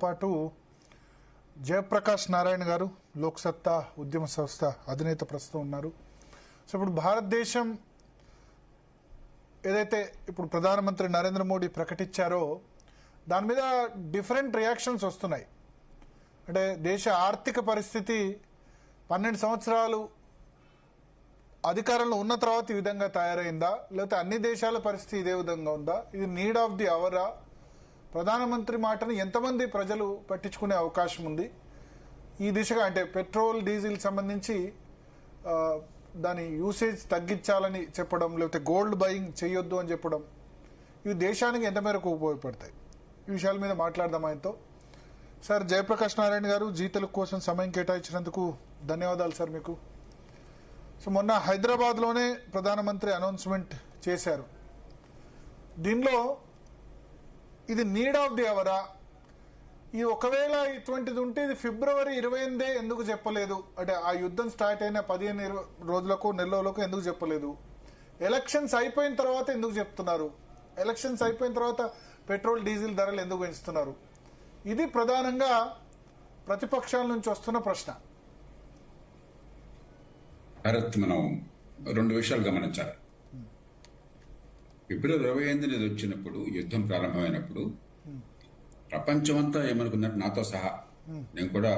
పాటు జయప్రకాష్ నారాయణ గారు లోక్సత్తా ఉద్యమ సంస్థ అధినేత ప్రస్తుతం ఉన్నారు. సో ఇప్పుడు భారతదేశం ఏదైతే ఇప్పుడు ప్రధానమంత్రి నరేంద్ర మోడీ ప్రకటించారో దాని మీద డిఫరెంట్ రియాక్షన్స్ వస్తున్నాయి. అంటే దేశ ఆర్థిక పరిస్థితి 12 సంవత్సరాలు అధికారంలో ఉన్న తర్వాత ఈ విధంగా తయారైందా, లేకపోతే అన్ని దేశాల పరిస్థితి ఇదే విధంగా ఉందా, ఇది నీడ్ ఆఫ్ ది అవరా, ప్రధానమంత్రి మాటను ఎంతమంది ప్రజలు పట్టించుకునే అవకాశం ఉంది, ఈ దిశగా అంటే పెట్రోల్ డీజిల్ సంబంధించి దాని యూసేజ్ తగ్గించాలని చెప్పడం, లేకపోతే గోల్డ్ బయింగ్ చేయొద్దు అని చెప్పడం, ఇవి దేశానికి ఎంత మేరకు ఉపయోగపడతాయి, ఈ విషయాల మీద మాట్లాడదాం ఆయనతో. సార్ జయప్రకాష్ నారాయణ గారు, జీ తెలుగు కోసం సమయం కేటాయించినందుకు ధన్యవాదాలు సార్ మీకు. సో మొన్న హైదరాబాద్లోనే ప్రధానమంత్రి అనౌన్స్మెంట్ చేశారు. దీనిలో ఇది నీడ్ ఆఫ్ ది అవరా, ఈ ఒకవేళ ఇటువంటిది ఉంటే ఇది ఫిబ్రవరి 28 ఎందుకు చెప్పలేదు, అంటే ఆ యుద్ధం స్టార్ట్ అయిన 15 రోజులకు నెల రోజులకు ఎందుకు చెప్పలేదు, ఎలక్షన్స్ అయిపోయిన తర్వాత ఎందుకు చెప్తున్నారు, ఎలక్షన్స్ అయిపోయిన తర్వాత పెట్రోల్ డీజిల్ ధరలు ఎందుకు పెంచుతున్నారు, ఇది ప్రధానంగా ప్రతిపక్షాల నుంచి వస్తున్న ప్రశ్న. భారత్ మనం 2 విషయాలు గమనించాలి. ఫిబ్రవరి 28 వచ్చినప్పుడు, యుద్ధం ప్రారంభమైనప్పుడు ప్రపంచమంతా ఏమనుకున్నట్టు, నాతో సహా నేను కూడా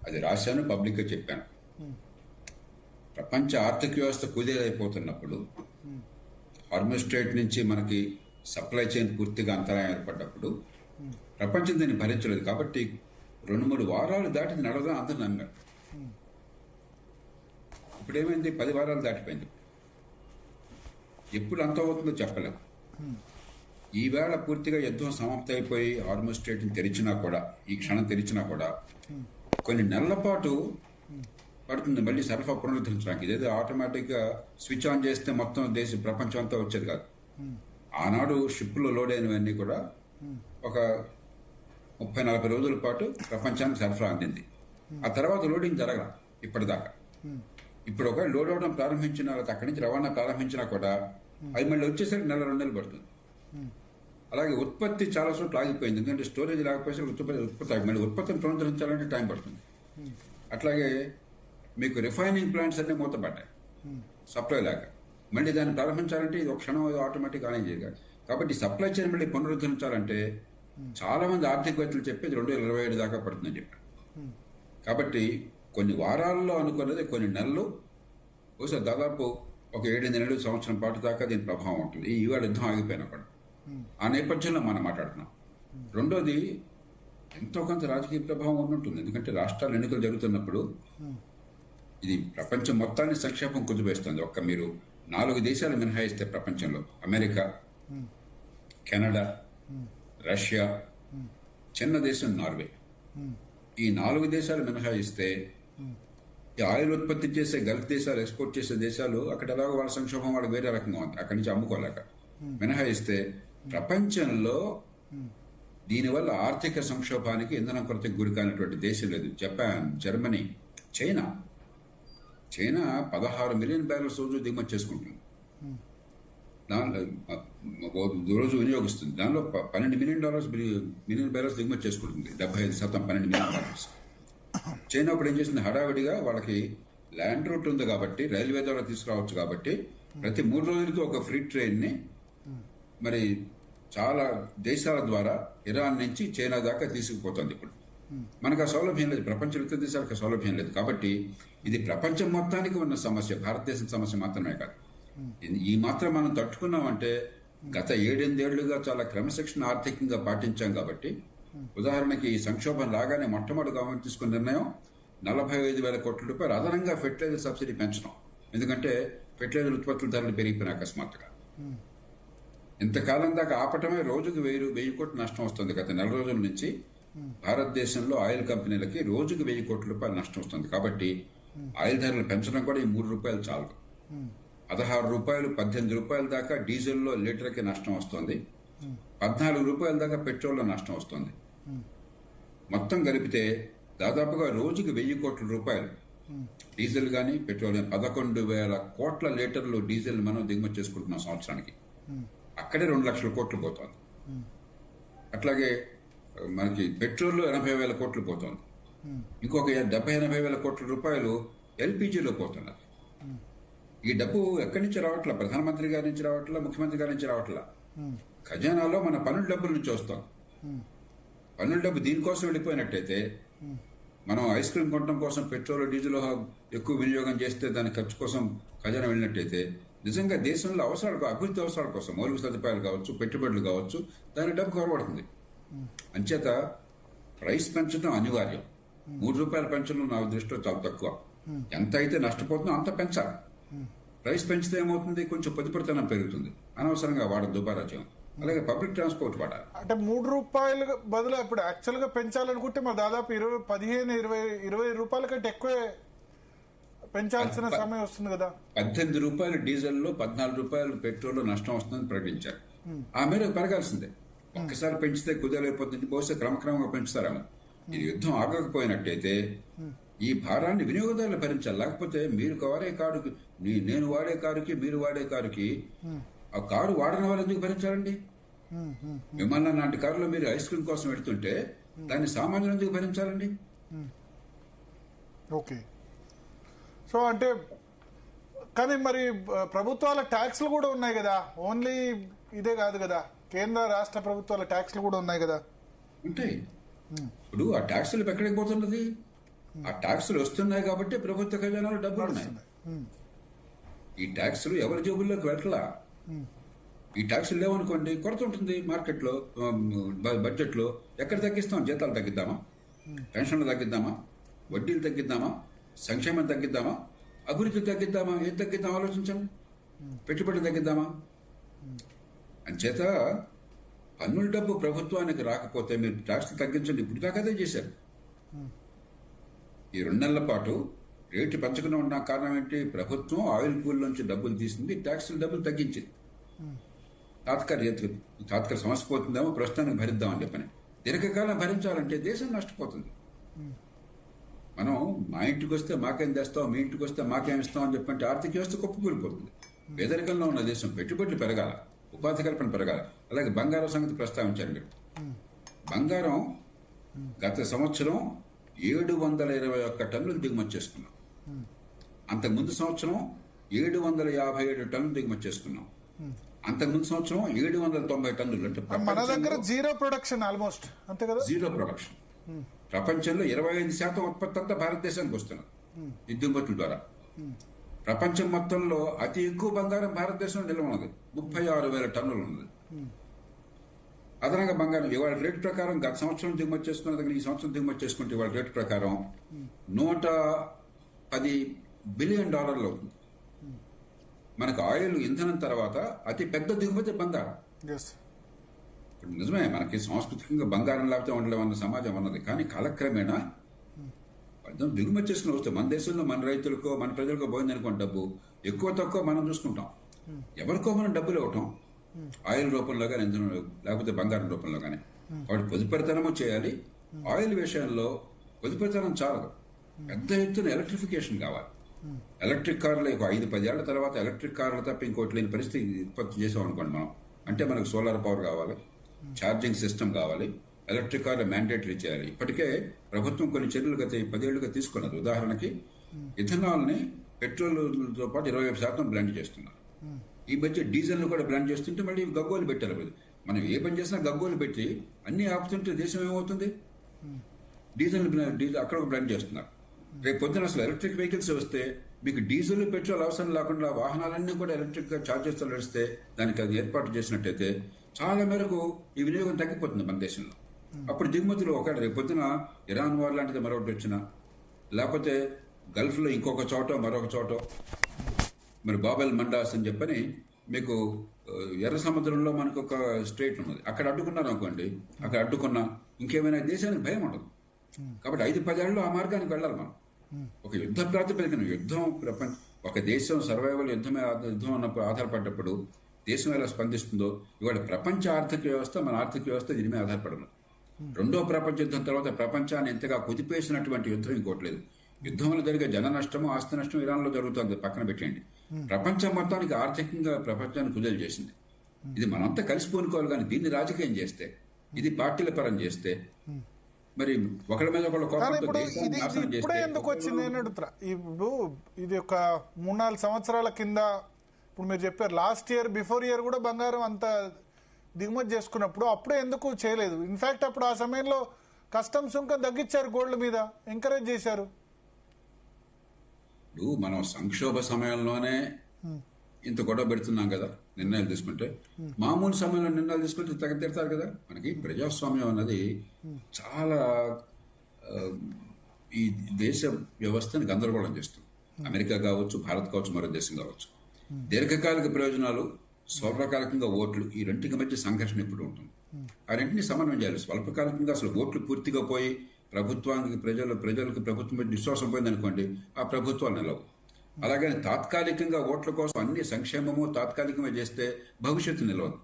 అది రాశాను, పబ్లిక్ గా చెప్పాను. ప్రపంచ ఆర్థిక వ్యవస్థ కుదేలైపోతున్నప్పుడు, హార్మోజ్ స్ట్రైట్ నుంచి మనకి సప్లై చైన్ పూర్తిగా అంతరాయం ఏర్పడ్డప్పుడు ప్రపంచం దీన్ని భరించలేదు. కాబట్టి 2-3 వారాలు దాటింది నడవడం అందరూ నమ్మారు. ఇప్పుడు ఏమైంది, 10 వారాలు దాటిపోయింది. ఎప్పుడు అంత అవుతుందో చెప్పలేము. ఈవేళ పూర్తిగా యుద్ధం సమాప్తి అయిపోయి హార్మోజ్ స్ట్రైట్ తెరిచినా కూడా, ఈ క్షణం తెరిచినా కూడా కొన్ని నెలల పాటు పడుతుంది మళ్ళీ సరఫరా పునరుద్ధరించడానికి. ఇదేదో ఆటోమేటిక్ గా స్విచ్ ఆన్ చేస్తే మొత్తం ప్రపంచం అంతా వచ్చేది కాదు. ఆనాడు షిప్లో లోడ్ అయినవన్నీ కూడా ఒక 30-40 రోజుల పాటు ప్రపంచానికి సరఫరా అందింది. ఆ తర్వాత లోడింగ్ జరగల ఇప్పటిదాకా. ఇప్పుడు ఒక లోడ్ అవడం ప్రారంభించిన అక్కడి నుంచి రవాణా ప్రారంభించినా కూడా అది మళ్ళీ వచ్చేసరికి 1-2 నెలలు పడుతుంది. అలాగే ఉత్పత్తి చాలా చోట్ల ఆగిపోయింది, ఎందుకంటే స్టోరేజ్ లేకపోయేసరికి ఉత్పత్తి మళ్ళీ ఉత్పత్తిని పునరుద్ధరించాలంటే టైం పడుతుంది. అట్లాగే మీకు రిఫైనింగ్ ప్లాంట్స్ అన్నీ మూతపడ్డాయి సప్లై లేక. మళ్ళీ దాన్ని ప్రారంభించాలంటే ఇది ఒక క్షణం ఆటోమేటిక్ ఆనే చేయగలరు. కాబట్టి సప్లై చైన్ మళ్ళీ పునరుద్ధరించాలంటే చాలా మంది ఆర్థికవేత్తలు చెప్పేది 2027 దాకా పడుతుందని చెప్పారు. కాబట్టి కొన్ని వారాల్లో అనుకున్నది కొన్ని నెలలు, బహుశా దాదాపు ఒక 7-8 నెలలు, సంవత్సరం పాటు దాకా దీని ప్రభావం ఉంటుంది. ఈవేళ యుద్ధం ఆగిపోయినా కూడా ఆ నేపథ్యంలో మనం మాట్లాడుతున్నాం. రెండోది, ఎంతో కొంత రాజకీయ ప్రభావం ఉంటుంది. ఎందుకంటే రాష్ట్రాలు ఎన్నికలు జరుగుతున్నప్పుడు ఇది ప్రపంచం మొత్తాన్ని సంక్షేపం కుదిపేస్తుంది. ఒక్క మీరు 4 దేశాలు మినహాయిస్తే ప్రపంచంలో, అమెరికా, కెనడా, రష్యా, చిన్న దేశం నార్వే, ఈ 4 దేశాలు మినహాయిస్తే ఈ ఆయిల్ ఉత్పత్తి చేసే గల్ఫ్ దేశాలు, ఎక్స్పోర్ట్ చేసే దేశాలు అక్కడ ఎలాగో వాళ్ళ సంక్షోభం వాళ్ళకి వేరే రకంగా ఉంది, అక్కడి నుంచి అమ్ముకోలేక. మినహాయిస్తే ప్రపంచంలో దీనివల్ల ఆర్థిక సంక్షోభానికి, ఇంధనం కొరతకు గురి కానిటువంటి దేశం లేదు. Japan, Germany, China 16 million barrels రోజు దిగుమతి చేసుకుంటుంది, రోజు వినియోగిస్తుంది. దానిలో $12 మిలియన్ బ్యారెల్స్ దిగుమతి చేసుకుంటుంది, 75% $12 మిలియన్. చైనా ఇప్పుడు ఏం చేసింది, హడావిడిగా వాళ్ళకి ల్యాండ్ రూట్ ఉంది కాబట్టి, రైల్వే ద్వారా తీసుకురావచ్చు కాబట్టి, ప్రతి 3 రోజులకి ఒక ఫ్రీ ట్రైన్ ని మరి చాలా దేశాల ద్వారా ఇరాన్ నుంచి చైనా దాకా తీసుకుపోతుంది. ఇప్పుడు మనకు ఆ సౌలభ్యం లేదు, ప్రపంచం ఇతర దేశాలకు ఆ సౌలభ్యం లేదు. కాబట్టి ఇది ప్రపంచం మొత్తానికి ఉన్న సమస్య, భారతదేశం సమస్య మాత్రమే కాదు. ఈ మాత్రం మనం తట్టుకున్నామంటే గత 7-8 ఏళ్లుగా చాలా క్రమశిక్షణ ఆర్థికంగా పాటించాం. కాబట్టి ఉదాహరణకి ఈ సంక్షోభం రాగానే మొట్టమొదటి గవర్నమెంట్ తీసుకున్న నిర్ణయం 45,000 కోట్ల రూపాయలు అదనంగా ఫెర్టిలైజర్ సబ్సిడీ పెంచడం. ఎందుకంటే ఫెర్టిలైజర్ ఉత్పత్తుల ధరలు పెరిగిపోయిన అకస్మాత్తుగా. ఇంతకాలం దాకా ఆపటమే రోజుకు 1000 కోట్ల నష్టం వస్తుంది. గత 4 రోజుల నుంచి భారతదేశంలో ఆయిల్ కంపెనీలకి రోజుకు 1000 కోట్ల రూపాయలు నష్టం వస్తుంది. కాబట్టి ఆయిల్ ధరలు పెంచడం కూడా ఈ $3 చాలు. 16 రూపాయలు, 18 రూపాయల దాకా డీజిల్లో లీటర్కి నష్టం వస్తుంది, 14 రూపాయల దాకా పెట్రోల్లో నష్టం వస్తుంది. మొత్తం కలిపితే దాదాపుగా రోజుకి 1000 కోట్ల రూపాయలు డీజిల్ కానీ పెట్రోల్ 11,000 కోట్ల లీటర్లు డీజిల్ మనం దిగుమతి చేసుకుంటున్నాం సంవత్సరానికి. అక్కడే 2 లక్షల కోట్లు పోతుంది. అట్లాగే మనకి పెట్రోల్ 80,000 కోట్లు పోతుంది, ఇంకొక 70-80 వేల కోట్ల రూపాయలు ఎల్పిజిలో పోతున్నారు. ఈ డబ్బు ఎక్కడి నుంచి రావట్లా? ప్రధానమంత్రి గారి నుంచి రావట్లా, ముఖ్యమంత్రి గారి నుంచి రావట్లా. ఖజానాలో మన పన్నుల డబ్బుల నుంచి వస్తాం. పన్నుల డబ్బు దీనికోసం వెళ్ళిపోయినట్టయితే, మనం ఐస్ క్రీమ్ కొనడం కోసం పెట్రోల్ డీజిల్ ఎక్కువ వినియోగం చేస్తే దాని ఖర్చు కోసం ఖజానా వెళ్ళినట్టయితే, నిజంగా దేశంలో అవసరాలు, అభివృద్ధి అవసరాల కోసం మౌలిక సదుపాయాలు కావచ్చు, పెట్టుబడులు కావచ్చు, దాని డబ్బు కొరబడుతుంది. అంచేత ప్రైస్ పెంచడం అనివార్యం. 3 రూపాయల పెంచడం నా దృష్టిలో చాలా తక్కువ. ఎంత అయితే నష్టపోతుందో అంత పెంచాలి. ప్రైస్ పెంచితే ఏమవుతుంది? కొంచెం పొదుపుతనం పెరుగుతుంది, అనవసరంగా వాడడం దుబారా చేయం. అలాగే పబ్లిక్ ట్రాన్స్పోర్ట్ వాడాలి. అంటే 3 రూపాయలు బదులు ఇప్పుడు యాక్చువల్ గా పెంచాలనుకుంటే మరి దాదాపు 15-20 రూపాయల కంటే ఎక్కువే పెంచాల్సిన సమయం వస్తుంది కదా. 18 రూపాయలు డీజిల్లో, 14 రూపాయలు పెట్రోల్ నష్టం వస్తుందని ప్రకటించారు. ఆ మేరకు పెరగాల్సిందే. ఒక్కసారి పెంచితే కుదరలేకపోతుంది, బహుశా క్రమక్రమంగా పెంచుతారేమో. ఇది యుద్ధం ఆగకపోయినట్టయితే ఈ భారాన్ని వినియోగదారులు భరించాలి. లేకపోతే మీరు వాడే కారుకి, నేను వాడే కారుకి, మీరు వాడే కారుకి, ఆ కారు వాడని వాళ్ళు ఎందుకు భరించాలండి? విమానం లాంటి కారులో మీరు ఐస్ క్రీమ్ కోసం వెళ్తుంటే దాన్ని సామాన్యులు ఎందుకు భరించాలండి? ఓకే. సో అంటే కానీ మరి ప్రభుత్వాల ట్యాక్స్లు కూడా ఉన్నాయి కదా, ఓన్లీ ఇదే కాదు కదా, కేంద్ర రాష్ట్ర ప్రభుత్వాల ట్యాక్స్లు కూడా ఉన్నాయి కదా. ఉంటాయి. ఇప్పుడు ఆ ట్యాక్సులు ఎక్కడికి పోతున్నది? ఆ ట్యాక్సులు వస్తున్నాయి కాబట్టి ప్రభుత్వ ఖజానాలో డబ్బులు ఉన్నాయి. ఈ ట్యాక్సులు ఎవరి జేబుల్లోకి వెళ్ళలా. ఈ ట్యాక్సులు లేవనుకోండి, కొరత ఉంటుంది మార్కెట్లో, బడ్జెట్లో. ఎక్కడ తగ్గిస్తాం? జీతాలు తగ్గిద్దామా? పెన్షన్లు తగ్గిద్దామా? వడ్డీలు తగ్గిద్దామా? సంక్షేమం తగ్గిద్దామా? అభివృద్ధి తగ్గిద్దామా? ఏం తగ్గిద్దాం ఆలోచించండి. పెట్టుబడి తగ్గిద్దామా? అంచేత పన్నుల డబ్బు ప్రభుత్వానికి రాకపోతే మీరు ట్యాక్స్ తగ్గించండి. ఇప్పుడు దాకా అదే చేశారు. ఈ 2 నెలల పాటు రేటు పెంచకుండా ఉన్న కారణం ఏంటి? ప్రభుత్వం ఆయిల్ పూల్ నుంచి డబ్బులు తీసింది, ట్యాక్సుల డబ్బులు తగ్గించింది. తాత్కాలిక సమస్య పోతుందేమో, ప్రస్తుతానికి భరిద్దామని చెప్పని. దీర్ఘకాలం భరించాలంటే దేశం నష్టపోతుంది. మనం మా ఇంటికి వస్తే మాకేం తెస్తాం, మీ ఇంటికి వస్తే మాకేం ఇస్తాం అని చెప్పంటే ఆర్థిక వ్యవస్థ కుప్పకూలిపోతుంది. పేదరికంలో ఉన్న దేశం పెట్టుబడులు పెరగాల, ఉపాధి కల్పన పెరగాలి. అలాగే బంగారం సంగతి ప్రస్తావించారు మీరు. బంగారం గత సంవత్సరం 721 టన్నులు దిగుమతి చేసుకున్నాం. అంతకుముందు సంవత్సరం 757 టన్నులు దిగుమతి చేసుకున్నాం. అంతకుముందు సంవత్సరం 790 టన్నులు. అంటే మన దగ్గర జీరో ప్రొడక్షన్, ఆల్మోస్ట్ అంతే కదా. Zero production. ప్రపంచంలో 25% ఉత్పత్తి అంతా భారతదేశానికి వస్తున్నారు ఈ దిగుమతుల ద్వారా. ప్రపంచం మొత్తంలో అతి ఎక్కువ బంగారం భారతదేశంలో నిల్వ ఉన్నది, 36,000 టన్నులు ఉన్నది. అదనంగా బంగారం ఇవాళ రేటు ప్రకారం గత సంవత్సరం దిగుమతి చేసుకున్న దగ్గర ఈ సంవత్సరం దిగుమతి చేసుకుంటే ఇవాళ రేటు ప్రకారం $110 బిలియన్ అవుతుంది. మనకు ఆయిల్, ఇంధనం తర్వాత అతి పెద్ద దిగుమతి బంగారం. నిజమే, మనకి సాంస్కృతికంగా బంగారం లేకపోతే ఉండలేమన్న సమాజం ఉన్నది. కానీ కాలక్రమేణా దిగుమతి చేసుకుని వస్తే మన దేశంలో మన రైతులకో మన ప్రజలకో పోయింది అనుకోండి, డబ్బు ఎక్కువ తక్కువ మనం చూసుకుంటాం. ఎవరికో మనం డబ్బులు ఇవ్వటం, ఆయిల్ రూపంలో కానీ, ఇంధనం లేకపోతే బంగారం రూపంలో కానీ. కాబట్టి పొదుపరితనము చేయాలి. ఆయిల్ విషయంలో పొదుపరితనం చాలదు, పెద్ద ఎత్తున ఎలక్ట్రిఫికేషన్ కావాలి. ఎలక్ట్రిక్ కార్లు 5-10 ఏళ్ల తర్వాత ఎలక్ట్రిక్ కార్లు తప్ప ఇంకోటి లేని పరిస్థితి ఉత్పత్తి చేసాం అనుకోండి మనం. అంటే మనకు సోలార్ పవర్ కావాలి, ఛార్జింగ్ సిస్టమ్ కావాలి, ఎలక్ట్రిక్ కార్లు మ్యాండేటరీ చేయాలి. ఇప్పటికే ప్రభుత్వం కొన్ని చర్యలు గత 10 ఏళ్లుగా తీసుకున్నది. ఉదాహరణకి ఇథనాల్ని పెట్రోల్తో పాటు 25% బ్లెండ్ చేస్తున్నారు. ఈ మధ్య డీజిల్ను కూడా బ్లెండ్ చేస్తుంటే మళ్ళీ గగ్గోలు పెట్టారు. మనం ఏ పని చేసినా గగ్గోలు పెట్టి అన్ని ఆపుతుంటే దేశం ఏమవుతుంది? డీజిల్ అక్కడ బ్లెండ్ చేస్తున్నారు. రేపు పొద్దున అసలు ఎలక్ట్రిక్ వెహికల్స్ వస్తే మీకు డీజిల్, పెట్రోల్ అవసరం లేకుండా వాహనాలన్నీ కూడా ఎలక్ట్రిక్ ఛార్జెస్ నడిస్తే దానికి అది ఏర్పాటు చేసినట్టయితే చాలా మేరకు ఈ వినియోగం తగ్గిపోతుంది మన దేశంలో. అప్పుడు దిగుమతులు ఒకటి రేపు పొద్దున ఇరాన్ వార్ లాంటిది మరొకటి వచ్చినా, లేకపోతే గల్ఫ్లో ఇంకొక చోట మరొక చోట, మరి బాబెల్ మండాస్ అని చెప్పని మీకు ఎర్ర సముద్రంలో మనకు ఒక స్ట్రేట్ ఉన్నది, అక్కడ అడ్డుకున్నారు అనుకోండి, అక్కడ అడ్డుకున్నా ఇంకేమైనా దేశానికి భయం ఉండదు. కాబట్టి 5-10 ఏళ్ళలో ఆ మార్గానికి వెళ్ళాలి మనం. ఒక యుద్ధ ప్రాతిపదికన యుద్ధం ఒక దేశం సర్వైవల్ యుద్ధం అన్నప్పుడు ఆధారపడ్డప్పుడు దేశం ఎలా స్పందిస్తుందో ఇవాళ ప్రపంచ ఆర్థిక వ్యవస్థ, మన ఆర్థిక వ్యవస్థ దీని మీద ఆధారపడదు. 2వ ప్రపంచ యుద్ధం తర్వాత ప్రపంచాన్ని ఎంతగా కుదిపేసినటువంటి యుద్ధం ఇంకోట్లేదు. యుద్ధం వల్ల జరిగే జన నష్టము, ఆస్తి నష్టం ఇరాన్లో జరుగుతుంది, పక్కన పెట్టండి. ప్రపంచం మొత్తానికి ఆర్థికంగా ప్రపంచాన్ని కుదేలు చేసింది. ఇది మనంతా కలిసి పూనుకోవాలి. కానీ దీన్ని రాజకీయం చేస్తే ఇది పార్టీల పరం చేస్తే మరి ఒకళ్ళ మీద ఒకళ్ళ కానీ కోపంతో ఇప్పుడు దేశాన్ని ఇది నాశనం ఇప్పుడే చేస్తే ఎందుకు వచ్చింది నేను అడుగుతున్నా. ఇప్పుడు ఇది ఒక 3-4 సంవత్సరాల కింద ఇప్పుడు మీరు చెప్పారు లాస్ట్ ఇయర్ బిఫోర్ ఇయర్ కూడా బంగారం అంత దిగుమతి చేసుకున్నప్పుడు అప్పుడే ఎందుకు చేయలేదు? ఇన్ఫాక్ట్ అప్పుడు ఆ సమయంలో కస్టమ్ సుంకం తగ్గించారు, గోల్డ్ మీద ఎంకరేజ్ చేశారు. ఇప్పుడు మనం సంక్షోభ సమయంలోనే ఇంత గొడవ పెడుతున్నాం కదా నిర్ణయాలు తీసుకుంటే. మామూలు సమయంలో నిర్ణయాలు తీసుకుంటే తిడతారు కదా. మనకి ప్రజాస్వామ్యం అన్నది చాలా ఈ దేశ వ్యవస్థని గందరగోళం చేస్తుంది. అమెరికా కావచ్చు, భారత్ కావచ్చు, మరో దేశం కావచ్చు. దీర్ఘకాలిక ప్రయోజనాలు, స్వల్పకాలికంగా ఓట్లు, ఈ రెండింటికి మధ్య సంఘర్షణ ఎప్పుడు ఉంటుంది. ఆ రెంటిని సమన్వయం చేయాలి. స్వల్పకాలికంగా అసలు ఓట్లు పూర్తిగా పోయి ప్రభుత్వానికి ప్రజలకు ప్రభుత్వం మీద విశ్వాసం పోయింది అనుకోండి, ఆ ప్రభుత్వాలు నిలవు. అలాగే తాత్కాలికంగా ఓట్ల కోసం అన్ని సంక్షేమము తాత్కాలికంగా చేస్తే భవిష్యత్తు నిలవదు.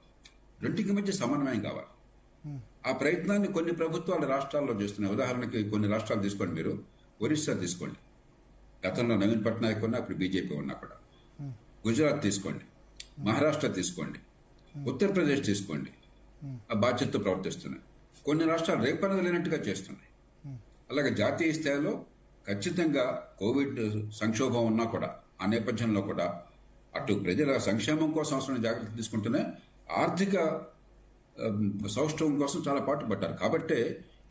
రెండింటికి మధ్య సమన్వయం కావాలి. ఆ ప్రయత్నాన్ని కొన్ని ప్రభుత్వాలు రాష్ట్రాల్లో చేస్తున్నాయి. ఉదాహరణకి కొన్ని రాష్ట్రాలు తీసుకోండి, మీరు ఒరిస్సా తీసుకోండి, గతంలో నవీన్ పట్నాయక్ ఉన్నా, అప్పుడు బీజేపీ ఉన్నా కూడా. గుజరాత్ తీసుకోండి, మహారాష్ట్ర తీసుకోండి, ఉత్తరప్రదేశ్ తీసుకోండి, ఆ బాధ్యతతో ప్రవర్తిస్తున్నాయి. కొన్ని రాష్ట్రాలు రేపనది లేనట్టుగా చేస్తున్నాయి. అలాగే జాతీయ స్థాయిలో ఖచ్చితంగా కోవిడ్ సంక్షోభం ఉన్నా కూడా ఆ నేపథ్యంలో కూడా అటు ప్రజల సంక్షేమం కోసం అవసరమైన జాగ్రత్తలు తీసుకుంటూనే ఆర్థిక సౌష్ఠవం కోసం చాలా పాటుపడ్డారు. కాబట్టి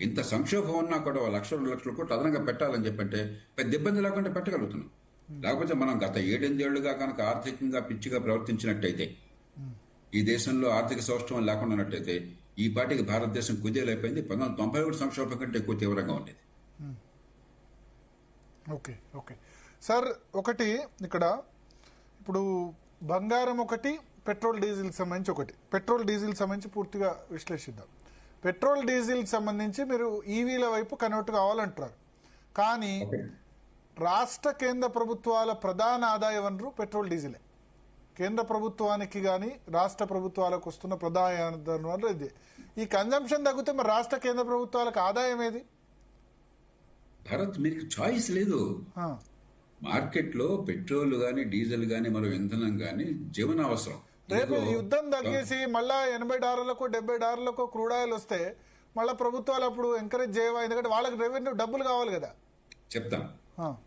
ఇంత సంక్షోభం ఉన్నా కూడా 1,00,000-2,00,000 కోట్లు అదనంగా పెట్టాలని చెప్పంటే పెద్ద ఇబ్బంది లేకుండా పెట్టగలుగుతున్నాం. లేకపోతే మనం గత 7-8 ఏళ్లుగా కనుక ఆర్థికంగా పిచ్చిగా ప్రవర్తించినట్టయితే, ఈ దేశంలో ఆర్థిక సౌష్ఠవం లేకుండా ఉన్నట్టయితే ఈ పార్టీకి భారతదేశం కుదేలైపోయింది. 1991 సంక్షోభం కంటే ఎక్కువ తీవ్రంగా ఉండేది. ఓకే ఓకే సార్, ఒకటి ఇక్కడ ఇప్పుడు బంగారం ఒకటి, పెట్రోల్ డీజిల్ సంబంధించి ఒకటి. పెట్రోల్ డీజిల్ సంబంధించి పూర్తిగా విశ్లేషిద్దాం. పెట్రోల్ డీజిల్ సంబంధించి మీరు ఈవీల వైపు కన్వర్ట్ కావాలంటారు. కానీ రాష్ట్ర కేంద్ర ప్రభుత్వాల ప్రధాన ఆదాయ వనరు పెట్రోల్ డీజిలే. కేంద్ర ప్రభుత్వానికి కానీ రాష్ట్ర ప్రభుత్వాలకు వస్తున్న ప్రధాన ఆదాయ వనరు ఇదే. ఈ కన్జంప్షన్ తగ్గితే మరి రాష్ట్ర కేంద్ర ప్రభుత్వాలకు ఆదాయం ఏది? భారత్ మీకు చాయిస్ లేదు. మార్కెట్లో పెట్రోల్ గానీ, డీజిల్ గానీ, మరో ఇంధనం గానీ జీవనావసరం. రేపు యుద్ధం తగ్గేసి మళ్ళా $80 $70 క్రూడ్ ఆయిల్ వస్తే మళ్ళా ప్రభుత్వాలు అప్పుడు ఎంకరేజ్ చేయవా? ఎందుకంటే వాళ్ళకి రెవెన్యూ డబ్బులు కావాలి కదా. చెప్తాం.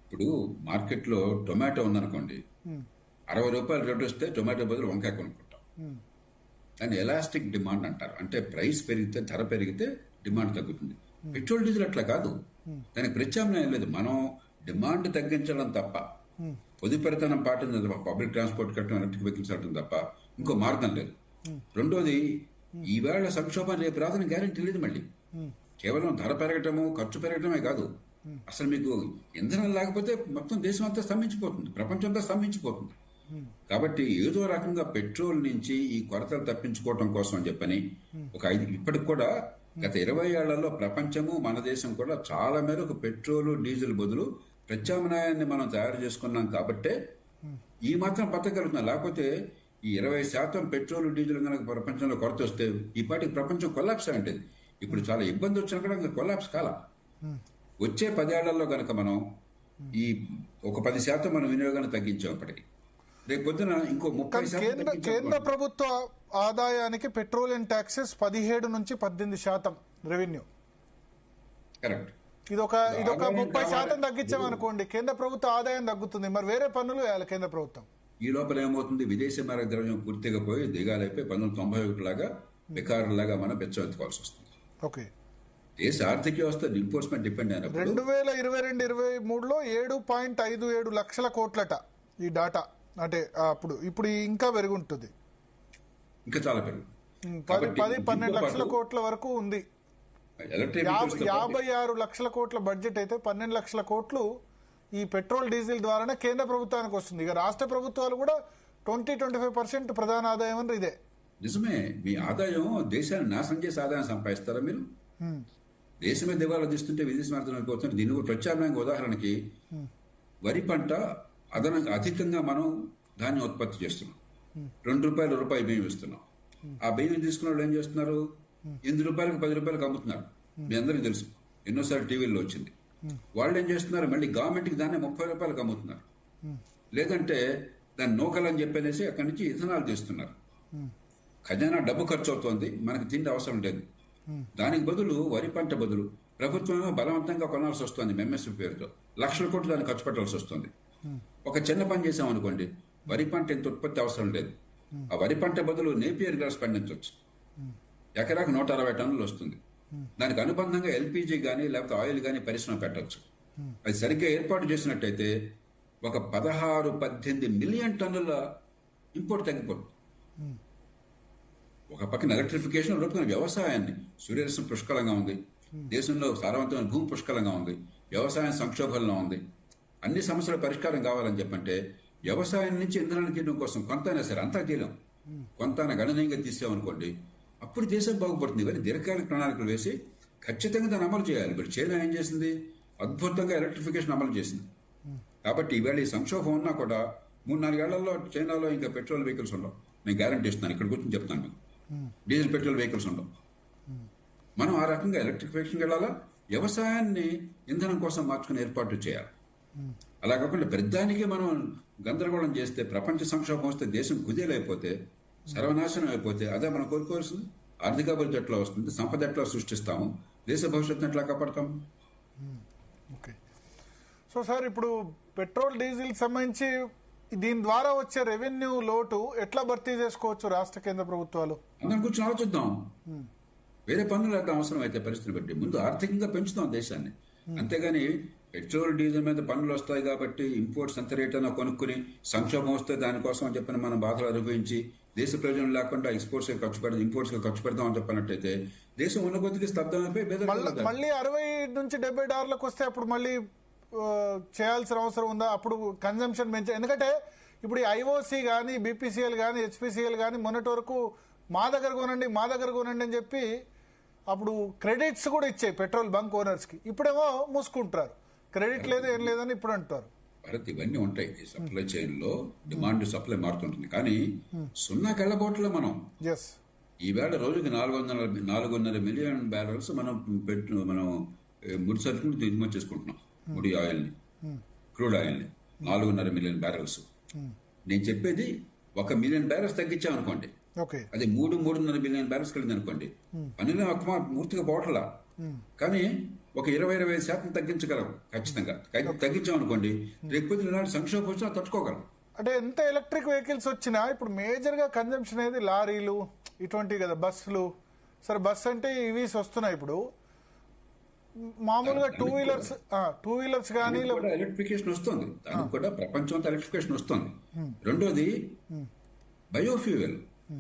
ఇప్పుడు మార్కెట్లో టొమాటో ఉందనుకోండి, ₹60 రేటు వస్తే టొమాటో బదులు వంకాయ కొనుక్కుంటాం. దాన్ని ఎలాస్టిక్ డిమాండ్ అంటారు. అంటే ప్రైస్ పెరిగితే, ధర పెరిగితే డిమాండ్ తగ్గుతుంది. పెట్రోల్ డీజిల్ అట్లా కాదు. దానికి ప్రత్యామ్నాయం లేదు. మనం డిమాండ్ తగ్గించడం తప్ప, పొదుపరితనం పాటించడం తప్ప, పబ్లిక్ ట్రాన్స్పోర్ట్ కట్టడం, ఎలక్ట్రిక్ వెహికల్స్ కట్టడం తప్ప ఇంకో మార్గం లేదు. రెండోది, ఈవేళ సంక్షోభం రేపు రాదని గ్యారెంటీ లేదు. మళ్ళీ కేవలం ధర పెరగటము, ఖర్చు పెరగటమే కాదు, అసలు మీకు ఇంధనం లేకపోతే మొత్తం దేశం అంతా స్తంభించిపోతుంది, ప్రపంచం అంతా స్తంభించిపోతుంది. కాబట్టి ఏదో రకంగా పెట్రోల్ నుంచి ఈ కొరతలు తప్పించుకోవటం కోసం అని చెప్పని ఇప్పటికి కూడా గత 20 ఏళ్లలో ప్రపంచము, మన దేశం కూడా చాలా మేరకు పెట్రోల్, డీజిల్ బదులు ప్రత్యామ్నాయాన్ని మనం తయారు చేసుకున్నాం. కాబట్టే ఈ మాత్రం బతకగలుగుతున్నాం. లేకపోతే ఈ 20% పెట్రోల్, డీజిల్ కనుక ప్రపంచంలో కొరత వస్తే ఈ పాటికి ప్రపంచం కొలాప్స్ అయి ఉంటుంది. ఇప్పుడు చాలా ఇబ్బంది వచ్చినా కూడా ఇంకా కొలాప్స్ కాల. వచ్చే 10 ఏళ్లలో కనుక మనం ఈ ఒక 10% మన వినియోగాన్ని తగ్గించాం. ఇప్పటికి రేపు పొద్దున ఇంకో 30% కేంద్ర ప్రభుత్వ ఆదాయానికి పెట్రోలియం ట్యాక్సెస్ 17 నుంచి 18% రెవెన్యూ. కరెక్ట్. ఇదొక 30% తగ్గించామనుకోండి, కేంద్ర ప్రభుత్వ ఆదాయం తగ్గుతుంది. మరి వేరే పన్నులు వేయాలి కేంద్ర ప్రభుత్వం. ఈ లోపల ఏమవుతుంది, విదేశీ మారక ద్రవ్యం పూర్తిగా పోయి దిగాలైపోయి 1991 లాగా బికారులాగా మనం పెంచవెత్తుకోవాల్సి వస్తుంది. ఓకే. దేశ ఆర్థిక వ్యవస్థ ఎన్ఫోర్స్మెంట్ డిపెండ్ అయినప్పుడు 2022-23లో 7.57 లక్షల కోట్లట ఈ డాటా. అంటే ఇప్పుడు ఇంకా పెరుగుంటుంది, ఇంకా చాలా పెరుగు. 10-12 లక్షల కోట్ల వరకు ఉంది. 56 లక్షల కోట్ల బడ్జెట్ అయితే 12 లక్షల కోట్లు ఈ పెట్రోల్ డీజిల్ ద్వారానే కేంద్ర ప్రభుత్వానికి వస్తుంది. ఇక రాష్ట్ర ప్రభుత్వాలు కూడా 20-25% ప్రధాన ఆదాయం అని ఇదే. నిజమే. మీ ఆదాయం దేశాన్ని నాశనం చేసి ఆదాయం సంపాదిస్తారా మీరు? దేశమే దివాలా తీస్తుంటే విదేశీ మార్గం అయిపోతుంది. దీని ప్రత్యామ్నాయంగా ఉదాహరణకి వరి పంట అధికంగా మనం ధాన్యం ఉత్పత్తి చేస్తున్నాం. ₹2 బియ్యం ఇస్తున్నాం. ఆ బియ్యం తీసుకున్న వాళ్ళు ఏం చేస్తున్నారు, ₹8 ₹10 అమ్ముతున్నారు. మీ అందరికీ తెలుసు, ఎన్నోసార్లు టీవీల్లో వచ్చింది. వాళ్ళు ఏం చేస్తున్నారు, మళ్ళీ గవర్నమెంట్కి దాన్ని ₹30 అమ్ముతున్నారు. లేదంటే దాన్ని నూకలని చెప్పనేసి అక్కడి నుంచి ఇథనాల్ తీస్తున్నారు. ఖజానా డబ్బు ఖర్చు అవుతోంది, మనకి తిండి అవసరం లేదు. దానికి బదులు వరి పంట బదులు ప్రభుత్వమే బలవంతంగా కొనాల్సి వస్తుంది ఎంఎస్పీ పేరుతో లక్షల కోట్లు దాన్ని ఖర్చు పెట్టాల్సి వస్తుంది. ఒక చిన్న పని చేసామనుకోండి, వరి పంట ఎంత ఉత్పత్తి అవసరం లేదు. ఆ వరి పంట బదులు నేపియర్ గ్రాస్ పండించవచ్చు. ఎకరాకు 160 టన్నులు వస్తుంది. దానికి అనుబంధంగా ఎల్పిజి కానీ లేకపోతే ఆయిల్ కానీ పరిశ్రమ పెట్టవచ్చు. అది సరిగ్గా ఏర్పాటు చేసినట్టయితే ఒక 16-18 మిలియన్ టన్నుల ఇంపోర్ట్ తగ్గిపోతుంది. ఒక పక్కన ఎలక్ట్రిఫికేషన్, ఒక పక్కన వ్యవసాయాన్ని, సూర్యరశ్మి పుష్కలంగా ఉంది, దేశంలో సారవంతమైన భూమి పుష్కలంగా ఉంది, వ్యవసాయం సంక్షోభంలో ఉంది. అన్ని సమస్యల పరిష్కారం కావాలని చెప్పంటే వ్యవసాయం నుంచి ఇంధనాన్ని తీయడం కోసం కొంతైనా సరే, అంతా చేయలేం, కొంత గణనీయంగా తీసామనుకోండి, అప్పుడు దేశం బాగుపడుతుంది. ఇవన్నీ దీర్ఘకాలిక ప్రణాళికలు వేసి ఖచ్చితంగా దాన్ని అమలు చేయాలి. ఇప్పుడు చైనా ఏం చేసింది? అద్భుతంగా ఎలక్ట్రిఫికేషన్ అమలు చేసింది. కాబట్టి ఈవేళ ఈ సంక్షోభం ఉన్నా కూడా 3-4 ఏళ్లలో చైనాలో ఇంకా పెట్రోల్ వెహికల్స్ ఉండవు. నేను గ్యారంటీ ఇస్తున్నాను, ఇక్కడ కూర్చొని చెప్తాను మీకు. డీజిల్ పెట్రోల్ వెహికల్స్ ఉండవు. మనం ఆ రకంగా ఎలక్ట్రిఫికేషన్కి వెళ్ళాలా, వ్యవసాయాన్ని ఇంధనం కోసం మార్చుకుని ఏర్పాటు చేయాలి. అలా కాకుండా పెద్దానికి మనం గందరగోళం చేస్తే, ప్రపంచ సంక్షోభం వస్తే, దేశం కుదేలైపోతే, సర్వనాశనం అయిపోతే అదే మనం కోరుకోవాల్సింది. ఆర్థిక అభివృద్ధి ఎట్లా వస్తుంది, సంపద ఎట్లా సృష్టిస్తాము, దేశ భవిష్యత్తును ఎట్లా కాపాడతాము. ఓకే. సో సార్, ఇప్పుడు పెట్రోల్ డీజిల్ సంబంధించి దీని ద్వారా వచ్చే రెవెన్యూ లోటు ఎట్లా భర్తీ చేసుకోవచ్చు రాష్ట్ర కేంద్ర ప్రభుత్వాలు? అందరం కూర్చొని ఆలోచిద్దాం. వేరే పనులు వేద్దాం అవసరం అయితే పరిస్థితిని బట్టి. ముందు ఆర్థికంగా పెంచుతాం దేశాన్ని. అంతేగాని పెట్రోల్ డీజిల్ మీద పన్నులు వస్తాయి కాబట్టి ఇంపోర్ట్స్ ఎంత రేట్ అయినా కొనుక్కుని సంక్షోభం వస్తే దానికోసం అని చెప్పిన మనం బాధలు అనుభవించి దేశ ప్రయోజనం లేకుండా ఎక్స్పోర్ట్స్ ఖర్చు పెడదాం, ఇంపోర్ట్స్ ఖర్చు పెడదాం అని చెప్పినట్టయితే దేశం ఉన్న కొద్దికి స్తబ్దమైపోయి మళ్ళీ $60-70 వస్తే అప్పుడు మళ్ళీ చేయాల్సిన అవసరం ఉందా? అప్పుడు కన్జంప్షన్ పెంచే, ఎందుకంటే ఇప్పుడు ఐఓసి కానీ బీపీసీఎల్ కానీ హెచ్పిసిఎల్ కానీ మొన్నటి వరకు మా దగ్గర కొనండి అని చెప్పి అప్పుడు క్రెడిట్స్ కూడా ఇచ్చాయి పెట్రోల్ బంక్ ఓనర్స్కి. ఇప్పుడేమో మూసుకుంటారు, క్రెడిట్ లేదు ఏం లేదని ఇప్పుడు అంటారు. భారత్ ఇవన్నీ ఉంటాయి. సప్లై చైన్ లో డిమాండ్ సప్లై మారుతుంటుంది. కానీ సున్నాకి వెళ్ళబోట్లే మనం. ఈవేళ రోజుకి 4.5 మిలియన్ బ్యారల్స్ మనం ముడి సరుకుని దిగుమతి చేసుకుంటున్నాం. ముడి ఆయిల్ని, క్రూడ్ ఆయిల్ని 4.5 మిలియన్ బ్యారల్స్. నేను చెప్పేది 1 మిలియన్ బ్యారల్స్ తగ్గించామనుకోండి, అది 3-3.5 మిలియన్ బ్యారల్స్ కలిగింది అనుకోండి, పనిలో పూర్తిగా పోవట్లా. కానీ ఒక 20-25% తగ్గించగలం ఖచ్చితంగా. తగ్గించామనుకోండి, లేకపోతే ఇలాంటి సంక్షోభం వచ్చినా తట్టుకోగలం. అంటే ఎంత ఎలక్ట్రిక్ వెహికల్స్ వచ్చినా ఇప్పుడు మేజర్ గా కన్జంప్షన్ అనేది లారీలు ఇటువంటివి కదా, బస్సులు. సరే, బస్ అంటే ఈవీస్ వస్తున్నాయి. ఇప్పుడు మామూలుగా టూ వీలర్స్ కానీ ఎలక్ట్రిఫికేషన్ వస్తుంది. దానికి కూడా ప్రపంచం అంతా ఎలక్ట్రిఫికేషన్ వస్తుంది. రెండోది బయోఫ్యూయల్.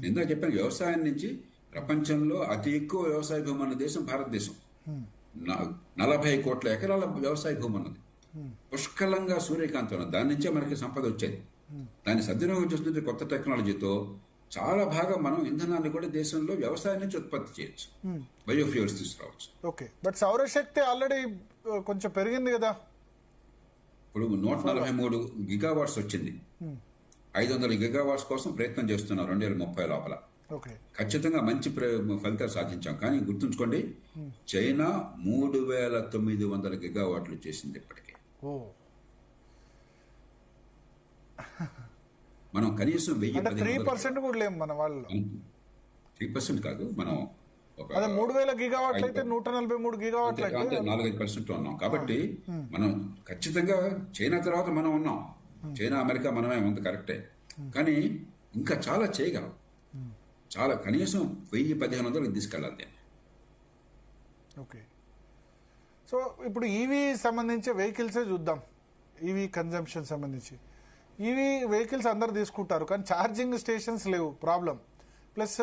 ఇందాక చెప్పాను, వ్యవసాయం నుంచి ప్రపంచంలో అతి ఎక్కువ వ్యవసాయ భూమి ఉన్న దేశం భారతదేశం. 40 కోట్ల ఎకరాల వ్యవసాయ భూమి ఉన్నది. పుష్కలంగా సూర్యకాంతి ఉన్నది. దాని నుంచే మనకి సంపద వచ్చేది. దాన్ని సద్వినియోగం చేస్తుంటే కొత్త టెక్నాలజీతో చాలా భాగం మనం ఇంధనాన్ని కూడా దేశంలో వ్యవసాయం నుంచి ఉత్పత్తి చేయొచ్చు, బయోఫ్యూయల్స్ తీసుకురావచ్చు. ఓకే, బట్ సౌరశక్తి ఆల్రెడీ కొంచెం పెరిగింది కదా. ఇప్పుడు 143 గిగావాట్స్ వచ్చింది. 500 గిగావాట్స్ కోసం ప్రయత్నం చేస్తున్నాం 2030 లోపల. ఖచ్చితంగా మంచి ఫలితాలు సాధించాం. కానీ గుర్తుంచుకోండి, చైనా 3900 గిగావాట్లు చేసింది ఇప్పటికే. మనం కనీసం 3% కూడా లేము మన వాళ్ళు. 3% కాదు, మనం 3000 గిగావాట్లు అయితే 143 గిగావాట్లు అయితే 4-5% ఉన్నాం. కాబట్టి మనం ఖచ్చితంగా చైనా తర్వాత మనం ఉన్నాం. చైనా, అమెరికా మనమే ఉంది, కరెక్టే. కానీ ఇంకా చాలా చేయగలం. చాలా, కనీసం 1000-1500 తీసుకెళ్ళాలి. ఓకే. సో ఇప్పుడు ఈవీ సంబంధించి వెహికల్సే చూద్దాం. ఈవీ కన్జంప్షన్ సంబంధించి ఈవీ వెహికల్స్ అందరు తీసుకుంటారు, కానీ ఛార్జింగ్ స్టేషన్స్ లేవు, ప్రాబ్లం. ప్లస్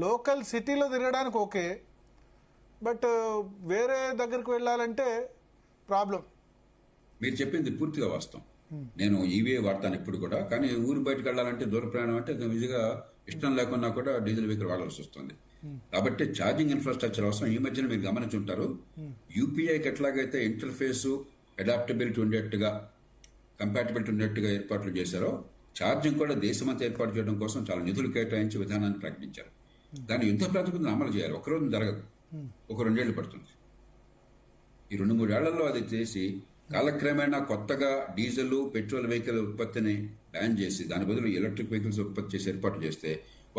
లోకల్ సిటీలో తిరగడానికి ఓకే, బట్ వేరే దగ్గరికి వెళ్ళాలంటే ప్రాబ్లం. మీరు చెప్పింది పూర్తిగా వాస్తవం. నేను ఈవీ వాడతాను ఇప్పుడు కూడా. కానీ ఊరు బయటకు వెళ్ళాలంటే, దూర ప్రయాణం అంటే ఈజీగా ఇష్టం లేకున్నా కూడా డీజిల్ వెహికల్ వాడాల్సి వస్తుంది. కాబట్టి ఛార్జింగ్ ఇన్ఫ్రాస్ట్రక్చర్ అవసరం. ఈ మధ్యన మీరు గమనించుంటారు, యూపీఐకి ఎట్లాగైతే ఇంటర్ఫేసు అడాప్టబిలిటీ ఉండేట్టుగా, కంపాటబిలిటీ ఉండేట్టుగా ఏర్పాట్లు చేశారో, ఛార్జింగ్ కూడా దేశమంతా ఏర్పాటు చేయడం కోసం చాలా నిధులు కేటాయించి విధానాన్ని ప్రకటించారు. దాన్ని యుద్ధ ప్రాతిపదికన అమలు చేయాలి. ఒకరోజు జరగదు, 1-2 ఏళ్ళు పడుతుంది. ఈ 2-3 ఏళ్లలో అది చేసి కాలక్రమేణా కొత్తగా డీజిల్, పెట్రోల్ వెహికల్ ఉత్పత్తిని బ్యాన్ చేసి దాని బదులు ఎలక్ట్రిక్ వెహికల్స్ ఉత్పత్తి చేసి ఏర్పాటు చేస్తే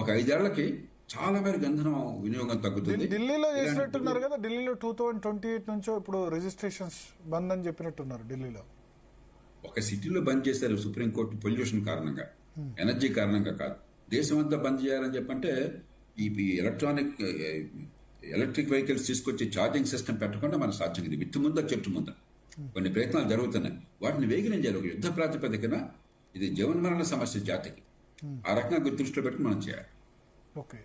ఒక 5 ఏళ్లకి చాలా మేరకు ఇంధనం వినియోగం తగ్గుతుంది. ఢిల్లీలో చేసినట్టున్నారు కదా, ఢిల్లీలో 2028 నుంచో ఇప్పుడు రిజిస్ట్రేషన్స్ బంద్ అని చెప్పినట్టున్నారు ఢిల్లీలో. ఒక సిటీలో బంద్ చేశారు సుప్రీంకోర్టు పొల్యూషన్ కారణంగా, ఎనర్జీ కారణంగా కాదు. దేశం అంతా బంద్ చేయాలని చెప్పంటే ఈ ఎలక్ట్రిక్ వెహికల్స్ తీసుకొచ్చి ఛార్జింగ్ సిస్టమ్ పెట్టకుండా మన సాధ్యం. ఇది విత్తు ముందా చెట్టు ముందా కొన్ని ప్రయత్నాలు జరుగుతున్నాయి. వాటిని వేగిరం చేయాలి. ఒక యుద్ధ ప్రాతిపదికన ఇది జీవనమరణ సమస్య జాతికి. ఆ రకంగా దృష్టిలో పెట్టుకుని మనం చేయాలి. ఓకే.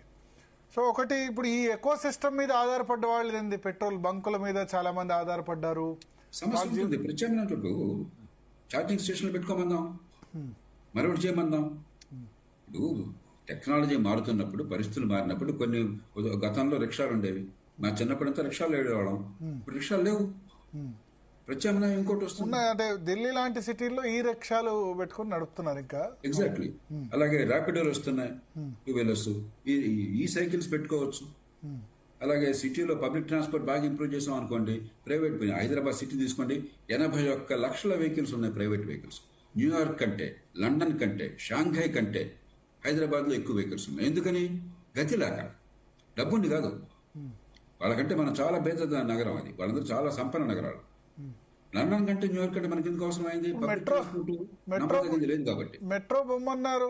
సో ఒకటి, ఇప్పుడు ఈ ఎకో సిస్టమ్ మీద ఆధారపడ్డ వాళ్ళు ఏంది, పెట్రోల్ బంకుల మీద చాలా మంది ఆధారపడ్డారు. సమస్య ఉంటుంది. ప్రత్యామ్నాయాలు ఛార్జింగ్ స్టేషన్లు పెట్టుకోమందాం, మరొకటి చేయమందాం. ఇప్పుడు టెక్నాలజీ మారుతున్నప్పుడు, పరిస్థితులు మారినప్పుడు కొన్ని గతంలో రిక్షాలు ఉండేవి. మా చిన్నప్పుడంతా రిక్షాలు వెళ్ళేవాళ్ళం. ఇప్పుడు రిక్షాలు లేవు. ప్రత్యామ్నాయం ఇంకోటి వస్తుంది. అంటే ఢిల్లీ లాంటి సిటీల్లో ఈ రిక్షాలు పెట్టుకుని నడుపుతున్నారు ఇంకా. ఎగ్జాక్ట్లీ. అలాగే ర్యాపిడోలు వస్తున్నాయి, టూ వీలర్స్, ఈ సైకిల్స్ పెట్టుకోవచ్చు. అలాగే సిటీలో పబ్లిక్ ట్రాన్స్పోర్ట్ బాగా ఇంప్రూవ్ చేసాం అనుకోండి. ప్రైవేట్ హైదరాబాద్ సిటీ తీసుకోండి, 81 లక్షల వెహికల్స్ ఉన్నాయి ప్రైవేట్ వెహికల్స్. న్యూయార్క్ కంటే, లండన్ కంటే, షాంఘై కంటే హైదరాబాద్లో ఎక్కువ వెహికల్స్ ఉన్నాయి. ఎందుకని? గతి లేక, డబ్బుంది కాదు. వాళ్ళకంటే మనం చాలా పేద నగరం అది, వాళ్ళందరూ చాలా సంపన్న నగరాలు. లండన్ కంటే న్యూయార్క్ కంటే మనకి ఎందుకు అవసరం అయింది? లేదు కాబట్టి. మెట్రో బొమ్మన్నారు,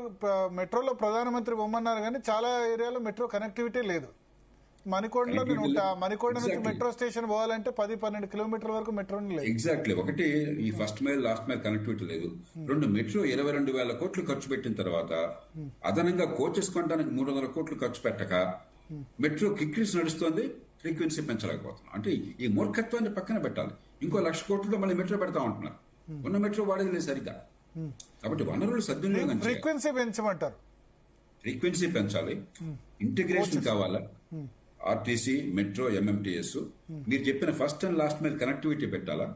మెట్రోలో ప్రధానమంత్రి బొమ్మన్నారు, కానీ చాలా ఏరియాలో మెట్రో కనెక్టివిటీ లేదు. మణికొండలో నేను ఉంటా, మణికొండ నుంచి మెట్రో స్టేషన్ పోవాలంటే 10-12 కిలోమీటర్ల వరకు మెట్రో లేదు. ఎగ్జాక్ట్లీ. ఒకటి, ఈ first mile last mile connectivity లేదు. 2, మెట్రో 22,000 కోట్లు ఖర్చు పెట్టిన తర్వాత అదనంగా కోచెస్ కొనడానికి 300 కోట్లు ఖర్చు పెట్టక మెట్రో కిక్కిస్ నడుస్తోంది, ఫ్రీక్వెన్సీ పెంచలేకపోతున్నాం. అంటే ఈ మూర్ఖత్వాన్ని పక్కన పెట్టాలి. ఇంకో 1,00,000 కోట్లతో మళ్ళీ మెట్రో పెడతా ఉంటున్నారు. ఉన్న మెట్రో వాడేది లేదు సరిగ్గా. కాబట్టి వనరులు సద్వినియోగం, ఫ్రీక్వెన్సీ పెంచమంటారు. ఫ్రీక్వెన్సీ పెంచాలి, ఇంటిగ్రేషన్ కావాలా. ఆర్టీసీ, మెట్రో, ఎంఎంటీఎస్, మీరు చెప్పిన first and last mile connectivity పెట్టాలా.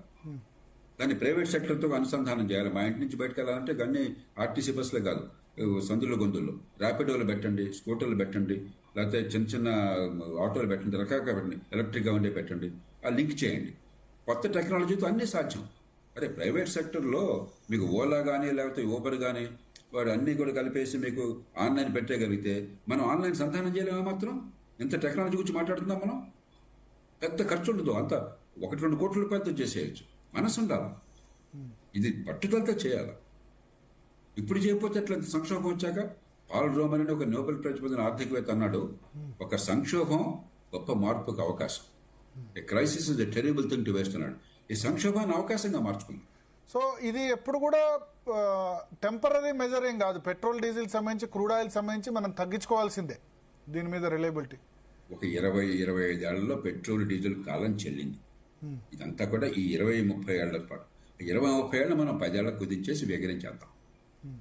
దాన్ని ప్రైవేట్ సెక్టర్తో అనుసంధానం చేయాలి. మా ఇంటి నుంచి బయటకు వెళ్ళాలంటే అన్ని ఆర్టీసీ బస్సులే కాదు, సందుల్లో గొంతుల్లో ర్యాపిడోలు పెట్టండి, స్కూటర్లు పెట్టండి, లేకపోతే చిన్న చిన్న ఆటోలు పెట్టండి, రకరకాల పెట్టండి, ఎలక్ట్రిక్గా ఉండే పెట్టండి. ఆ లింక్ చేయండి. కొత్త టెక్నాలజీతో అన్నీ సాధ్యం. అరే ప్రైవేట్ సెక్టర్లో మీకు ఓలా కానీ లేకపోతే ఊబర్ కానీ వాడు అన్నీ కూడా కలిపేసి మీకు ఆన్లైన్ పెట్టగలిగితే మనం ఆన్లైన్ సంధానం చేయలేమా? మాత్రం ఎంత టెక్నాలజీ గురించి మాట్లాడుతున్నాం మనం. పెద్ద ఖర్చు ఉండదు, అంత 1-2 కోట్ల రూపాయలతో చేసేయచ్చు. మనసు ఉండాలి, ఇది పట్టుదలతో చేయాలి. ఇప్పుడు చేయకపోతే ఎట్లా? సంక్షోభం వచ్చాక పాల్ రోమన్ అని ఒక నోబెల్ ప్రైజ్ పొందిన ఆర్థికవేత్త అన్నాడు, ఒక సంక్షోభం గొప్ప మార్పుకు అవకాశం. A crisis is a terrible thing to waste అన్నాడు. ఈ సంక్షోభాన్ని అవకాశంగా మార్చుకుంది. సో ఇది ఎప్పుడు కూడా టెంపరీ మెజర్ ఏం కాదు. పెట్రోల్, డీజిల్ సంబంధించి, క్రూడ్ ఆయిల్ సంబంధించి మనం తగ్గించుకోవాల్సిందే. దీని మీద రిలయబిలిటీ ఒక 20-25 ఏళ్లలో పెట్రోల్, డీజిల్ కాలం చెల్లింది. ఇదంతా కూడా ఈ 20-30 ఏళ్ల పాటు, 20-30 ఏళ్ళు మనం 10 ఏళ్లకు కుదించేసి వేగరించేద్దాం.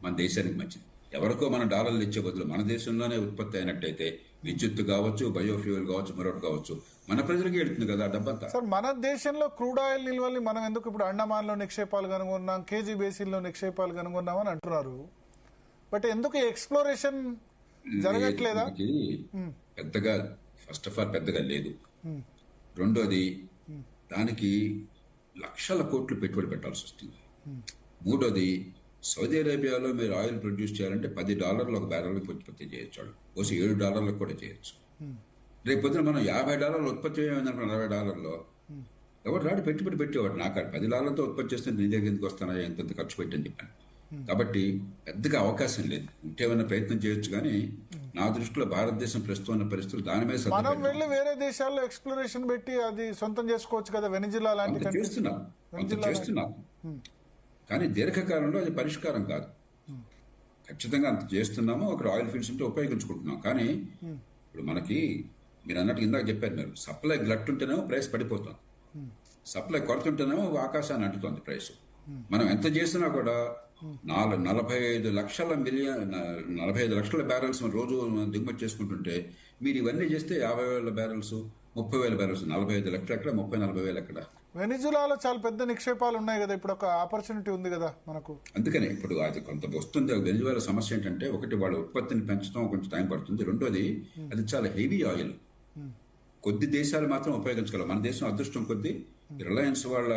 మన దేశానికి మంచిది. ఎవరికో మన డాలర్లు ఇచ్చే బదులు మన దేశంలోనే ఉత్పత్తి అయినట్టయితే విద్యుత్ కావచ్చు, బయోఫ్యూయల్ కావచ్చు, మరొకటి కావచ్చు, మన ప్రజలకి వెళ్తుంది కదా డబ్బంతా. సార్, మన దేశంలో క్రూడ్ ఆయిల్ నిల్వల్ని మనం ఎందుకు ఇప్పుడు అండమాన్లో నిక్షేపాలు కనుగొన్నాం, కేజీ బేసిన్లో నిక్షేపాలు కనుగొన్నామని అంటున్నారు. బట్ ఎందుకు ఎక్స్ప్లోరేషన్ జరగట్లేదా? పెద్దగా ఫస్ట్ ఆఫ్ ఆల్ పెద్దగా లేదు. రెండోది, దానికి లక్షల కోట్లు పెట్టుబడి పెట్టాల్సి వస్తుంది. మూడోది, సౌదీ అరేబియాలో మీరు ఆయిల్ ప్రొడ్యూస్ చేయాలంటే $10 ఒక బ్యారెల్కి ఉత్పత్తి చేయొచ్చు. బహుశా $7 కూడా చేయొచ్చు. రేపు పొద్దున మనం $50 ఉత్పత్తి చేయమనుకో, $40 ఎవరు రాడు పెట్టుబడి పెట్టేవాడు. నాకు $10 ఉత్పత్తి చేస్తే నీ దగ్గర ఎందుకు వస్తానా, ఎంత ఖర్చు పెట్టని చెప్పాను. కాబట్టి పెద్దగా అవకాశం లేదు. ఇంకేమైనా ప్రయత్నం చేయొచ్చు, కానీ నా దృష్టిలో భారతదేశం ప్రస్తుతం ఉన్న పరిస్థితులు దాని మీద మనం వెళ్ళి వేరే దేశాల్లో ఎక్స్ప్లోరేషన్ పెట్టి అది సొంతం చేసుకోవచ్చు కదా. వెనిజులా లాంటి చేస్తున్నాం, కానీ దీర్ఘకాలంలో అది పరిష్కారం కాదు. ఖచ్చితంగా అంత చేస్తున్నాము, అక్కడ ఆయిల్ ఫీల్డ్స్ ఉంటే ఉపయోగించుకుంటున్నాం. కానీ ఇప్పుడు మనకి మీరు అన్నట్టు ఇందాక చెప్పారు, మీరు సప్లై గ్లట్టుంటేనేమో ప్రైస్ పడిపోతుంది, సప్లై కొరతుంటేనేమో ఆకాశాన్ని అంటుతుంది ప్రైస్. మనం ఎంత చేసినా కూడా 45 లక్షల బ్యారెల్స్ రోజు దిగుమతి చేసుకుంటుంటే, మీరు ఇవన్నీ చేస్తే 50,000 బ్యారెల్స్, 30,000 బ్యారెల్స్, 45 లక్షలు ఎక్కడ, 30-40 ఎక్కడ? వెనిజులాలో చాలా పెద్ద నిక్షేపాలు ఉన్నాయి కదా, ఇప్పుడు ఒక ఆపర్చునిటీ ఉంది కదా మనకు. అందుకని ఇప్పుడు అది కొంత వస్తుంది. వెనిజులా సమస్య ఏంటంటే, ఒకటి వాళ్ళ ఉత్పత్తిని పెంచడం కొంచెం టైం పడుతుంది. రెండోది, అది చాలా హెవీ ఆయిల్. కొద్ది దేశాలు మాత్రం ఉపయోగించగలం. మన దేశం అదృష్టం కొద్దీ రిలయన్స్ వాళ్ళ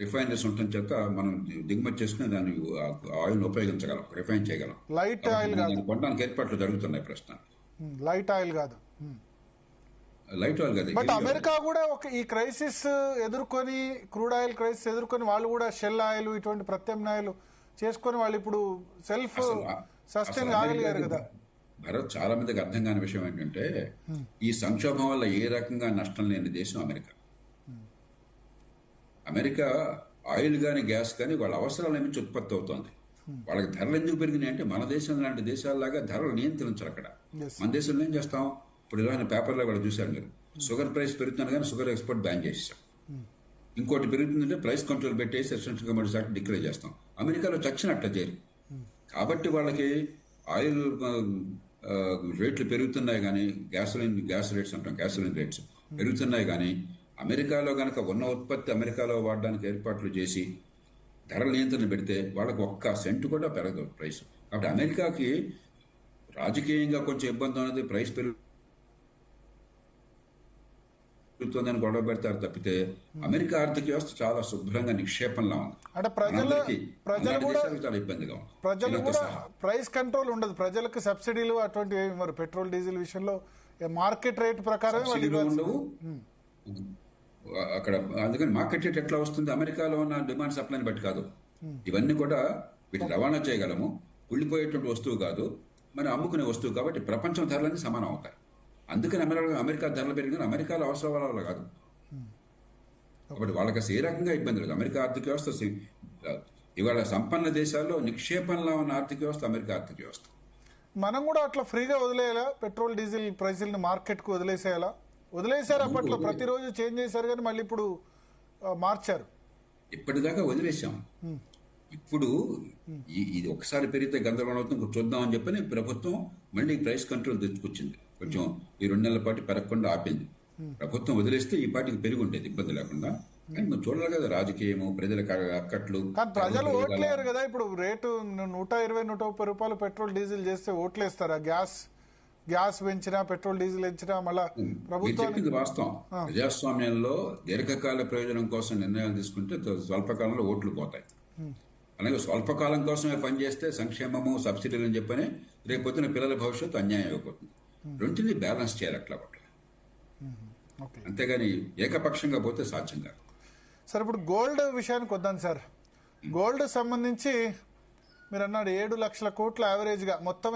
రిఫైనరీస్ ఉండటం చేత మనం దిగుమతి చేసుకుని దాన్ని ఆయిల్ ఉపయోగించగలం, రిఫైన్ చేయగలం. లైట్ ఆయిల్ కొనడానికి ఏర్పాట్లు జరుగుతున్నాయి ప్రస్తుతం. లైట్ ఆయిల్ కాదు. లైట్ ఆయిల్ కదా, బట్ అమెరికా కూడా ఈ క్రైసిస్ ఎదుర్కొని, క్రూడ్ ఆయిల్ క్రైసిస్ ఎదుర్కొని వాళ్ళు కూడా షెల్ ఆయిల్ ఇటువంటి ప్రత్యామ్నాయాలు చేసుకొని వాళ్ళు ఇప్పుడు సెల్ఫ్ సస్టైన్ కాగలిగారు కదా. భరత్, చాలా మందికి అర్థం కాని విషయం ఏంటంటే ఈ సంక్షోభం వల్ల ఏ రకంగా నష్టం లేని దేశం అమెరికా. అమెరికా ఆయిల్ కానీ గ్యాస్ కానీ వాళ్ళ అవసరాల నుంచి ఉత్పత్తి అవుతోంది. వాళ్ళకి ధరలు ఎందుకు పెరిగినాయి అంటే మన దేశం లాంటి దేశాలలాగా ధరలు నియంత్రించారు అక్కడ. మన దేశంలో ఏం చేస్తాం, ఇప్పుడు ఇలా పేపర్లో కూడా చూశారు మీరు, షుగర్ ప్రైస్ పెరుగుతున్నారు కానీ షుగర్ ఎక్స్పోర్ట్ బ్యాన్ చేసేసాం. ఇంకోటి పెరుగుతుందంటే ప్రైస్ కంట్రోల్ పెట్టేసి ఎసెన్షియల్ కమోడిటీస్ యాక్ట్ డిక్లేర్ చేస్తాం. అమెరికాలో చచ్చినట్ట చేయరు. కాబట్టి వాళ్ళకి ఆయిల్ రేట్లు పెరుగుతున్నాయి కానీ గ్యాస్ రేట్స్ అంటాం, గ్యాసోలిన్ రేట్స్ పెరుగుతున్నాయి కానీ అమెరికాలో కనుక ఉన్న ఉత్పత్తి అమెరికాలో వాడడానికి ఏర్పాట్లు చేసి ధరల నియంత్రణ పెడితే వాళ్ళకి ఒక్క సెంటు కూడా పెరగదు ప్రైస్. కాబట్టి అమెరికాకి రాజకీయంగా కొంచెం ఇబ్బంది ఉన్నది, ప్రైస్ పెరుగుతుందని గొడవ పెడతారు తప్పితే అమెరికా ఆర్థిక వ్యవస్థ చాలా శుభ్రంగా నిక్షేపంలా ఉంది. అంటే ప్రజలు కూడా చాలా ఇబ్బందిగా ఉంది. ప్రజలు కూడా ప్రైస్ కంట్రోల్ ఉండదు, ప్రజలకు సబ్సిడీలు అటువంటివి మరి పెట్రోల్ డీజిల్ విషయంలో మార్కెట్ రేట్ ప్రకారం ఉండవు అక్కడ. అందుకని మార్కెట్ రేట్ ఎట్లా వస్తుంది, అమెరికాలో ఉన్న డిమాండ్ సప్లైని బట్టి కాదు. ఇవన్నీ కూడా వీటి రవాణా చేయగలము, కుళ్ళిపోయేటువంటి వస్తువు కాదు, మనం అమ్ముకునే వస్తువు. కాబట్టి ప్రపంచం ధరలన్నీ సమానం అవుతాయి. అందుకని అమెరికా ధరలు పెరిగిన అమెరికాలో అవసరాల వల్ల కాదు. కాబట్టి వాళ్ళకి అసలు ఏ రకంగా ఇబ్బంది లేదు. అమెరికా ఆర్థిక వ్యవస్థ ఇవాళ సంపన్న దేశాల్లో నిక్షేపంలో ఉన్న ఆర్థిక వ్యవస్థ అమెరికా ఆర్థిక వ్యవస్థ. మనం కూడా అట్లా ఫ్రీగా వదిలేయాలా పెట్రోల్ డీజిల్ ప్రైజుల్ని, మార్కెట్కు వదిలేసేయాలా? వదిలేశారు, అప్పట్లో ప్రతిరోజు చేంజ్ చేశారు కానీ మళ్ళీ ఇప్పుడు మార్చారు. ఇప్పటిదాకా వదిలేసాం. ఇప్పుడు ఇది ఒకసారి పెరిగితే గందరగోళం అవుతుంది, చూద్దాం అని చెప్పని ప్రభుత్వం మళ్ళీ ప్రైస్ కంట్రోల్ తెచ్చుకొచ్చింది. కొంచెం ఈ 2 నెలల పాటు పెరగకుండా ఆపింది. ప్రభుత్వం వదిలేస్తే ఈ పాటికి పెరిగి ఉండేది ఇబ్బంది లేకుండా. కానీ మనం చూడాలి కదా, రాజకీయము, ప్రజలకు అక్కట్లు. కానీ ప్రజలు ఓట్లేరు కదా. ఇప్పుడు రేటు 120-130 రూపాయలు పెట్రోల్ డీజిల్ చేస్తే ఓట్లేస్తారా? గ్యాస్ పెంచినా, పెట్రోల్ డీజిల్ పెంచినా మళ్ళా ప్రభుత్వం చెప్పింది వాస్తవం. ప్రజాస్వామ్యంలో దీర్ఘకాల ప్రయోజనం కోసం నిర్ణయాలు తీసుకుంటే స్వల్పకాలంలో ఓట్లు పోతాయి. అలాగే స్వల్పకాలం కోసమే పనిచేస్తే సంక్షేమము, సబ్సిడీలు అని చెప్పని రేపొద్దున పిల్లల భవిష్యత్తు అన్యాయం అయిపోతుంది. రెంటిని బ్యాలెన్స్ చేయాలి అట్లా పట్ల, అంతేగాని ఏకపక్షంగా పోతే సాధ్యం కాదు. సార్, ఇప్పుడు గోల్డ్ విషయానికి వద్దాం సార్. గోల్డ్ సంబంధించి మీరు అన్నాడు 7 లక్షల కోట్ల యావరేజ్గా మొత్తం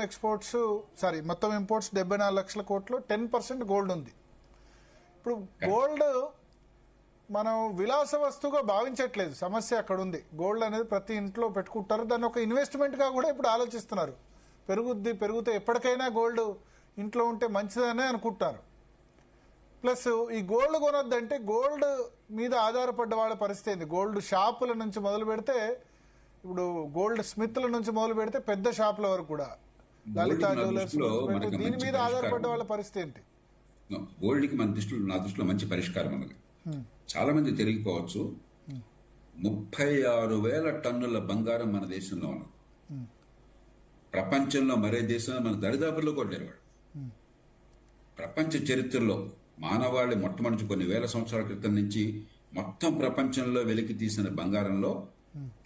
మొత్తం ఇంపోర్ట్స్ 74 లక్షల కోట్లు, 10% గోల్డ్ ఉంది. ఇప్పుడు గోల్డ్ మనం విలాస వస్తువుగా భావించట్లేదు, సమస్య అక్కడ ఉంది. గోల్డ్ అనేది ప్రతి ఇంట్లో పెట్టుకుంటారు, దాన్ని ఒక ఇన్వెస్ట్మెంట్గా కూడా ఇప్పుడు ఆలోచిస్తున్నారు. పెరిగితే ఎప్పటికైనా గోల్డ్ ఇంట్లో ఉంటే మంచిదనే అనుకుంటారు. ప్లస్ ఈ గోల్డ్ కొనొద్దంటే గోల్డ్ మీద ఆధారపడ్డ వాళ్ళ పరిస్థితి ఏంది? గోల్డ్ షాపుల నుంచి మొదలు పెడితే, ఇప్పుడు గోల్డ్ స్మిత్ల నుంచి మొదలు పెడితే పెద్ద షాపుల వరకు కూడా, లలిత జ్యువెలర్స్, దీని మీద ఆధారపడ్డ వాళ్ళ పరిస్థితి ఏంటి? గోల్డ్కి నా దృష్టిలో మంచి పరిష్కారం ఉన్నది. చాలా మంది తెలియకపోవచ్చు, 36,000 టన్నుల బంగారం మన దేశంలో ఉన్నది. ప్రపంచంలో మరే దేశంలో మన దరిదాపుల్లో కూడా లేరు. ప్రపంచ చరిత్రలో మానవాళి మొట్టమొదటి కొన్ని వేల సంవత్సరాల క్రితం నుంచి మొత్తం ప్రపంచంలో వెలికి తీసిన బంగారంలో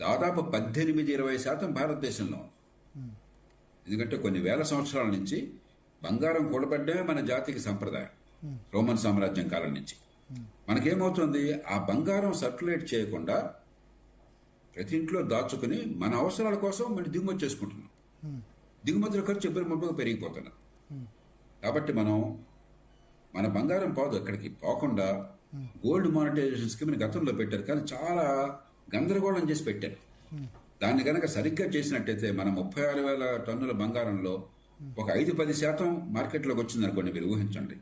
దాదాపు 18-20% భారతదేశంలో ఉంది. ఎందుకంటే కొన్ని వేల సంవత్సరాల నుంచి బంగారం కూడబడ్డమే మన జాతికి సంప్రదాయం. రోమన్ సామ్రాజ్యం కాలం నుంచి మనకేమవుతుంది, ఆ బంగారం సర్క్యులేట్ చేయకుండా ప్రతి ఇంట్లో దాచుకుని మన అవసరాల కోసం మనం దిగుమతి చేసుకుంటున్నాం. దిగుమతుల ఖర్చు ఎప్పటికప్పుడు పెరిగిపోతున్నాం. కాబట్టి మన బంగారం పోదు, ఎక్కడికి పోకుండా గోల్డ్ మానిటైజేషన్ స్కీమ్ గతంలో పెట్టారు, కానీ చాలా గందరగోళం చేసి పెట్టారు. దాన్ని కనుక సరిగ్గా చేసినట్టయితే మన 36,000 టన్నుల బంగారంలో ఒక 5-10% మార్కెట్లోకి వచ్చిందనుకోండి, మీరు ఊహించండి.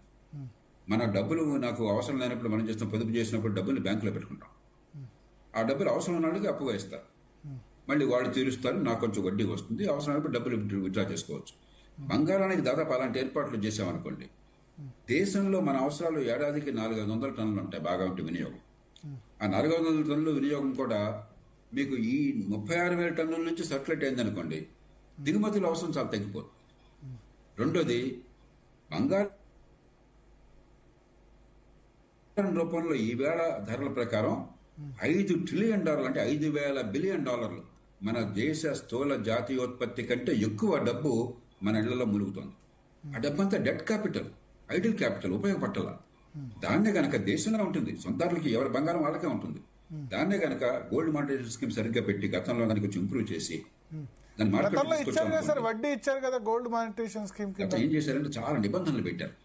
మన డబ్బులు నాకు అవసరం లేనప్పుడు మనం చేస్తాం, పొదుపు చేసినప్పుడు డబ్బులు బ్యాంకులో పెట్టుకుంటాం. ఆ డబ్బులు అవసరం ఉన్న వాళ్ళకి అప్పుగా ఇస్తారు, మళ్ళీ వాళ్ళు తీరుస్తారు, నాకు కొంచెం వడ్డీ వస్తుంది, అవసరమైనప్పుడు డబ్బులు విత్డ్రా చేసుకోవచ్చు. బంగారానికి దాదాపు అలాంటి ఏర్పాట్లు చేసామనుకోండి, దేశంలో మన అవసరాలు ఏడాదికి 400-500 టన్నులు ఉంటాయి బాగా ఉంటే వినియోగం. ఆ 400 టన్నుల వినియోగం కూడా మీకు ఈ 36,000 టన్నుల నుంచి సర్క్యులేట్ అయిందనుకోండి, దిగుమతుల అవసరం చాలా తగ్గిపోతుంది. రెండోది, బంగారం రూపంలో ఈవేళ ధరల ప్రకారం $5 ట్రిలియన్ అంటే $5,000 బిలియన్ మన దేశ స్థూల జాతీయోత్పత్తి కంటే ఎక్కువ డబ్బు మన ఇళ్లలో ములుగుతోంది. ఆ డబ్బంతా డెట్ క్యాపిటల్, ఐడిల్ క్యాపిటల్, ఉపయోగపట్టాల. దాన్నే గనక దేశంలో ఉంటుంది, సొంతారులకి ఎవరి బంగారం వాళ్ళకే ఉంటుంది. దాన్నే గనక గోల్డ్ మానిటైజేషన్ స్కీమ్ సరిగ్గా పెట్టి గతంలో కనుక కొంచెం ఇంప్రూవ్ చేసి దాని మార్కెట్ గతంలో ఇచ్చారు కదా సార్, వడ్డీ ఇచ్చారు కదా గోల్డ్ మానిటైజేషన్ స్కీమ్ కింద. ఏం చేశారంటే చాలా నిబంధనలు పెట్టారు.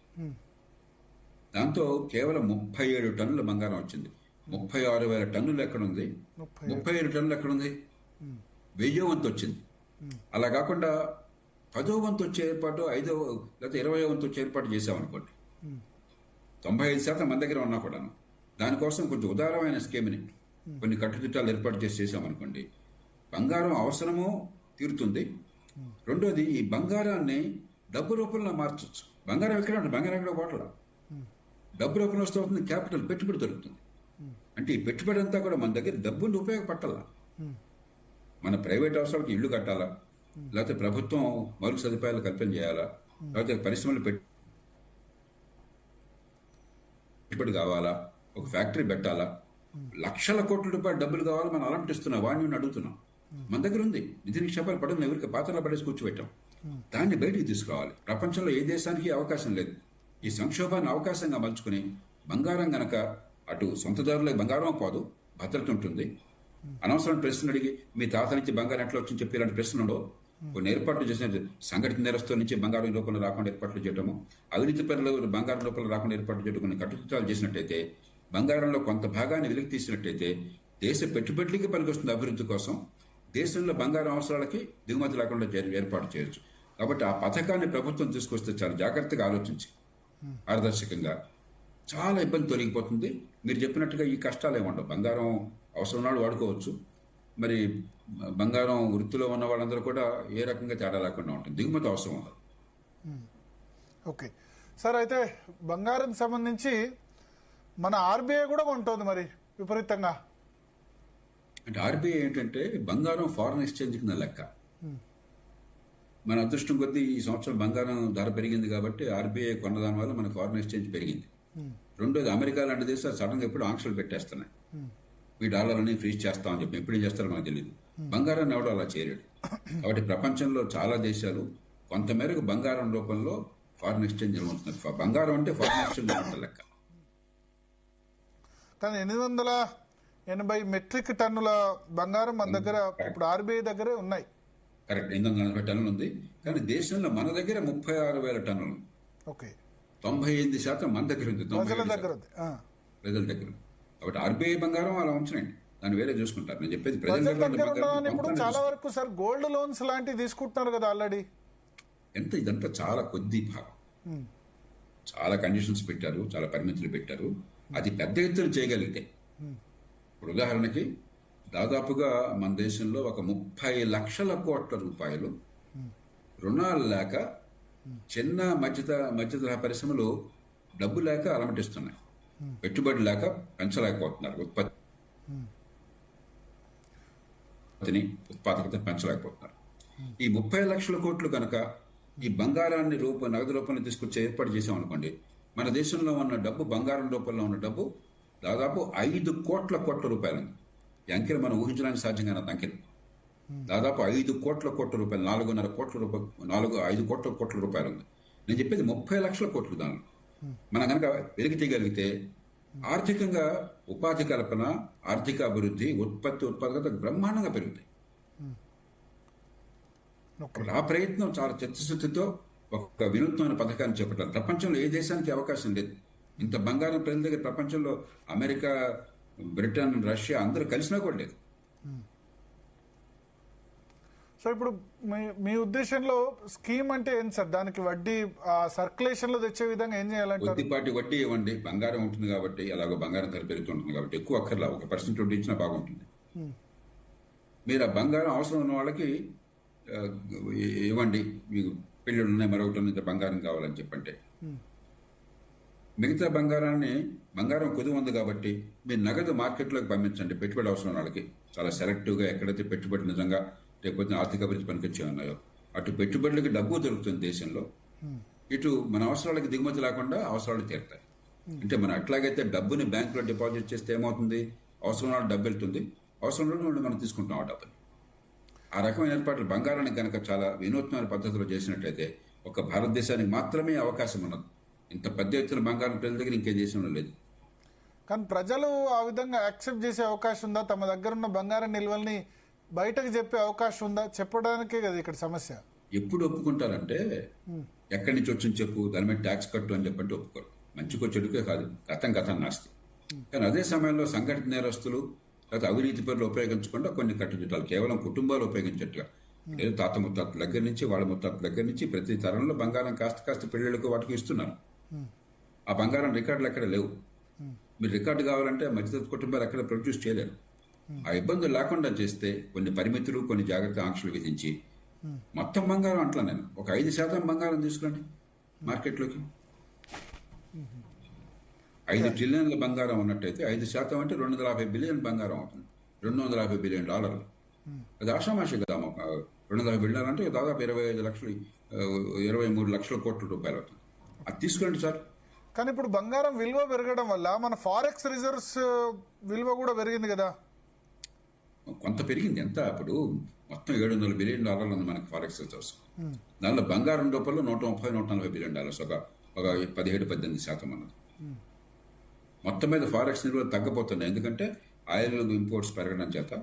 దాంతో కేవలం 37 టన్నుల బంగారం వచ్చింది. 36,000 టన్నులు ఎక్కడుంది? 37 టన్నులు ఎక్కడుంది? 1000 వంతు వచ్చింది. అలా కాకుండా 10వ వంతు వచ్చే ఏర్పాటు, 5వ లేకపోతే 20వ వంతు వచ్చే ఏర్పాటు చేసామనుకోండి, 95% మన దగ్గర ఉన్నా కూడా దానికోసం కొంచెం ఉదారమైన స్కీమ్ని కొన్ని కట్టుదిట్టాలు ఏర్పాటు చేసామనుకోండి, బంగారం అవసరమో తీరుతుంది. రెండోది, ఈ బంగారాన్ని డబ్బు రూపంలో మార్చొచ్చు. బంగారం ఎక్కడ ఉంటుంది? బంగారం ఎక్కడ పోవట్లా, డబ్బు రూపంలో వస్తూ అవుతుంది. క్యాపిటల్, పెట్టుబడి దొరుకుతుంది. అంటే ఈ పెట్టుబడి అంతా కూడా మన దగ్గర డబ్బుని ఉపయోగపట్టాలా. మన ప్రైవేట్ అవసరాలకు ఇల్లు కట్టాలా, లేకపోతే ప్రభుత్వం మరుగు సదుపాయాలు కల్పన చేయాలా, లేకపోతే పరిశ్రమలు పెట్టుబడి కావాలా, ఒక ఫ్యాక్టరీ పెట్టాలా, లక్షల కోట్ల రూపాయల డబ్బులు కావాలి, మనం అలంటిస్తున్నాం, వాడిని అడుగుతున్నాం. మన దగ్గర ఉంది, నిధి నిక్షేపాలు పడుతుంది, ఎవరికి పాత్రలో పడేసి కూర్చోబెట్టాం. దాన్ని బయటికి తీసుకురావాలి. ప్రపంచంలో ఏ దేశానికి అవకాశం లేదు. ఈ సంక్షోభాన్ని అవకాశంగా మలుచుకుని బంగారం గనక అటు సొంతదారులకు బంగారం పోదు, భద్రత ఉంటుంది. అనవసరం ప్రశ్నలు అడిగి మీ తాత నుంచి బంగారం ఎట్లా వచ్చింది చెప్పి ఇలాంటి ప్రశ్నలు కొన్ని ఏర్పాట్లు చేసిన సంఘటిత నేరస్తుల నుంచి బంగారం రూపంలో రాకుండా ఏర్పాట్లు చేయడము, అవినీతి పనులు బంగారం రూపంలో రాకుండా ఏర్పాట్లు చేయడం, కొన్ని కట్టుదిట్టాలు చేసినట్టయితే, బంగారంలో కొంత భాగాన్ని వెలికి తీసినట్టయితే దేశ పెట్టుబడులకి పనికొస్తుంది. అభివృద్ధి కోసం దేశంలో బంగారం అవసరాలకి దిగుమతి లేకుండా ఏర్పాటు చేయొచ్చు. కాబట్టి ఆ పథకాన్ని ప్రభుత్వం తీసుకొస్తే చాలా జాగ్రత్తగా ఆలోచించి పారదర్శకంగా చాలా ఇబ్బంది తొలగిపోతుంది. మీరు చెప్పినట్టుగా ఈ కష్టాలు ఏముండవు. బంగారం అవసరం నాడు వాడుకోవచ్చు. మరి బంగారం వృత్తిలో ఉన్న వాళ్ళందరూ కూడా ఏ రకంగా తేడా లేకుండా ఉంటుంది. దిగుమతి అవసరం ఉండదు. ఓకే సార్, అయితే బంగారం సంబంధించి మన ఆర్బీఐ కూడా ఉంటుంది మరి విపరీతంగా. అంటే ఆర్బీఐ ఏంటంటే బంగారం ఫారెన్ ఎక్స్చేంజ్ కింద లెక్క. మన అదృష్టం కొద్దీ ఈ సంవత్సరం బంగారం ధర పెరిగింది కాబట్టి ఆర్బీఐ కొన్నదాని వల్ల మన ఫారెన్ ఎక్స్చేంజ్ పెరిగింది. రెండోది, అమెరికా లాంటి దేశాలు సడన్గా ఎప్పుడు ఆంక్షలు పెట్టేస్తున్నాయి. ఈ డాలర్ని ఫ్రీజ్ చేస్తామని చెప్పి ఎప్పుడు చేస్తారో మనకు తెలియదు. బంగారాన్ని ఎవడో అలా చేయలేడు. కాబట్టి ప్రపంచంలో చాలా దేశాలు కొంతమేరకు బంగారం రూపంలో ఫారెన్ ఎక్స్చేంజ్ జరుగుతున్నారు. బంగారం అంటే ఫారెన్ ఎక్స్చేంజ్ లెక్క. కానీ 880 మెట్రిక్ టన్నుల బంగారం మన దగ్గర ఇప్పుడు ఆర్బీఐ దగ్గరే ఉన్నాయి. కరెక్ట్, 840 టన్నులు ఉంది. కానీ దేశంలో మన దగ్గర 36,000 టన్నులు. ఓకే, 98% మన దగ్గర ఉంది, ప్రజల దగ్గర ఉంది. ప్రజల దగ్గర. కాబట్టి ఆర్బీఐ బంగారం అలా ఉంచండి, దాన్ని వేరే చూసుకుంటారు. నేను చెప్పేది ప్రజల దగ్గర ఇప్పుడు చాలా వరకు సార్ గోల్డ్ లోన్స్ లాంటివి తీసుకుంటున్నారు కదా ఆల్రెడీ. ఇదంతా చాలా కొద్ది భాగం. చాలా కండిషన్స్ పెట్టారు, చాలా పరిమితులు పెట్టారు. అది పెద్ద ఎత్తున చేయగలిగితే, ఇప్పుడు ఉదాహరణకి దాదాపుగా మన దేశంలో ఒక 30 లక్షల కోట్ల రూపాయలు రుణాలు లేక చిన్న మధ్యతరహా పరిశ్రమలు డబ్బు లేక అలమటిస్తున్నాయి. పెట్టుబడి లేక పెంచలేకపోతున్నారు, ఉత్పాదకతని పెంచలేకపోతున్నారు. ఈ 30 లక్షల కోట్లు కనుక ఈ బంగారాన్ని నగదు రూపంలో తీసుకొచ్చే ఏర్పాటు చేసామనుకోండి, మన దేశంలో ఉన్న డబ్బు, బంగారం రూపంలో ఉన్న డబ్బు దాదాపు 5 కోట్ల రూపాయలు ఉంది. ఈ అంకెలు మనం ఊహించడానికి సాధ్యం కాని అంకెలు. దాదాపు 5 కోట్ల రూపాయలు, 4.5 కోట్ల రూపాయలు, 5 కోట్ల రూపాయలు ఉంది. నేను చెప్పేది 30 లక్షల కోట్లు. దానిలో మనం కనుక వెలికి తీయగలిగితే ఆర్థికంగా ఉపాధి కల్పన, ఆర్థిక అభివృద్ధి, ఉత్పాదకత బ్రహ్మాండంగా పెరుగుతాయి. ఆ ప్రయత్నం చాలా చిత్తశుద్ధితో ఒక వినూత్నమైన పథకాన్ని చేపట్టాలి. ప్రపంచంలో ఏ దేశానికి అవకాశం లేదు. ఇంత బంగారం ప్రజల దగ్గర ప్రపంచంలో అమెరికా, బ్రిటన్, రష్యా అందరూ కలిసినా కూడా లేదు. సో ఇప్పుడు మీ ఉద్దేశంలో స్కీమ్ అంటే ఏంటి సార్? దానికి వడ్డీ సర్క్యులేషన్ లో తెచ్చే విధంగా ఏం చేయాలంటే? కొద్దిపాటి వడ్డీ ఇవ్వండి. బంగారం ఉంటుంది కాబట్టి, అలాగో బంగారం ధర పెరుగుతుంటుంది కాబట్టి ఎక్కువ అక్కర్లా, 1% వడ్డీ ఇచ్చినా బాగుంటుంది. మీరు ఆ బంగారం అవసరం ఉన్న వాళ్ళకి ఇవ్వండి. మీకు పెళ్ళిళ్ళు ఉన్నాయి, మరొకటి ఉంది, బంగారం కావాలని చెప్పంటే, మిగతా బంగారం కొద్ది ఉంది కాబట్టి మీరు నగదు మార్కెట్లోకి పంపించండి. పెట్టుబడి అవసరం వాళ్ళకి చాలా సెలెక్టివ్గా ఎక్కడైతే పెట్టుబడి నిజంగా లేకపోతే ఆర్థిక అభివృద్ధి పనికొచ్చే ఉన్నాయో అటు పెట్టుబడులకి డబ్బు దొరుకుతుంది దేశంలో, ఇటు మన అవసరాలకి దిగుమతి లేకుండా అవసరాలు తీరుతాయి. అంటే మనం ఎట్లాగైతే డబ్బుని బ్యాంకులో డిపాజిట్ చేస్తే ఏమవుతుంది, అవసరం వాళ్ళ డబ్బు వెళ్తుంది, అవసరం నుండి మనం తీసుకుంటాం ఆ డబ్బుని. ఆ రకమైన ఏర్పాట్లు బంగారానికి కనుక చాలా వినూత్నమైన పద్ధతిలో చేసినట్లయితే ఒక భారతదేశానికి మాత్రమే అవకాశం ఉన్నది. ఇంత పెద్ద ఎత్తున బంగారం ప్రజల దగ్గర ఇంకే దేశంలో లేదు. కానీ ప్రజలు ఆ విధంగా యాక్సెప్ట్ చేసే అవకాశం ఉందా? తమ దగ్గర ఉన్న బంగారం నిల్వల్ని బయటకు చెప్పే అవకాశం ఉందా? చెప్పడానికే కదా ఇక్కడ సమస్య. ఎప్పుడు ఒప్పుకుంటారంటే ఎక్కడి నుంచి వచ్చింది చెప్పు, దాని మీద ట్యాక్స్ కట్టు అని చెప్పంటే ఒప్పుకోరు. మంచికో చెడుకే కాదు, గతం నాస్తి. కానీ అదే సమయంలో సంఘటిత నేరస్తులు లేకపోతే అవినీతి పనులు ఉపయోగించకుండా కొన్ని కట్టుదిట్టాలు కేవలం కుటుంబాలు ఉపయోగించేట్టుగా, ఏదో తాత ముత్తాతల దగ్గర నుంచి వాళ్ళ ముత్తాతల దగ్గర నుంచి ప్రతి తరంలో బంగారం కాస్త పెళ్లిళ్ళకు వాటికి ఇస్తున్నారు. ఆ బంగారం రికార్డులు ఎక్కడ లేవు. మీరు రికార్డు కావాలంటే మధ్యతరగతి కుటుంబాలు ఎక్కడ ప్రొడ్యూస్ చేయలేరు. ఆ ఇబ్బందులు లేకుండా చేస్తే కొన్ని పరిమితులు, కొన్ని జాగ్రత్త ఆంక్షలు విధించి మొత్తం బంగారం అంట్లా నేను ఒక 5% బంగారం తీసుకురండి మార్కెట్లోకి. 5 ట్రిలియన్ల బంగారం ఉన్నట్టయితే 5% అంటే 250 బిలియన్ బంగారం అవుతుంది. $250 బిలియన్. అది ఆషామాషి కదా. 250 బిలియన్ అంటే దాదాపు 25 లక్షలు, 23 లక్షల కోట్ల రూపాయలు అవుతుంది. అది తీసుకురండి సార్. కానీ ఇప్పుడు బంగారం విలువ పెరగడం వల్ల మన ఫారెక్స్ రిజర్వ్స్ విలువ కూడా పెరిగింది కదా. కొంత పెరిగింది. ఎంత ఇప్పుడు మొత్తం $700 బిలియన్ ఉంది మనకి ఫారెక్స్ రిజర్వ్స్. దానిలో బంగారం రూపంలో $130-140 బిలియన్, ఒక 17-18% అన్నది. మొత్తం మీద ఫారెక్స్ నిల్వలు తగ్గపోతున్నాయి. ఎందుకంటే ఆయిల్ ఇంపోర్ట్స్ పెరగడం చేత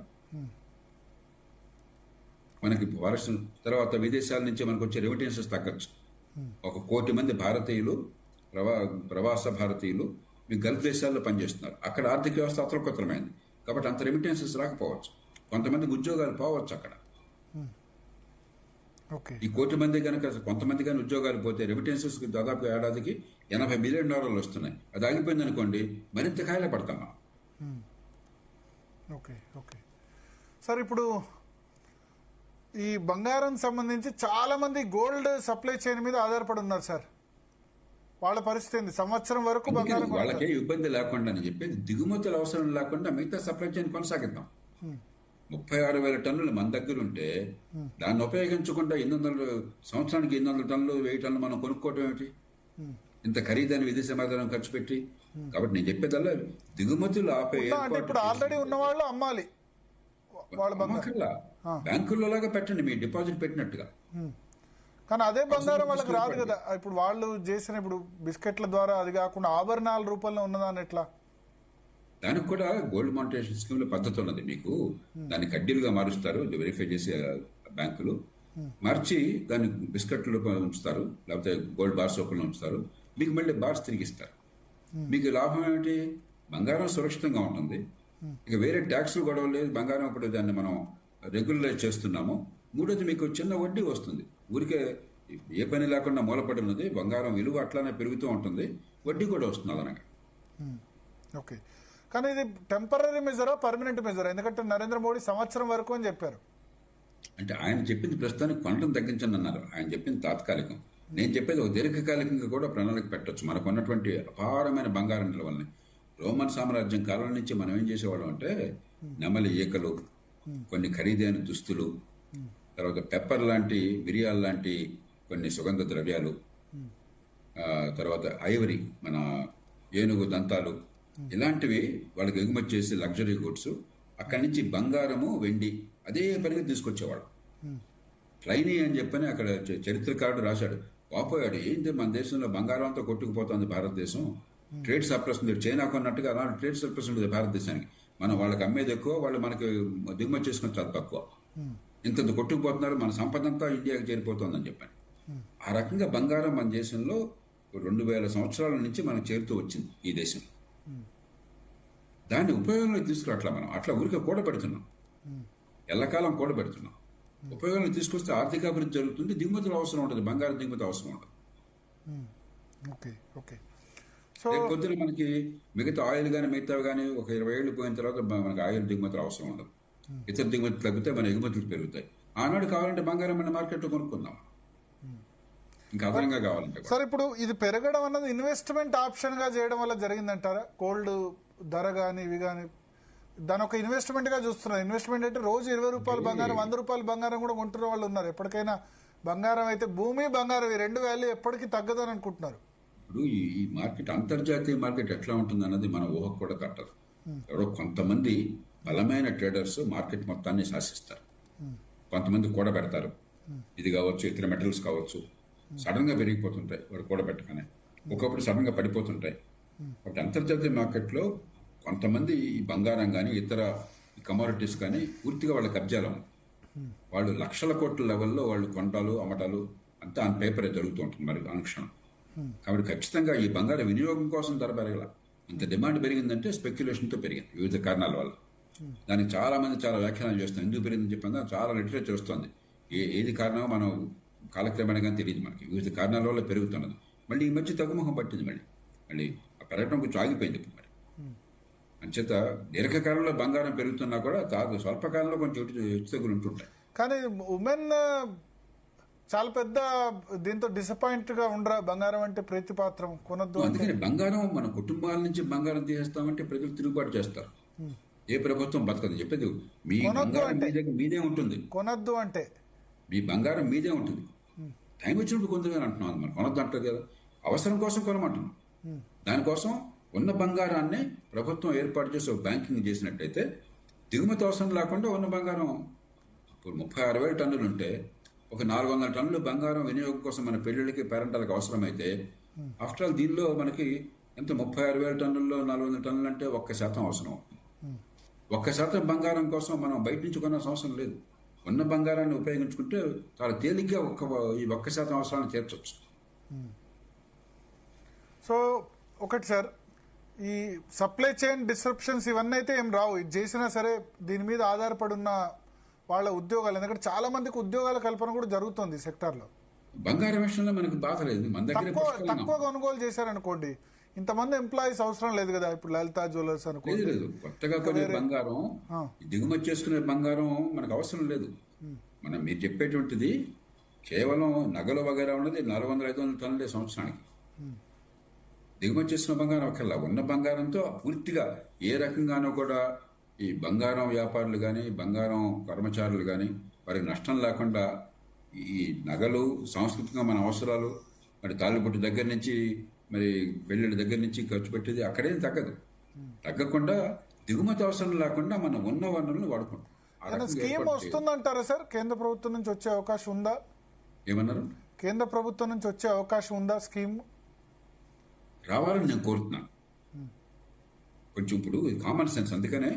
మనకి ఫారెక్స్ తర్వాత విదేశాల నుంచి మనకు వచ్చే రెమిటెన్సెస్ తగ్గచ్చు. 1 కోటి మంది భారతీయులు, ప్రవాస భారతీయులు మీ గల్ఫ్ దేశాల్లో పనిచేస్తున్నారు. అక్కడ ఆర్థిక వ్యవస్థ అతలకొతలమైంది కాబట్టి అంత రెమిటెన్సెస్ రాకపోవచ్చు. కొంతమందికి ఉద్యోగాలు పోవచ్చు అక్కడ. ఈ 1 కోటి మంది కనుక కొంతమంది కానీ ఉద్యోగాలు పోతే రెమిటెన్సెస్ దాదాపు ఏడాదికి $80 బిలియన్ వస్తున్నాయి. అది ఆగిపోయింది అనుకోండి, మరింత కాయలే పడతాం మనం. ఓకే ఓకే సార్, ఇప్పుడు ఈ బంగారం సంబంధించి చాలా మంది గోల్డ్ సప్లై చైన్ మీద ఆధారపడి ఉన్నారు సార్. వాళ్ళ పరిస్థితి ఏంది? సంవత్సరం వరకు బంగారం వాళ్ళకే ఇబ్బంది లేకుండా అని చెప్పి దిగుమతులు అవసరం లేకుండా మిగతా సప్లై చైన్ కొనసాగిద్దాం. 36,000 టన్నులు మన దగ్గర ఉంటే దాన్ని ఉపయోగించకుండా సంవత్సరానికి 800 టన్నులు 1000 టన్నులు మనం కొనుక్కోవటం ఏమిటి? ఇంత ఖరీదైన విదేశీ మాధ్యమం ఖర్చు పెట్టి. కాబట్టి నేను చెప్పేదల్లా దిగుమతులు ఆపే ఇప్పుడు ఆల్రెడీ ఉన్న వాళ్ళు అమ్మాలి. బ్యాంకుల్లో లాగా పెట్టండి, మీ డిపాజిట్ పెట్టినట్టుగా. కానీ అదే బంగారం వాళ్ళకి రాదు కదా. ఇప్పుడు వాళ్ళు చేసిన ఇప్పుడు బిస్కెట్ల ద్వారా అది కాకుండా ఆభరణాల రూపంలో ఉన్నదాన్ని ఎట్లా? దానికి కూడా గోల్డ్ మానిటైజేషన్ స్కీమ్ లో పద్ధతి ఉన్నది. మీకు దాన్ని కడ్డీలుగా మారుస్తారు, వెరిఫై చేసే బ్యాంకులు మార్చి దాన్ని బిస్కెట్ల రూపంలో ఉంచుతారు, లేకపోతే గోల్డ్ బార్స్ రూపంలో ఉంచుతారు. మీకు మళ్ళీ బార్స్ తిరిగిస్తారు. మీకు లాభం ఏమిటి? బంగారం సురక్షితంగా ఉంటుంది. ఇక వేరే ట్యాక్స్ గొడవ లేదు. బంగారం ఇప్పుడు దాన్ని మనం రెగ్యులరైజ్ చేస్తున్నాము. మూడోది మీకు చిన్న వడ్డీ వస్తుంది. ఊరికే ఏ పని లేకుండా మూలపడి ఉన్నది. బంగారం విలువ అట్లానే పెరుగుతూ ఉంటుంది, వడ్డీ కూడా వస్తుంది అదనగా. ఓకే, కానీ ఇది టెంపరీ మెజరా పర్మనెంట్ మెజరా? ఎందుకంటే నరేంద్ర మోడీ సంవత్సరం వరకు అని చెప్పారు. అంటే ఆయన చెప్పింది ప్రస్తుతానికి కొనడం తగ్గించండి అన్నారు. ఆయన చెప్పింది తాత్కాలికం. నేను చెప్పేది ఒక దీర్ఘకాలికంగా కూడా ప్రణాళిక పెట్టచ్చు. మనకు ఉన్నటువంటి అపారమైన బంగారం నిల్వల్ని రోమన్ సామ్రాజ్యం కాలం నుంచి మనం ఏం చేసేవాళ్ళం అంటే నెమలి ఈకలు, కొన్ని ఖరీదైన దుస్తులు, తర్వాత పెప్పర్ లాంటి, మిరియాల లాంటి కొన్ని సుగంధ ద్రవ్యాలు, తర్వాత ఐవరీ, మన ఏనుగు దంతాలు, ఇలాంటివి వాళ్ళకి ఎగుమతి చేసి లగ్జరీ గూడ్స్. అక్కడి నుంచి బంగారము, వెండి అదే పనిగా తీసుకొచ్చేవాడు. ప్లైనీ అని చెప్పని అక్కడ చరిత్రకారుడు రాశాడు. వాపోయాడు, ఏంటి మన దేశంలో బంగారం అంతా కొట్టుకుపోతుంది భారతదేశం, ట్రేడ్ సర్ప్లస్ ఉంది. చైనా కొన్నట్టుగా అలాంటి ట్రేడ్ సర్ప్లస్ ఉంటుంది భారతదేశానికి. మనం వాళ్ళకి అమ్మేది ఎక్కువ, వాళ్ళు మనకి దిగుమతి చేసుకుని చాలా తక్కువ. ఇంత కొట్టుకుపోతున్నారు, మన సంపద అంతా ఇండియాకి చేరిపోతుందని చెప్పాను. ఆ రకంగా బంగారం మన దేశంలో 2000 సంవత్సరాల నుంచి మనకు చేరుతూ వచ్చింది ఈ దేశం. దాన్ని ఉపయోగంలో తీసుకురావట్లా మనం. అట్లా ఊరికే కూడబెడుతున్నాం, ఎల్లకాలం కూడబెడుతున్నాం. ఉపయోగంలో తీసుకొస్తే ఆర్థికాభివృద్ధి జరుగుతుంది, దిగుమతులు అవసరం ఉంటుంది, బంగారం దిగుమతి అవసరం ఉంటుంది. పొద్దున మనకి మిగతా ఆయిల్ కానీ మిగతావి కానీ ఒక 20 ఏళ్ళు పోయిన తర్వాత మనకి ఆయిల్ దిగుమతులు అవసరం ఉండదు. ఇతర దిగుమతులు తగ్గితే మన ఎగుమతులు పెరుగుతాయి. ఆనాడు కావాలంటే బంగారం మన మార్కెట్లో కొనుక్కుందాం, ఇంకా అదనంగా కావాలంటే. సార్, ఇప్పుడు ఇది పెరగడం అన్నది ఇన్వెస్ట్మెంట్ ఆప్షన్ గా చేయడం వల్ల జరిగిందంటారా? గోల్డ్ ధర కానీ ఇవి కానీ దాని ఒక ఇన్వెస్ట్మెంట్ గా చూస్తున్నారు. ఇన్వెస్ట్మెంట్ అంటే రోజు 20 రూపాయలు బంగారం, 100 రూపాయల బంగారం కూడా కొంటున్న వాళ్ళు ఉన్నారు. ఎప్పటికైనా బంగారం అయితే భూమి బంగారం ఈ 2 వాల్యూ ఎప్పటికీ తగ్గదని అనుకుంటున్నారు. ఇప్పుడు ఈ మార్కెట్, అంతర్జాతీయ మార్కెట్ ఎట్లా ఉంటుంది అన్నది మన ఊహకు కూడా కట్టదు. ఎవరో కొంతమంది బలమైన ట్రేడర్స్ మార్కెట్ మొత్తాన్ని శాసిస్తారు. కొంతమంది కూడబెడతారు. ఇది కావచ్చు, ఇతర మెటల్స్ కావచ్చు, సడన్ గా పెరిగిపోతుంటాయి వాడు కూడబెట్టగానే, ఒకప్పుడు సడన్ గా పడిపోతుంటాయి. కాబట్టి అంతర్జాతీయ మార్కెట్లో కొంతమంది ఈ బంగారం కానీ ఇతర కమోడిటీస్ కానీ పూర్తిగా వాళ్ళ కబ్జాలో ఉంది. వాళ్ళు లక్షల కోట్ల లెవెల్లో వాళ్ళు కొనటాలు అమ్మటాలు అంతా ఆన్ పేపరే జరుగుతూ ఉంటుంది మరి అనుక్షణం. కాబట్టి ఖచ్చితంగా ఈ బంగారం వినియోగం కోసం ధర పెరగల. ఇంత డిమాండ్ పెరిగిందంటే స్పెక్యులేషన్తో పెరిగింది వివిధ కారణాల వల్ల. దానికి చాలా మంది చాలా వ్యాఖ్యానాలు చేస్తున్నారు. ఎందుకు పెరిగిందని చెప్పిన చాలా లిటరేచర్ వస్తుంది. ఏది కారణమో మనం కాలక్రమేణా కానీ తెలియదు మనకి. వివిధ కారణాల వల్ల పెరుగుతున్నది. మళ్ళీ ఈ మధ్య తగ్గుముఖం పట్టింది. మళ్ళీ ఆ పెరగడం కొంచెం ఆగిపోయింది ఇప్పుడు మరి. అంచేత దీర్ఘకాలంలో బంగారం పెరుగుతున్నా కూడా స్వల్పకాలంలో కొంచెం హెచ్చుతగ్గులు ఉంటుంటాయి. కానీ ఉమెన్ చాలా పెద్ద దీంతో డిసప్పాయింట్ గా ఉండరా? బంగారం అంటే ప్రీతిపాత్రం కొనొద్దు. అందుకని బంగారం మన కుటుంబాల నుంచి బంగారం తీసేస్తామంటే ప్రజలు తిరుగుబాటు చేస్తారు. ఏ ప్రభుత్వం బతకదు. చెప్పేది మీ బంగారం మీ దగ్గర మీదే ఉంటుంది. కొనొద్దు అంటే మీ బంగారం మీదే ఉంటుంది. టైం వచ్చినప్పుడు కొందరు అంటున్నాం. మనం కొనొద్దు అంటారు కదా, అవసరం కోసం కొనమంటున్నాం. దానికోసం ఉన్న బంగారాన్ని ప్రభుత్వం ఏర్పాటు చేసి ఒక బ్యాంకింగ్ చేసినట్టయితే దిగుమతి అవసరం లేకుండా ఉన్న బంగారం ఇప్పుడు 36,000 టన్నులు ఉంటే ఒక 400 టన్నులు బంగారం వినియోగం కోసం మన పెళ్లిళ్ళకి పేరెంటాలకు అవసరమైతే ఆఫ్టర్ ఆల్ దీనిలో మనకి ఎంత 36,000 టన్నుల్లో 400 టన్నులు అంటే 1% అవసరం. 1% బంగారం కోసం మనం బయట నుంచి కొన్న అవసరం లేదు. ఉన్న బంగారాన్ని ఉపయోగించుకుంటే చాలా తేలిగ్గా ఈ 1% అవసరాన్ని తీర్చవచ్చు. సో ఒకటి సార్, ఈ సప్లై చైన్ డిస్రప్షన్స్ ఇవన్నీ అయితే ఏం రావు. ఇది చేసినా సరే దీని మీద ఆధారపడి ఉన్న వాళ్ళ ఉద్యోగాలు, ఎందుకంటే చాలా మందికి ఉద్యోగాల కల్పన కూడా జరుగుతుంది సెక్టార్లో. బంగారం విషయంలో మనకు బాధ లేదు. మన దగ్గర తక్కువ కొనుగోలు చేశారనుకోండి, ఇంతమంది ఎంప్లాయీస్ అవసరం లేదు కదా. ఇప్పుడు లలితా జ్యువెలర్స్ అనుకోండి, లేదు కొత్తగా కొనే బంగారం, దిగుమతి చేసుకునే బంగారం మనకు అవసరం లేదు. మనం మీరు చెప్పేటువంటిది కేవలం నగలు వగైరా ఉన్నది 400-500 టన్నులే సంవత్సరానికి. దిగుమతి చేసుకున్న బంగారం ఒకలా ఉన్న బంగారంతో పూర్తిగా ఏ రకంగానూ కూడా ఈ బంగారం వ్యాపారులు కానీ బంగారం కర్మచారులు కానీ వారికి నష్టం లేకుండా ఈ నగలు సాంస్కృతికంగా మన అవసరాలు మరి తాళ్ళుబొట్టు దగ్గర నుంచి మరి పెళ్ళిళ్ళ దగ్గర నుంచి ఖర్చు పెట్టేది అక్కడేం తగ్గకుండా దిగుమతి అవసరం లేకుండా మనం ఉన్న వనరులను వాడుకుంటాం. స్కీమ్ వస్తుందంటారా సార్? కేంద్ర ప్రభుత్వం నుంచి వచ్చే అవకాశం ఉందా? ఏమన్నారు? కేంద్ర ప్రభుత్వం నుంచి వచ్చే అవకాశం ఉందా స్కీమ్? రావాలని నేను కోరుతున్నాను. కొంచెం ఇప్పుడు కామన్ సెన్స్. అందుకనే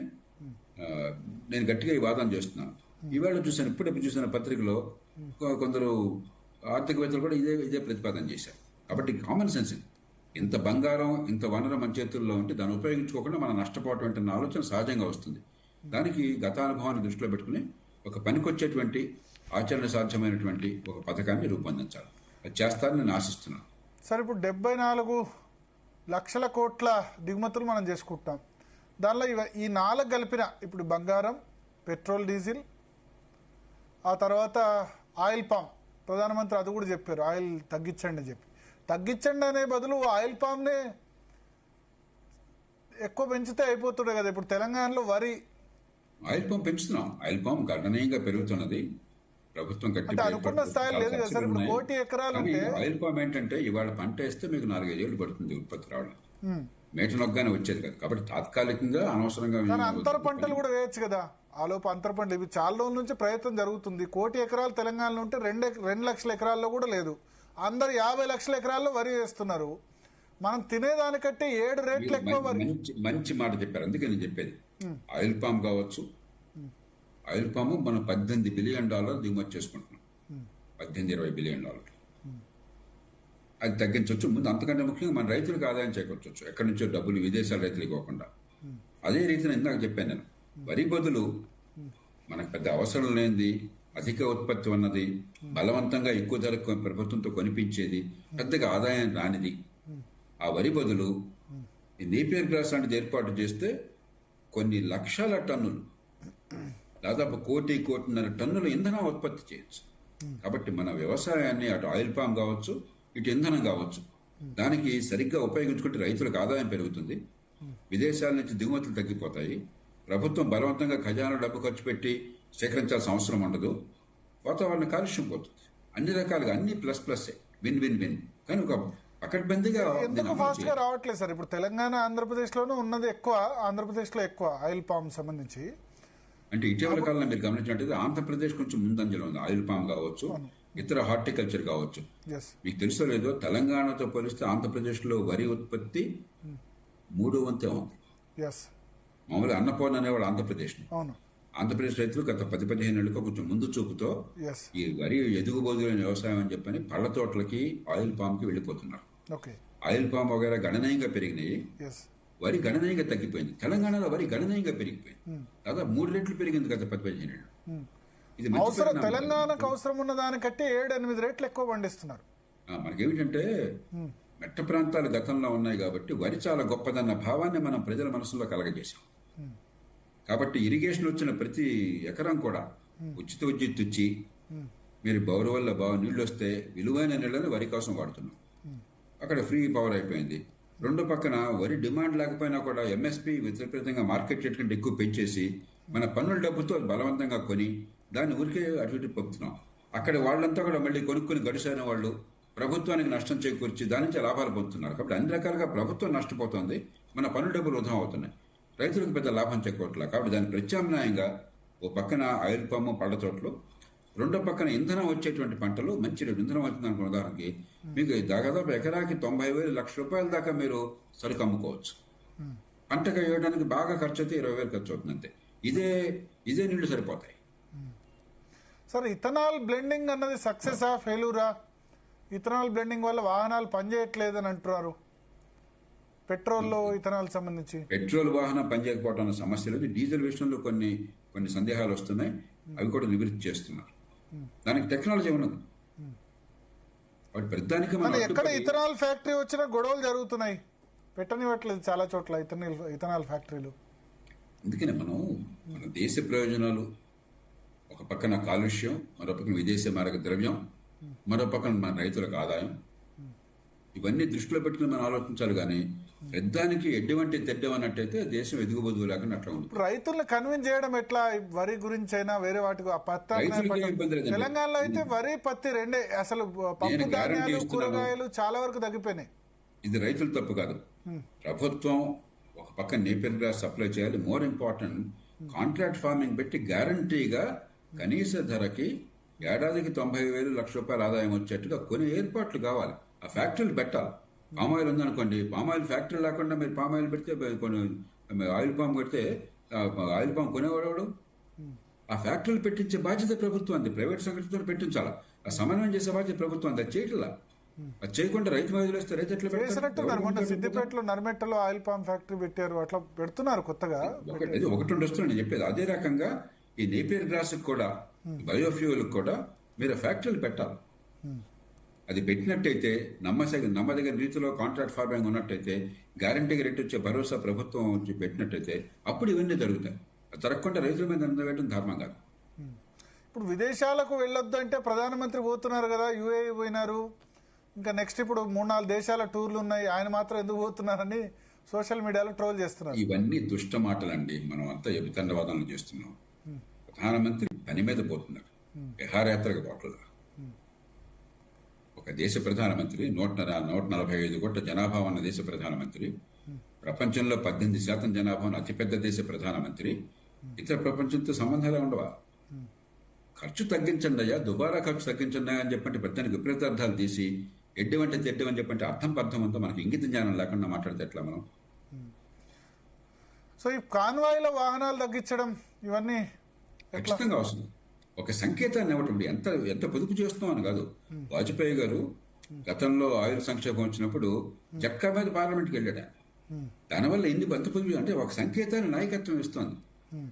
నేను గట్టిగా ఈ వాదన చేస్తున్నాను. ఈవేళ ఇప్పుడెప్పుడు చూసిన పత్రికలో కొందరు ఆర్థికవేత్తలు కూడా ఇదే ప్రతిపాదన చేశారు. కాబట్టి కామన్ సెన్స్, ఇంత బంగారం ఇంత వనరు మన చేతుల్లో ఉంటే దాన్ని ఉపయోగించుకోకుండా మనం నష్టపోవటం అంటే ఆలోచన సహజంగా వస్తుంది. దానికి గత అనుభవాన్ని దృష్టిలో పెట్టుకుని ఒక పనికొచ్చేటువంటి ఆచరణ సాధ్యమైనటువంటి ఒక పథకాన్ని రూపొందించాలి. అది చేస్తారని నేను ఆశిస్తున్నాను. సార్, ఇప్పుడు 74 లక్షల కోట్ల దిగుమతులు మనం చేసుకుంటాం. దానిలో ఈ 4 కలిపిన ఇప్పుడు బంగారం, పెట్రోల్, డీజిల్, ఆ తర్వాత ఆయిల్ పామ్. ప్రధానమంత్రి అది కూడా చెప్పారు, ఆయిల్ తగ్గించండి అని చెప్పి. తగ్గించండి అనే బదులు ఆయిల్ పామ్నే ఎక్కువ పెంచితే అయిపోతుండే కదా. ఇప్పుడు తెలంగాణలో వరి ఆయిల్ పామ్ పెంచుతున్నాం. ఆయిల్ పామ్ గణనీయంగా పెరుగుతున్నది. ప్రభుత్వం అనుకున్న స్థాయి లేదు కదా సార్. ఇప్పుడు 1 కోటి ఎకరాలు ఉంటే ఆయిల్ పామ్ ఏంటంటే ఇవాళ పంట వేస్తే మీకు 4-5 ఏళ్ళు పడుతుంది ఉత్పత్తి రావడం. మేటనొగ్గానే వచ్చేది కదా. కాబట్టి తాత్కాలికంగా అనవసరంగా అంతర పంటలు కూడా వేయచ్చు కదా. ఆలోపు అంతర పంటలు ఇవి చాలా రోజుల నుంచి ప్రయత్నం జరుగుతుంది. 1 కోటి ఎకరాలు తెలంగాణలో ఉంటే 2 లక్షల ఎకరాల్లో కూడా లేదు. అందరు 50 లక్షల ఎకరాల్లో వరి వేస్తున్నారు. మనం తినేదానికంటే 7 రేట్లు ఎక్కువ వరి. మంచి మాట చెప్పారు. అందుకే నేను చెప్పేది ఆయిల్ పామ్ కావచ్చు. ఆయిల్ పాము మనం $18 బిలియన్ దిగుమతి చేసుకుంటున్నాం. $18-20 బిలియన్. అది తగ్గించవచ్చు. ముందు అంతకంటే ముఖ్యంగా మన రైతులకు ఆదాయం చేకూర్చవచ్చు. ఎక్కడి నుంచో డబ్బులు విదేశాల రైతులకు ఇవ్వకుండా. అదే రీతిలో ఇందాక చెప్పాను నేను, వరి బదులు మనకు పెద్ద అవసరం లేనిది, అధిక ఉత్పత్తి ఉన్నది, బలవంతంగా ఎక్కువ ధరకు ప్రభుత్వంతో కొనిపించేది, పెద్దగా ఆదాయం రానిది, ఆ వరి బదులు ఈ నేపియర్ గ్రాస్ లాంటిది ఏర్పాటు చేస్తే కొన్ని లక్షల టన్నులు, దాదాపు 1-1.5 టన్నుల ఇంధనం ఉత్పత్తి చేయొచ్చు. కాబట్టి మన వ్యవసాయాన్ని అటు ఆయిల్ పామ్ కావచ్చు, ఇటు ఇంధనం కావచ్చు, దానికి సరిగ్గా ఉపయోగించుకుంటే రైతులకు ఆదాయం పెరుగుతుంది, విదేశాల నుంచి దిగుమతులు తగ్గిపోతాయి, ప్రభుత్వం బలవంతంగా ఖజానా డబ్బు ఖర్చు పెట్టి సేకరించాల్సిన అవసరం ఉండదు, వాతావరణ కాలుష్యం పోతుంది. అన్ని రకాలుగా అన్ని ప్లస్ విన్. కానీ ఒక పకడ్బందీగా ఎందుకు ఫాస్ట్ గా రావట్లేదు సార్? ఇప్పుడు తెలంగాణ, ఆంధ్రప్రదేశ్ లోనూ ఉన్నది ఎక్కువ, ఆంధ్రప్రదేశ్ లో ఎక్కువ ఆయిల్ పామ్ సంబంధించి. అంటే ఇటీవల కాలంలో మీరు గమనించినట్టయితే ఆంధ్రప్రదేశ్ కొంచెం ముందంజలో ఉంది. ఆయిల్ పామ్ కావచ్చు, ఇతర హార్టికల్చర్ కావచ్చు. ఎస్. మీకు తెలుసో లేదో, తెలంగాణతో పోలిస్తే ఆంధ్రప్రదేశ్లో వరి ఉత్పత్తి 3వ వంతే ఉంది. ఎస్. మామూలుగా అన్నపూర్ణ అనేవాడు ఆంధ్రప్రదేశ్ని. అవును. ఆంధ్రప్రదేశ్ రైతులు గత 10-15 ఏళ్ళుగా కొంచెం ముందు చూపుతో ఎస్. ఈ వరి ఎదుగుబోదులైన వ్యవసాయం అని చెప్పని పళ్ళ తోటలకి, ఆయిల్ పామ్కి వెళ్ళిపోతున్నారు. ఓకే. ఆయిల్ పామ్ వగైరా గణనీయంగా పెరిగినాయి, ఎస్. వరి గణనీయంగా తగ్గిపోయింది. తెలంగాణలో వరి గణనీయంగా పెరిగిపోయింది, దాదాపు 3 రెట్లు పెరిగింది గత 10-15 ఏళ్ళు. ఇది మంచి అవసరం, పరిణామం. తెలంగాణకు అవసరం ఉన్న దానికంటే 7-8 రెట్లు ఎక్కువ పండిస్తున్నారు. మనకేమిటంటే మెట్ట ప్రాంతాలు గతంలో ఉన్నాయి కాబట్టి వరి చాలా గొప్పదన్న భావాన్ని మనం ప్రజల మనసులో కలగజేశాం. కాబట్టి ఇరిగేషన్ వచ్చిన ప్రతి ఎకరం కూడా ఉచిత విద్యుత్ ఇచ్చి, మీరు బోరు వల్ల బాగా నీళ్లు వస్తే విలువైన నీళ్ళని వరి కోసం వాడుతున్నాం. అక్కడ ఫ్రీ పవర్ అయిపోయింది. రెండో పక్కన వరి డిమాండ్ లేకపోయినా కూడా ఎంఎస్పీ విపరీతంగా మార్కెట్ రేట్ కంటే ఎక్కువ పెంచేసి మన పన్నుల డబ్బుతో బలవంతంగా కొని దాన్ని ఊరికే అటు ఇటు పంపుతున్నాం. అక్కడ వాళ్ళంతా కూడా మళ్ళీ కొనుక్కొని గడుసైన వాళ్ళు ప్రభుత్వానికి నష్టం చేకూర్చి దాని నుంచి లాభాలు పొందుతున్నారు. కాబట్టి అన్ని రకాలుగా ప్రభుత్వం నష్టపోతుంది, మన పన్ను డబ్బులు వృధా అవుతున్నాయి, రైతులకు పెద్ద లాభం చేకూరట్లా. కాబట్టి దాని ప్రత్యామ్నాయంగా ఓ పక్కన ఆయిల్ పాము, పళ్ళ తోటలు, రెండో పక్కన ఇంధనం వచ్చేటువంటి పంటలు, మంచి ఇంధనం వచ్చింది అనుకున్న ఉదాహరణకి మీకు దాదాపు ఎకరాకి 90,000 లక్ష రూపాయల దాకా మీరు సరుకు అమ్ముకోవచ్చు. పంటకు వేయడానికి బాగా ఖర్చు అయితే 20,000 ఖర్చు అవుతుంది అంతే. ఇదే నీళ్లు సరిపోతాయి. సార్, ఇథనాల్ బ్లెండింగ్ అన్నది సక్సెసా ఫెయిల్యూరా? ఇథనాల్ బ్లెండింగ్ వల్ల వాహనాలు పనిచేయట్లేదని అంటున్నారు, పెట్రోల్లో ఇథనాల్ సంబంధించి. పెట్రోల్ వాహనం పనిచేయకపోవడం అన్న సమస్య లేదు. డీజిల్ విషయంలో కొన్ని సందేహాలు వస్తున్నాయి, అవి కూడా నివృత్తి చేస్తున్నారు. దానికి టెక్నాలజీ ఉన్నది. వాటి ప్రధానికి ఎక్కడ ఇథనాల్ ఫ్యాక్టరీ వచ్చినా గొడవలు జరుగుతున్నాయి, పెట్టనివ్వట్లేదు చాలా చోట్ల ఇథనాల్ ఫ్యాక్టరీలు. అందుకనే మన దేశ ప్రయోజనాలు, ఒక పక్కన కాలుష్యం, మరో పక్కన విదేశీ మారక ద్రవ్యం, మరో పక్కన మన రైతులకు ఆదాయం, ఇవన్నీ దృష్టిలో పెట్టుకుని మనం ఆలోచించాలి. కానీ పెద్దానికి ఎడ్డి వంటి తెడ్డం అన్నట్టయితే దేశం ఎదుగుబోదు లేకుండా అట్లా ఉంది. రైతులను కన్విన్స్ చేయడం ఎట్లా? వరి గురించి అయినా వేరే వాటికి తెలంగాణలో అయితే వరి, పత్తి రెండే. అసలు పప్పు ధాన్యాలు, కూరగాయలు చాలా వరకు తగ్గిపోయినాయి. ఇది రైతుల తప్పు కాదు, ప్రభుత్వం ఒక పక్క నేపియర్ గ్రాస్ సప్లై చేయాలి. మోర్ ఇంపార్టెంట్, కాంట్రాక్ట్ ఫార్మింగ్ పెట్టి గ్యారంటీగా కనీస ధరకి ఏడాదికి 90,000 లక్ష రూపాయల ఆదాయం వచ్చేట్టుగా కొన్ని ఏర్పాట్లు కావాలి. ఆ ఫ్యాక్టరీలు పెట్టాలి. పామాయిల్ ఉందనుకోండి, పామాయిల్ ఫ్యాక్టరీ లేకుండా మీరు పామాయిల్ పెడితే ఆయిల్ పామ్ పెడితే ఆయిల్ పామ్ కొనేవాడు. ఆ ఫ్యాక్టరీలు పెట్టించే బాధ్యత ప్రభుత్వం అంది, ప్రైవేట్ సంఘటనతో పెట్టించాలా. ఆ సమన్వయం చేసే బాధ్యత ప్రభుత్వం అంది. అది చేయట్లా. అది చేయకుండా రైతు మీద వదిలేస్తే రైతు ఎట్లా పెడతారు? సిద్దిపేటలో, నర్మెట్టలో ఆయిల్ పామ్ ఫ్యాక్టరీ పెట్టారు, అట్లా పెడుతున్నారు కొత్తగా. ఒకటి వస్తుంది నేను చెప్పేది. అదే రకంగా ఈ నేపియర్ గ్రాస్ కూడా, బయోఫ్యూల్ కూడా మీరు ఫ్యాక్టరీలు పెట్టాలి. అది పెట్టినట్టయితే నమ్మదగిన రీతిలో కాంట్రాక్ట్ ఫార్మింగ్ ఉన్నట్టయితే, గ్యారంటీగా రేట్ వచ్చే భరోసా ప్రభుత్వం వచ్చి పెట్టినట్టయితే అప్పుడు ఇవన్నీ జరుగుతాయి. జరగకుండా రైతుల మీద నిలబెట్టడం ధర్మం కాదు. ఇప్పుడు విదేశాలకు వెళ్ళొద్దు అంటే ప్రధానమంత్రి పోతున్నారు కదా, యుఏఈ పోయినారు, ఇంకా నెక్స్ట్ ఇప్పుడు 3-4 దేశాల టూర్లు ఉన్నాయి, ఆయన మాత్రం ఎందుకు పోతున్నారని సోషల్ మీడియాలో ట్రోల్ చేస్తున్నారు. ఇవన్నీ దుష్ట మాటలండి. మనం అంతా ఎబితండవాదనలు చేస్తున్నాం. ప్రధానమంత్రి పని మీద పోతున్నారు, విహారయాత్రకు పోవట్లేదు. ఒక దేశ ప్రధానమంత్రి 145 కోట్ల జనాభా ఉన్న దేశ ప్రధానమంత్రి, ప్రపంచంలో 18% జనాభా ఉన్న అతిపెద్ద దేశ ప్రధానమంత్రి, ఇతర ప్రపంచంతో సంబంధాలే ఉండవా? ఖర్చు తగ్గించండి అయ్యా, దుబారా ఖర్చు తగ్గించండి అని చెప్పంటే ప్రధానికి విపరీతార్థాలు తీసి ఎడ్డి వంటి తెడ్డి అని చెప్పంటే అర్థం అంతా మనకి ఇంగిత జ్ఞానం లేకుండా మాట్లాడితే ఎట్లా మనం? సో ఈ కాన్వాయ్ల వాహనాలు తగ్గించడం ఇవన్నీ ఖచ్చితంగా వస్తుంది. ఒక సంకేతాన్ని ఇవ్వటం. ఎంత పొదుపు చేస్తున్నాం అని కాదు. వాజ్పేయి గారు గతంలో ఆయుర్ సంక్షేమం వచ్చినప్పుడు జక్కా మీద పార్లమెంట్కి వెళ్ళాడు. దానివల్ల ఎందుకు అంత పొదుపు అంటే ఒక సంకేతాన్ని నాయకత్వం ఇస్తుంది.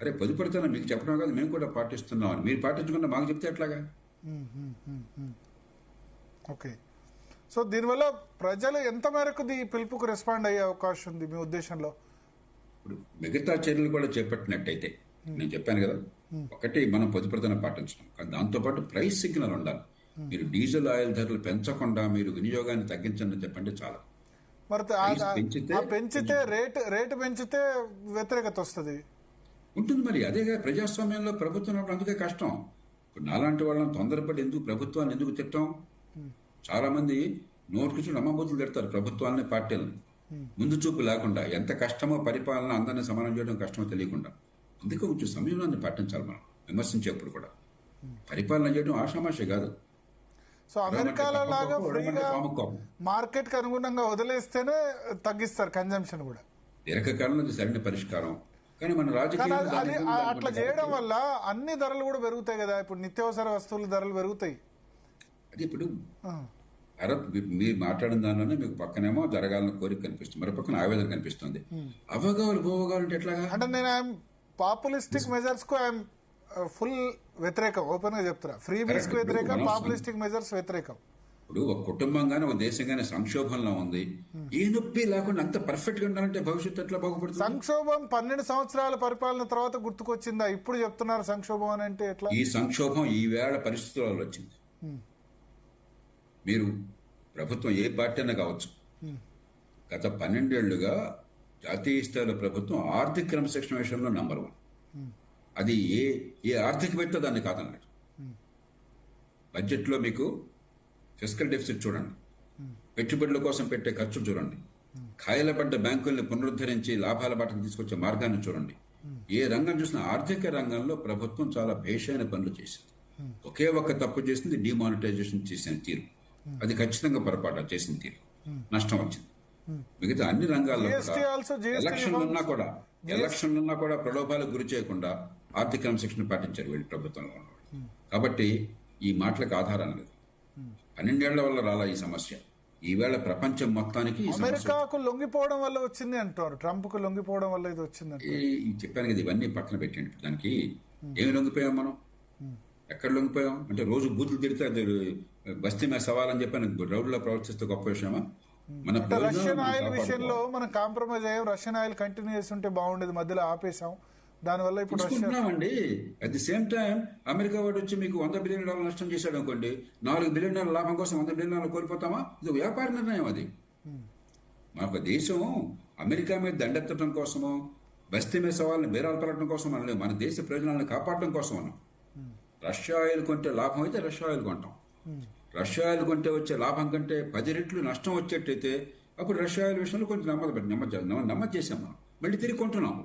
అరే పొదుపడతాను మీకు చెప్పడం కాదు, మేము కూడా పాటిస్తున్నాం అని. మీరు పాటించకుండా మాకు చెప్తే ఎట్లాగా? ఓకే. సో దీనివల్ల ప్రజలు ఎంత మేరకు ఈ పిలుపుకు రెస్పాండ్ అయ్యే అవకాశం ఉంది మీ ఉద్దేశంలో? ఇప్పుడు మిగతా చర్యలు కూడా చేపట్టినట్టయితే, నేను చెప్పాను కదా, ఒకటి మనం పొదుపడతను పాటించడం, కానీ దాంతోపాటు ప్రైస్ సిగ్నల్ ఉండాలి. మీరు డీజిల్ ఆయిల్ ధరలు పెంచకుండా మీరు వినియోగాన్ని తగ్గించండి చెప్పంటే చాలా. మరి పెంచితే రేటు పెంచితే వ్యతిరేకత వస్తుంది ఉంటుంది. మరి అదేగా ప్రజాస్వామ్యంలో ప్రభుత్వం అందుకే కష్టం. ఇప్పుడు నాలాంటి వాళ్ళని తొందరపడి ఎందుకు ప్రభుత్వాన్ని ఎందుకు తిట్టం? చాలా మంది నోటుకు చూడు అమ్మబూతులు తిడతారు ప్రభుత్వాలని, పార్టీలను. ముందు చూపు లేకుండా ఎంత కష్టమో పరిపాలన అందరినీ సమానం చేయడం కష్టమో తెలియకుండా. అందుకే కొంచెం సంయమనాన్ని పాటించాలి మనం విమర్శించేప్పుడు కూడా. పరిపాలన చేయడం ఆషామాషి కాదు. సో అమెరికాలో లాగా ఫ్రీగా పాము కోపం. మార్కెట్ కి అనుగుణంగా వదిలేస్తేనే తగ్గిస్తారు కన్జంప్షన్ కూడా. దీర్ఘకాలంలో అది సరైన పరిష్కారం. కానీ మన కానీ రాజకీయాలు అది దాని గురించి అట్లా అనుకుంటాం చేయడం కాబట్టి వల్ల అన్ని ధరలు కూడా పెరుగుతాయి కదా. ఇప్పుడు నిత్యావసర వస్తువుల ధరలు పెరుగుతాయి. అది ఇప్పుడు ఆ, మీరు మాట్లాడిన దానిలోనే మీకు పక్కనేమో జరగాలని కోరిక కనిపిస్తుంది, మరో పక్కన ఆవేదన కనిపిస్తుంది. అవగాహన పోవగాలు అంటే ఎట్లాగా? అంటే నేను ఐఎమ్ పాపులిస్టిక్ మెజర్స్ కు ఐఎమ్ ఫుల్ వ్యతిరేకం. ఓపెన్ గా చెప్తున్నా, ఫ్రీ బీస్ కు వ్యతిరేకం, మనం పాపులిస్టిక్ మెజర్స్ వ్యతిరేకం. ఇప్పుడు ఒక కుటుంబంగానే ఒక దేశంగానే సంక్షోభంలో ఉంది. ఏ నొప్పి లేకుండా అంత పర్ఫెక్ట్ గా ఉండాలంటే భవిష్యత్తు ఎట్లా బాగుపడుతుంది? సంక్షోభం 12 సంవత్సరాల పరిపాలన తర్వాత గుర్తుకొచ్చిందా? ఇప్పుడు చెప్తున్నారు సంక్షోభం అని అంటే ఎట్లా? ఈ సంక్షోభం ఈవేళ పరిస్థితులలో వచ్చింది. మీరు ప్రభుత్వం ఏ పార్టీ అయినా కావచ్చు, గత 12 ఏళ్లుగా జాతీయ స్థాయిలో ప్రభుత్వం ఆర్థిక క్రమశిక్షణ విషయంలో నంబర్ 1. అది ఏ ఆర్థికవేత్త దాన్ని కాదన్నాడు. బడ్జెట్లో మీకు ఫిస్కల్ డెఫిసిట్ చూడండి, పెట్టుబడుల కోసం పెట్టే ఖర్చులు చూడండి, ఖాయలపడ్డ బ్యాంకుల్ని పునరుద్ధరించి లాభాల బాటను తీసుకొచ్చే మార్గాన్ని చూడండి. ఏ రంగం చూసినా ఆర్థిక రంగంలో ప్రభుత్వం చాలా భేషైన పనులు చేసింది. ఒకే ఒక్క తప్పు చేసింది, డిమానిటైజేషన్ చేసిన తీరు. అది ఖచ్చితంగా పొరపాటు చేసిన తీరు, నష్టం వచ్చింది. మిగతా అన్ని రంగాల్లో GST also, GST ఎలక్షన్లున్నా కూడా ప్రలోభాలకు గురి చేయకుండా ఆర్థిక క్రమశిక్షణ పాటించారు వీళ్ళు ప్రభుత్వంలో ఉన్నవాళ్ళు. కాబట్టి ఈ మాటలకు ఆధారం లేదు. 12 ఏళ్ల వల్ల రాలా ఈ సమస్య. ఈవేళ ప్రపంచం మొత్తానికి ఈ సమస్య. అమెరికాకు లొంగిపోవడం వల్ల వచ్చింది అంటారు, ట్రంప్ కు లొంగిపోవడం వల్ల ఇది వచ్చింది అంటారు. చెప్పాను కదా, ఇవన్నీ పక్కన పెట్టండి. దానికి ఏమి లొంగిపోయాం మనం? ఎక్కడ లొంగిపోయాం అంటే రోజు బూతులు తిడితే అది బస్తీ మీద సవాలని చెప్పి రౌడ్లో ప్రవర్తిస్తే గొప్ప విషయమా? మన అంటే రష్యన్ ప్రయోజనాలను ఆయిల్ కాపాడుకోవాలి. విషయంలో మనం కాంప్రమైజ్ అయ్యాం. రష్యన్ ఆయిల్ కంటిన్యూ చేస్తుంటే బాగుండేది, మధ్యలో ఆపేసాం. దానివల్ల ఇప్పుడు రష్యా తీసుకుంటున్నామండి. At the same time America వాడు వచ్చి మీకు $100 బిలియన్ నష్టం చేశాడు అనుకోండి, $4 బిలియన్ లాభం కోసం $100 బిలియన్ కోల్పోతామా? ఇది వ్యాపార నిర్ణయం. అది మాకు దేశం అమెరికా మీద దండెత్తడం కోసమో బస్తీ మీద సవాళ్ళని బేరాలు పడటం కోసం మనం లేదు. మన దేశ ప్రయోజనాలను కాపాడటం కోసం మనం రష్యా ఆయిల్ కొంటే లాభం అయితే రష్యా ఆయిల్ కొంటాం. రష్యా ఆయిల్ కొంటే వచ్చే లాభం కంటే 10 రెట్లు నష్టం వచ్చేట్టయితే అప్పుడు రష్యా ఆయిల్ విషయంలో కొంచెం నమ్మది చేసాం. మనం మళ్ళీ తిరిగి కొంటున్నాం.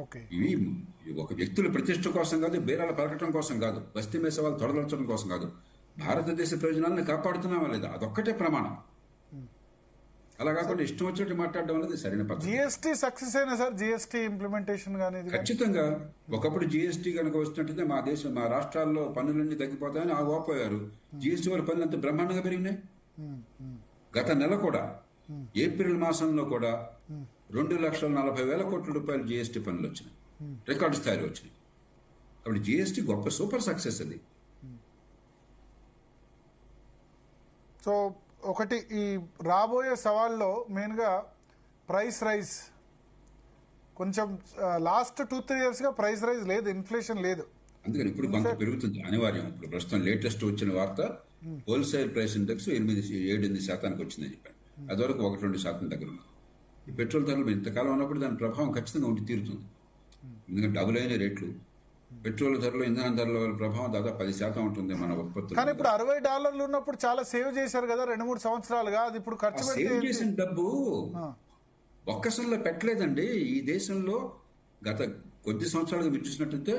ఓకే. ఇవి ఒక వ్యక్తుల ప్రతిష్ట కోసం కాదు, బేరాలు పలకటం కోసం కాదు, బస్తీ మీద సవాళ్ళు తొడదలచడం కోసం కాదు. భారతదేశ ప్రయోజనాలను కాపాడుతున్నామా లేదా అదొక్కటే ప్రమాణం. అలా కాకుండా ఇష్టం వచ్చినట్టు మాట్లాడడం అనేది సరైన పద్ధతి. జిఎస్టీ సక్సెస్ అయినా సార్, జిఎస్టీ ఇంప్లిమెంటేషన్ కానీ ఖచ్చితంగా. ఒకప్పుడు జీఎస్టీ కనుక వస్తున్నట్టయితే మా రాష్ట్రాల్లో పన్నులన్నీ తగ్గిపోతాయని ఆగిపోయారు. జీఎస్టీ వల్ల పన్నులు అంత బ్రహ్మాండంగా పెరిగినాయి. గత నెల కూడా ఏప్రిల్ మాసంలో కూడా 2,40,000 కోట్ల రూపాయలు జీఎస్టీ పన్నులు వచ్చినాయి, రికార్డు స్థాయిలో వచ్చినాయి. కాబట్టి జీఎస్టీ గొప్ప సూపర్ సక్సెస్ అది. సో ఒకటి ఈ రాబోయే సవాల్లో మెయిన్గా ప్రైస్ రైజ్. కొంచెం లాస్ట్ 2-3 ఇయర్స్గా ప్రైస్ రైజ్ లేదు, ఇన్ఫ్లేషన్ లేదు. అందుకని ఇప్పుడు కొంత పెరుగుతుంది అనివార్యం. ఇప్పుడు ప్రస్తుతం లేటెస్ట్ వచ్చిన వార్త హోల్సేల్ ప్రైస్ ఇండెక్స్ 7-8% వచ్చిందని చెప్పాను. అదివరకు 1-2% దగ్గర ఉంది. ఈ పెట్రోల్ ధరలు ఇంతకాలం ఉన్నప్పుడు దాని ప్రభావం ఖచ్చితంగా ఉండి తీరుతుంది. ఎందుకంటే డబుల్ అయిన రేట్లు, పెట్రోల్ ధరలు, ఇంధన ధరల ప్రభావం దాదాపు 10% ఉంటుంది మన ఉత్పత్తులు. కానీ ఇప్పుడు $60 ఉన్నప్పుడు చాలా సేవ్ చేశారు కదా 2-3 సంవత్సరాలుగా. అది ఇప్పుడు ఖర్చు సేవ్ పెడితే చేసిన డబ్బు ఒక్కసారిలో పెట్టలేదండి. ఈ దేశంలో గత కొద్ది సంవత్సరాలుగా మీరు చూసినట్లయితే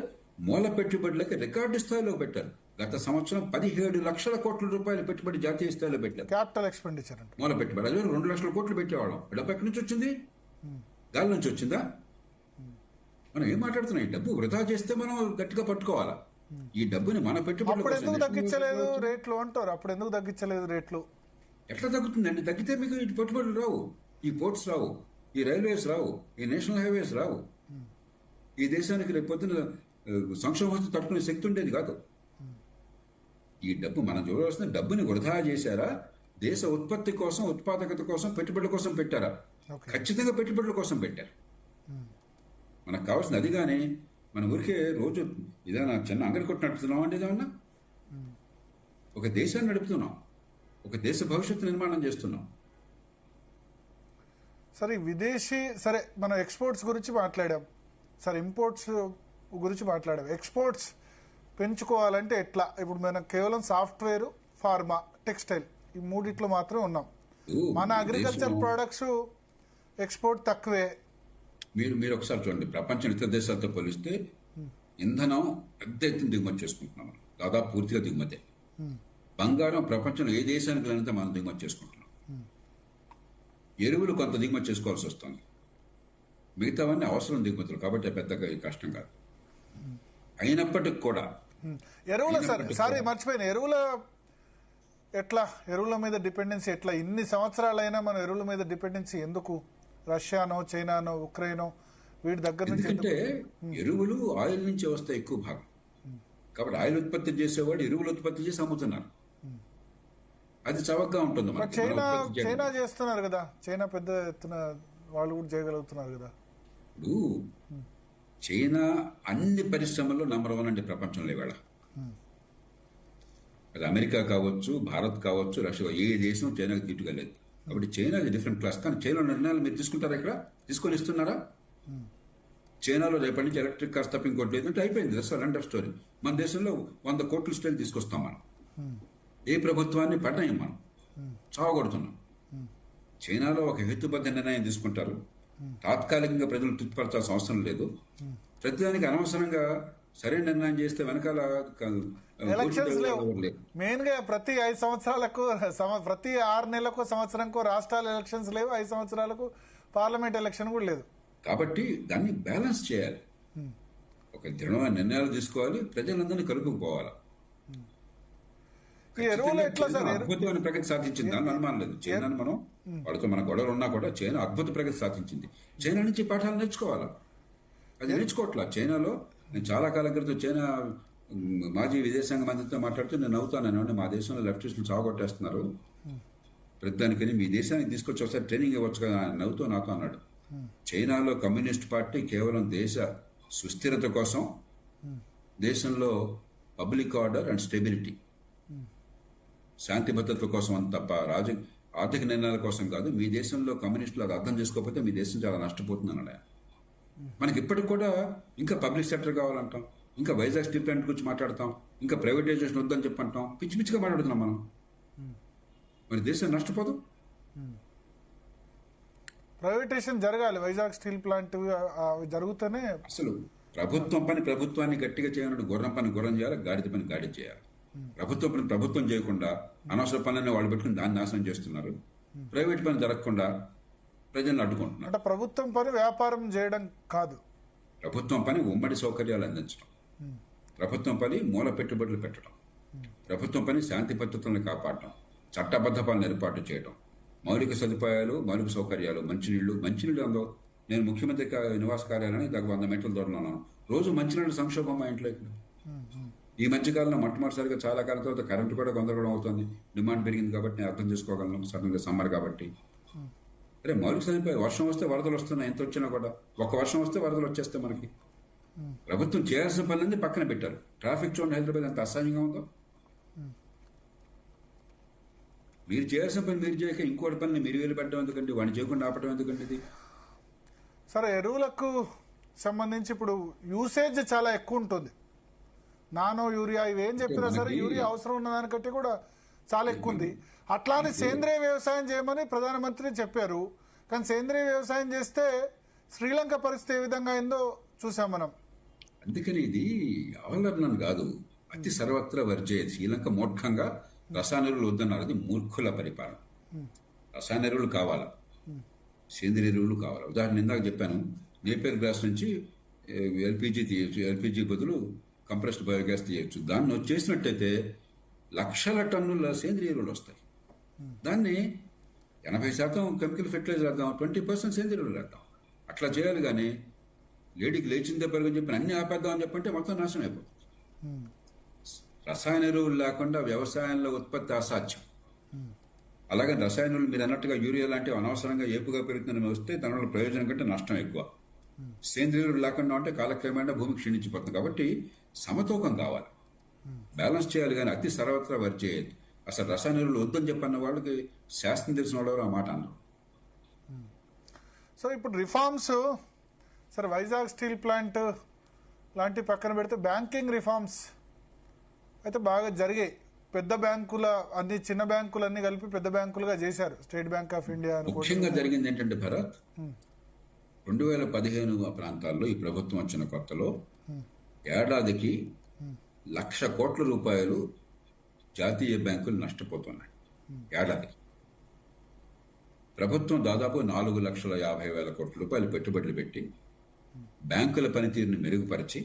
మూల పెట్టుబడులకి రికార్డు స్థాయిలో పెట్టారు. గత సంవత్సరం 17 లక్షల కోట్ల రూపాయలు పెట్టుబడి జాతీయ స్థాయిలో పెట్టారు. క్యాపిటల్ ఎక్స్పెండిచర్ అంటే మూల పెట్టుబడి అదే 2 లక్షల కోట్లు పెట్టేవాళ్ళం. డబ్బు ఎక్కడి నుంచి వచ్చింది? గాలి నుంచి వచ్చిందా? మనం ఏం మాట్లాడుతున్నాం? ఈ డబ్బు వృధా చేస్తే మనం గట్టిగా పట్టుకోవాలా. ఈ డబ్బుని మన పెట్టుబడుల అప్పుడు ఎందుకు కోసం తగ్గించలేదు రేట్లు అంటారు. అప్పుడు ఎందుకు తగ్గించలేదు రేట్లు? ఎట్లా తగ్గుతుందండి? తగ్గితే మీకు ఈ పెట్టుబడులు రావు, ఈ పోర్ట్స్ రావు, ఈ రైల్వేస్ రావు, ఈ నేషనల్ హైవేస్ రావు. ఈ దేశానికి రేపు పొద్దున సంక్షోభం వస్తే తట్టుకునే శక్తి ఉండేది కాదు. ఈ డబ్బు మనం చూడవలసిన డబ్బుని వృధా చేశారా, దేశ ఉత్పత్తి కోసం, ఉత్పాదకత కోసం, పెట్టుబడుల కోసం పెట్టారా? ఖచ్చితంగా పెట్టుబడుల కోసం పెట్టారు. మనకు కావాల్సింది అది. కానీ మన ఊరికే రోజు ఏదైనా చిన్న అంగడి కొట్టి నడుపుతున్నాం అంటే ఏమన్నా ఒక దేశాన్ని నడుపుతున్నాం, ఒక దేశ భవిష్యత్తు నిర్మాణం చేస్తున్నాం. సరే విదేశీ, సరే మనం ఎక్స్పోర్ట్స్ గురించి మాట్లాడాం సార్, ఇంపోర్ట్స్ గురించి మాట్లాడాం. ఎక్స్పోర్ట్స్ పెంచుకోవాలంటే ఎట్లా? ఇప్పుడు మనం కేవలం సాఫ్ట్వేర్, ఫార్మా, టెక్స్టైల్ ఈ మూడిట్లో మాత్రమే ఉన్నాం. మన అగ్రికల్చర్ ప్రొడక్ట్స్ ఎక్స్పోర్ట్ తక్కువే. మీరు ఒకసారి చూడండి, ప్రపంచం ఇతర దేశాలతో పోలిస్తే ఇంధనం పెద్ద ఎత్తున దిగుమతి చేసుకుంటున్నాం. దాదాపు పూర్తిగా దిగుమతి. బంగారం ప్రపంచంలో ఏ దేశానికి లేనంత మనం దిగుమతి చేసుకుంటున్నాం. ఎరువులు కొంత దిగుమతి చేసుకోవాల్సి వస్తుంది. మిగతావన్నీ అవసరం దిగుమతులు, కాబట్టి పెద్దగా ఈ కష్టం కాదు. అయినప్పటికి కూడా ఎరువుల సారీ మర్చిపోయిన ఎరువుల మీద డిపెండెన్సీ ఎట్లా? ఇన్ని సంవత్సరాలైనా మనం ఎరువుల మీద డిపెండెన్సీ ఎందుకు? రష్యానో, చైనానో, ఉక్రెయినో వీటి దగ్గర నుంచి ఎందుకంటే ఎరువులు ఆయిల్ నుంచి వస్తాయి ఎక్కువ భాగం. కాబట్టి ఆయిల్ ఉత్పత్తి చేసేవాడు ఎరువులు ఉత్పత్తి చేసి అమ్ముతున్నారు. అది చవకగా ఉంటుంది. చైనా చేస్తున్నారు కదా, చైనా పెద్ద ఎత్తున వాళ్ళు కూడా చేయగలుగుతున్నారు కదా. ఇప్పుడు చైనా అన్ని పరిశ్రమల్లో నంబర్ 1 అంటే ప్రపంచంలో ఇవాళ. అది అమెరికా కావచ్చు, భారత్ కావచ్చు, రష్యా, ఏ దేశం చైనాకి తీటుగా లేదు. కాబట్టి చైనా డిఫరెంట్ క్లాస్. కానీ చైనా నిర్ణయాలు మీరు తీసుకుంటారా? ఇక్కడ తీసుకొని ఇస్తున్నారా? చైనాలో రేపటి నుంచి ఎలక్ట్రిక్ కార్స్ తప్ప ఇంకోటి లేదంటే అయిపోయింది. That's end of story. మన దేశంలో 100 కోట్ల స్టైల్ తీసుకొస్తాం మనం. ఏ ప్రభుత్వాన్ని పట్టయం మనం చావగొడుతున్నాం. చైనాలో ఒక హేతుబద్ధ నిర్ణయం తీసుకుంటారు. తాత్కాలికంగా ప్రజలు తృప్తిపరచాల్సిన అవసరం లేదు. ప్రతిదానికి అనవసరంగా సరైన నిర్ణయం చేస్తే వెనకాల ఎలక్షన్స్ లేవు. మెయిన్ గా ప్రతి 5 సంవత్సరాలకు, ప్రతి 6 నెలలకు, సంవత్సరంకు రాష్ట్రాల ఎలక్షన్స్ లేవు. 5 సంవత్సరాలకు పార్లమెంట్ ఎలక్షన్ కూడా లేదు. కాబట్టి దాన్ని బ్యాలెన్స్ చేయాలి. ఒక దృఢమైన నిర్ణయాలు తీసుకోవాలి, ప్రజలందరినీ కలుపుకుపోవాలి. అద్భుతమైన ప్రగతి సాధించింది, దాని అనుమానం లేదు. చైనాను మనం వాళ్ళతో మన గొడవలు ఉన్నా కూడా చైనా అద్భుత ప్రగతి సాధించింది. చైనా నుంచి పాఠాలు నేర్చుకోవాలా? అది నేర్చుకోవట్లా. చైనాలో నేను చాలా కాలం క్రితం చైనా మాజీ విదేశాంగ మంత్రితో మాట్లాడితే నేను నవ్వుతాను. మా దేశంలో లెఫ్టిస్టులు చావగొట్టేస్తున్నారు, ప్రతిదానికని మీ దేశానికి తీసుకొచ్చి ఒకసారి ట్రైనింగ్ ఇవ్వచ్చు కదా నవ్వుతూ నాతో అన్నాడు. చైనాలో కమ్యూనిస్ట్ పార్టీ కేవలం దేశ సుస్థిరత కోసం, దేశంలో పబ్లిక్ ఆర్డర్ అండ్ స్టెబిలిటీ, శాంతి భద్రతల కోసం అని తప్ప ఆర్థిక నిర్ణయాల కోసం కాదు. మీ దేశంలో కమ్యూనిస్టులు అది అర్థం చేసుకోకపోతే మీ దేశం చాలా నష్టపోతుంది అన్నాడు. మనకి ఇప్పటికి కూడా ఇంకా పబ్లిక్ సెక్టర్ కావాలంటాం, ఇంకా వైజాగ్ స్టీల్ ప్లాంట్ గురించి మాట్లాడతాం, ఇంకా ప్రైవేటైజేషన్ వద్దని చెప్పంటాం. పిచ్చి పిచ్చిగా మాట్లాడుతున్నాం మనం. మరి దేశం నష్టపోదు. ప్రైవేటైజేషన్ జరగాలి. వైజాగ్ స్టీల్ ప్లాంట్ జరుగుతూనే అసలు ప్రభుత్వం పని ప్రభుత్వాన్ని గట్టిగా చేయాలంటే గుర్రం పని గుర్రం చేయాలి, గాడిద పని గాడి చేయాలి. ప్రభుత్వం పని ప్రభుత్వం చేయకుండా అనవసర పనులన్నీ వాళ్ళు పెట్టుకుని దాన్ని నాశనం చేస్తున్నారు. ప్రైవేట్ పని జరగకుండా ప్రజలను అడ్డుకుంటున్నారు. అంటే ప్రభుత్వం పని వ్యాపారం చేయడం కాదు, ప్రభుత్వం పని ఉమ్మడి సౌకర్యాలు అందించడం, ప్రభుత్వం పని మూల పెట్టుబడులు పెట్టడం, ప్రభుత్వం పని శాంతి భద్రతలను కాపాడటం, చట్టబద్ధ పనులు ఏర్పాటు చేయడం, మౌలిక సదుపాయాలు, మౌలిక సౌకర్యాలు, మంచినీళ్ళు అందో. నేను ముఖ్యమంత్రి నివాస కార్యాలయాన్ని దగ్గర 100 మీటర్ల దూరంలో ఉన్నాను. రోజు మంచినీళ్ళు సంక్షోభం మా ఇంట్లో. ఇక్కడ ఈ మధ్యకాలంలో మొట్టమొదటిసారిగా చాలా కాలం తర్వాత కరెంటు కూడా గందరగోళం అవుతుంది. డిమాండ్ పెరిగింది కాబట్టి నేను అర్థం చేసుకోగలను. సడన్గా సమ్మర్ కాబట్టి అరే మౌలిక సదుపాయాలు, వర్షం వస్తే వరదలు వస్తున్నాయి. ఎంత వచ్చినా కూడా ఒక వర్షం వస్తే వరదలు వచ్చేస్తే మనకి ప్రభుత్వం చేయాల్సిన పనులన్నీ పక్కన పెట్టారు. ట్రాఫిక్ చూడండి హైదరాబాద్ ఎంత అసహ్యంగా ఉందో. మీరు చేయాల్సిన పని మీరు చేయక ఇంకోటి పని మీరు వేలు పెట్టడం ఎందుకండి? వాడిని చేయకుండా ఆపడం ఎందుకండి? ఇది సరే, ఎరువులకు సంబంధించి ఇప్పుడు యూసేజ్ చాలా ఎక్కువ ఉంటుంది. నానో యూరియా ఇవేం చెప్పినా సరే యూరియా అవసరం ఉన్న దానికంటే కూడా చాలా ఎక్కువ ఉంది. అట్లానే సేంద్రియ వ్యవసాయం చేయమని ప్రధానమంత్రి చెప్పారు. కానీ సేంద్రియ వ్యవసాయం చేస్తే శ్రీలంక పరిస్థితి ఏ విధంగా అయిందో చూసాం మనం. అందుకని ఇది అవలంబనం కాదు, అతి సర్వత్రా వర్జేది. శ్రీలంక మూర్ఖంగా రసాయన ఎరువులు వద్దన్నారు. అది మూర్ఖుల పరిపాలన. రసాయన ఎరువులు కావాలా, సేంద్రియ ఎరువులు కావాలా. ఉదాహరణ ఇందాక చెప్పాను, నేపియర్ గ్రాస్ నుంచి ఎల్పిజి తీయచ్చు, ఎల్పిజి బదులు కంప్రెస్డ్ బయోగ్యాస్ తీయచ్చు. దాన్ని వచ్చేసినట్టయితే లక్షల టన్నుల సేంద్రియ ఎరువులు వస్తాయి. దాన్ని 80% కెమికల్ ఫెర్టిలైజర్ వేద్దాం, 20% సేంద్రియ ఎరువులు వేద్దాం. అట్లా చేయాలి. కానీ లేడీకి లేచిందే పెరుగని చెప్పి అన్ని ఆపేద్దాం అని చెప్పంటే మొత్తం నాశనం అయిపోతుంది. రసాయన ఎరువులు లేకుండా వ్యవసాయంలో ఉత్పత్తి అసాధ్యం. అలాగే రసాయన ఎరువులు మీరు అన్నట్టుగా యూరియా లాంటివి అనవసరంగా ఏపుగా పెరుగుతుందని వస్తే దానివల్ల ప్రయోజనం కంటే నష్టం ఎక్కువ. సేంద్రియ ఎరువులు లేకుండా ఉంటే కాలక్రమేణా భూమి క్షీణించిపోతుంది. కాబట్టి సమతూకం కావాలి, బ్యాలెన్స్ చేయాలి. కానీ అతి సర్వత్రా వర్జేయదు. అసలు రసాయన ఎరువులు వద్దని చెప్పన్న వాళ్ళకి శాస్త్రం తెలిసిన వాళ్ళు ఆ మాట అన్నారు. సో ఇప్పుడు రిఫార్మ్స్ సరే వైజాగ్ స్టీల్ ప్లాంట్ లాంటి పక్కన పెడితే బ్యాంకింగ్ రిఫార్మ్స్ అయితే బాగా జరిగాయి. పెద్ద బ్యాంకుల అన్ని చిన్న బ్యాంకులన్నీ కలిపి పెద్ద బ్యాంకులుగా చేశారు. స్టేట్ బ్యాంక్ ఆఫ్ ఇండియా ముఖ్యంగా జరిగింది ఏంటంటే భరత్, 2015 ప్రాంతాల్లో ఈ ప్రభుత్వం వచ్చిన కొత్తలో ఏడాదికి 1,00,000 కోట్ల రూపాయలు జాతీయ బ్యాంకులు నష్టపోతున్నాయి ఏడాదికి. ప్రభుత్వం దాదాపు 4,50,000 కోట్ల రూపాయలు పెట్టుబడులు పెట్టి బ్యాంకుల పనితీరును మెరుగుపరిచి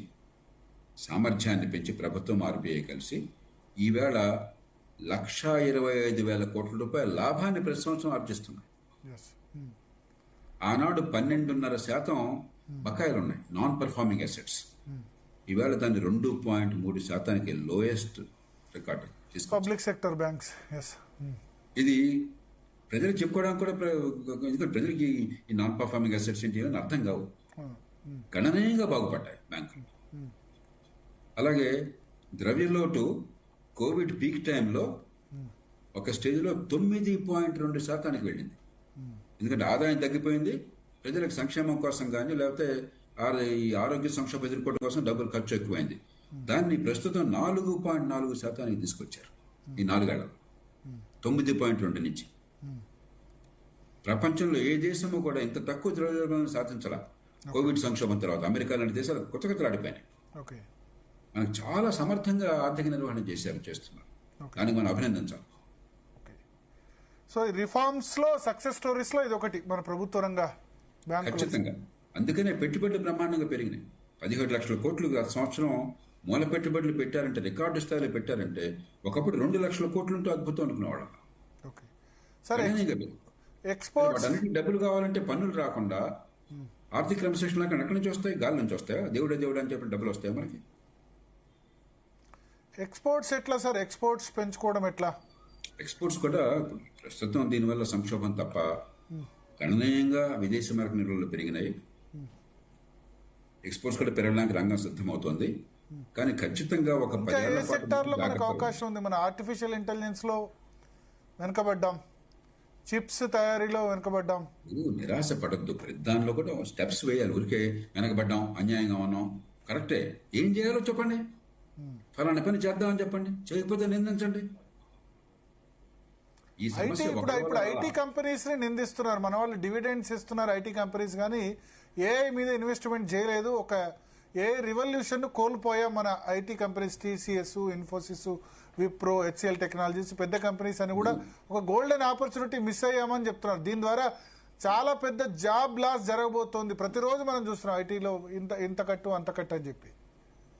సామర్థ్యాన్ని పెంచి ప్రభుత్వం ఆర్బీఐ కలిసి ఈవేళ 1,25,000 కోట్ల రూపాయల లాభాన్ని ప్రతి సంవత్సరం ఆర్జిస్తున్నాయి. ఆనాడు 12.5% బకాయిలు ఉన్నాయి, నాన్ పర్ఫార్మింగ్ అసెట్స్. ఈవేళ దాన్ని 2.3% lowest record public sector banks. ఇది ప్రజలు చెప్పుకోవడానికి కూడా ఎందుకంటే ప్రజలకి ఈ నాన్ పర్ఫార్మింగ్ అసెట్స్ ఏంటి అని అర్థం కావు. గణనీయంగా బాగుపడ్డాయి బ్యాంకులు. అలాగే ద్రవ్యలోటు కోవిడ్ పీక్ టైంలో ఒక స్టేజ్లో 9.2% వెళ్ళింది. ఎందుకంటే ఆదాయం తగ్గిపోయింది, ప్రజలకు సంక్షేమం కోసం కానీ లేకపోతే ఈ ఆరోగ్య సంక్షోభం ఎదుర్కోవడం కోసం డబ్బులు ఖర్చు ఎక్కువైంది. దాన్ని ప్రస్తుతం 4.4% తీసుకొచ్చారు ఈ 4 ఏళ్లలో, 9.2 నుంచి. ప్రపంచంలో ఏ దేశము కూడా ఇంత తక్కువ ద్రవ్యోల్బణం సాధించాల. కోవిడ్ సంక్షోభం తర్వాత అమెరికా లాంటి దేశాలు కొత్త ఆడిపోయినాయి. మనకు చాలా సమర్థంగా ఆర్థిక నిర్వహణ చేస్తున్నారు. దానికి మనం అభినందించాలి. సో రిఫార్మ్స్ లో సక్సెస్ స్టోరీస్ లో ఇది ఒకటి మన ప్రభుత్వ రంగ బ్యాంకులు. ఖచ్చితంగా. అందుకనే పెట్టుబడులు బ్రహ్మాండంగా పెరిగినాయి. 17 లక్షల కోట్లు గత సంవత్సరం మూల పెట్టుబడులు పెట్టారంటే, రికార్డు స్థాయిలో పెట్టారంటే, ఒకప్పుడు 2 లక్షల కోట్లుంటూ అద్భుతం అనుకునేవాళ్ళం. ఎక్స్పోర్ట్స్ డబ్బులు కావాలంటే పన్నులు రాకుండా ఆర్థిక క్రమశిక్షణ ఎక్కడి నుంచి వస్తాయి? గాలి నుంచి వస్తాయా? దేవుడు అని చెప్పి డబ్బులు వస్తాయా మనకి? ఎక్స్పోర్ట్స్ ఎట్లా సార్? ఎక్స్పోర్ట్స్ పెంచుకోవడం ఎట్లా? ఎక్స్పోర్ట్స్ కూడా ప్రస్తుతం దీనివల్ల సంక్షోభం తప్ప గణనీయంగా విదేశీ మార్గ నిల్వలు పెరిగినాయి. ఎక్స్పోర్ట్స్ కూడా పెరగడానికి రంగం సిద్ధమవుతోంది. కానీ ఖచ్చితంగా ఒక 10 ఏళ్ల పాటు సెక్టార్ లో మనకు అవకాశం ఉంది. మన ఆర్టిఫిషియల్ ఇంటెలిజెన్స్ లో వెనకబడ్డాం, చిప్స్ తయారీలో వెనకబడ్డాం. నిరాశ పడద్దు, దానిలో కూడా స్టెప్స్ వేయాలి. ఊరికే వెనకబడ్డాం, అన్యాయంగా ఉన్నాం, కరెక్టే. ఏం చేయాలో చెప్పండి, ఫలానా పని చేద్దామని చెప్పండి, చేయకపోతే నిందించండి. ఇప్పుడు ఐటీ కంపెనీస్ ని నిందిస్తున్నారు మన వాళ్ళు, డివిడెండ్స్ ఇస్తున్నారు ఐటీ కంపెనీస్, కానీ ఏఐ మీద ఇన్వెస్ట్మెంట్ చేయలేదు. ఒక ఏ రివల్యూషన్ కోల్పోయాం మన IT companies, TCS, Infosys, Wipro, HCl technologies, పెద్ద కంపెనీస్ అని కూడా ఒక గోల్డెన్ ఆపర్చునిటీ మిస్ అయ్యామని చెప్తున్నారు. దీని ద్వారా చాలా పెద్ద జాబ్ లాస్ జరగబోతోంది. ప్రతిరోజు మనం చూస్తున్నాం ఐటీలో ఇంత కట్టు అంత కట్టు అని చెప్పి.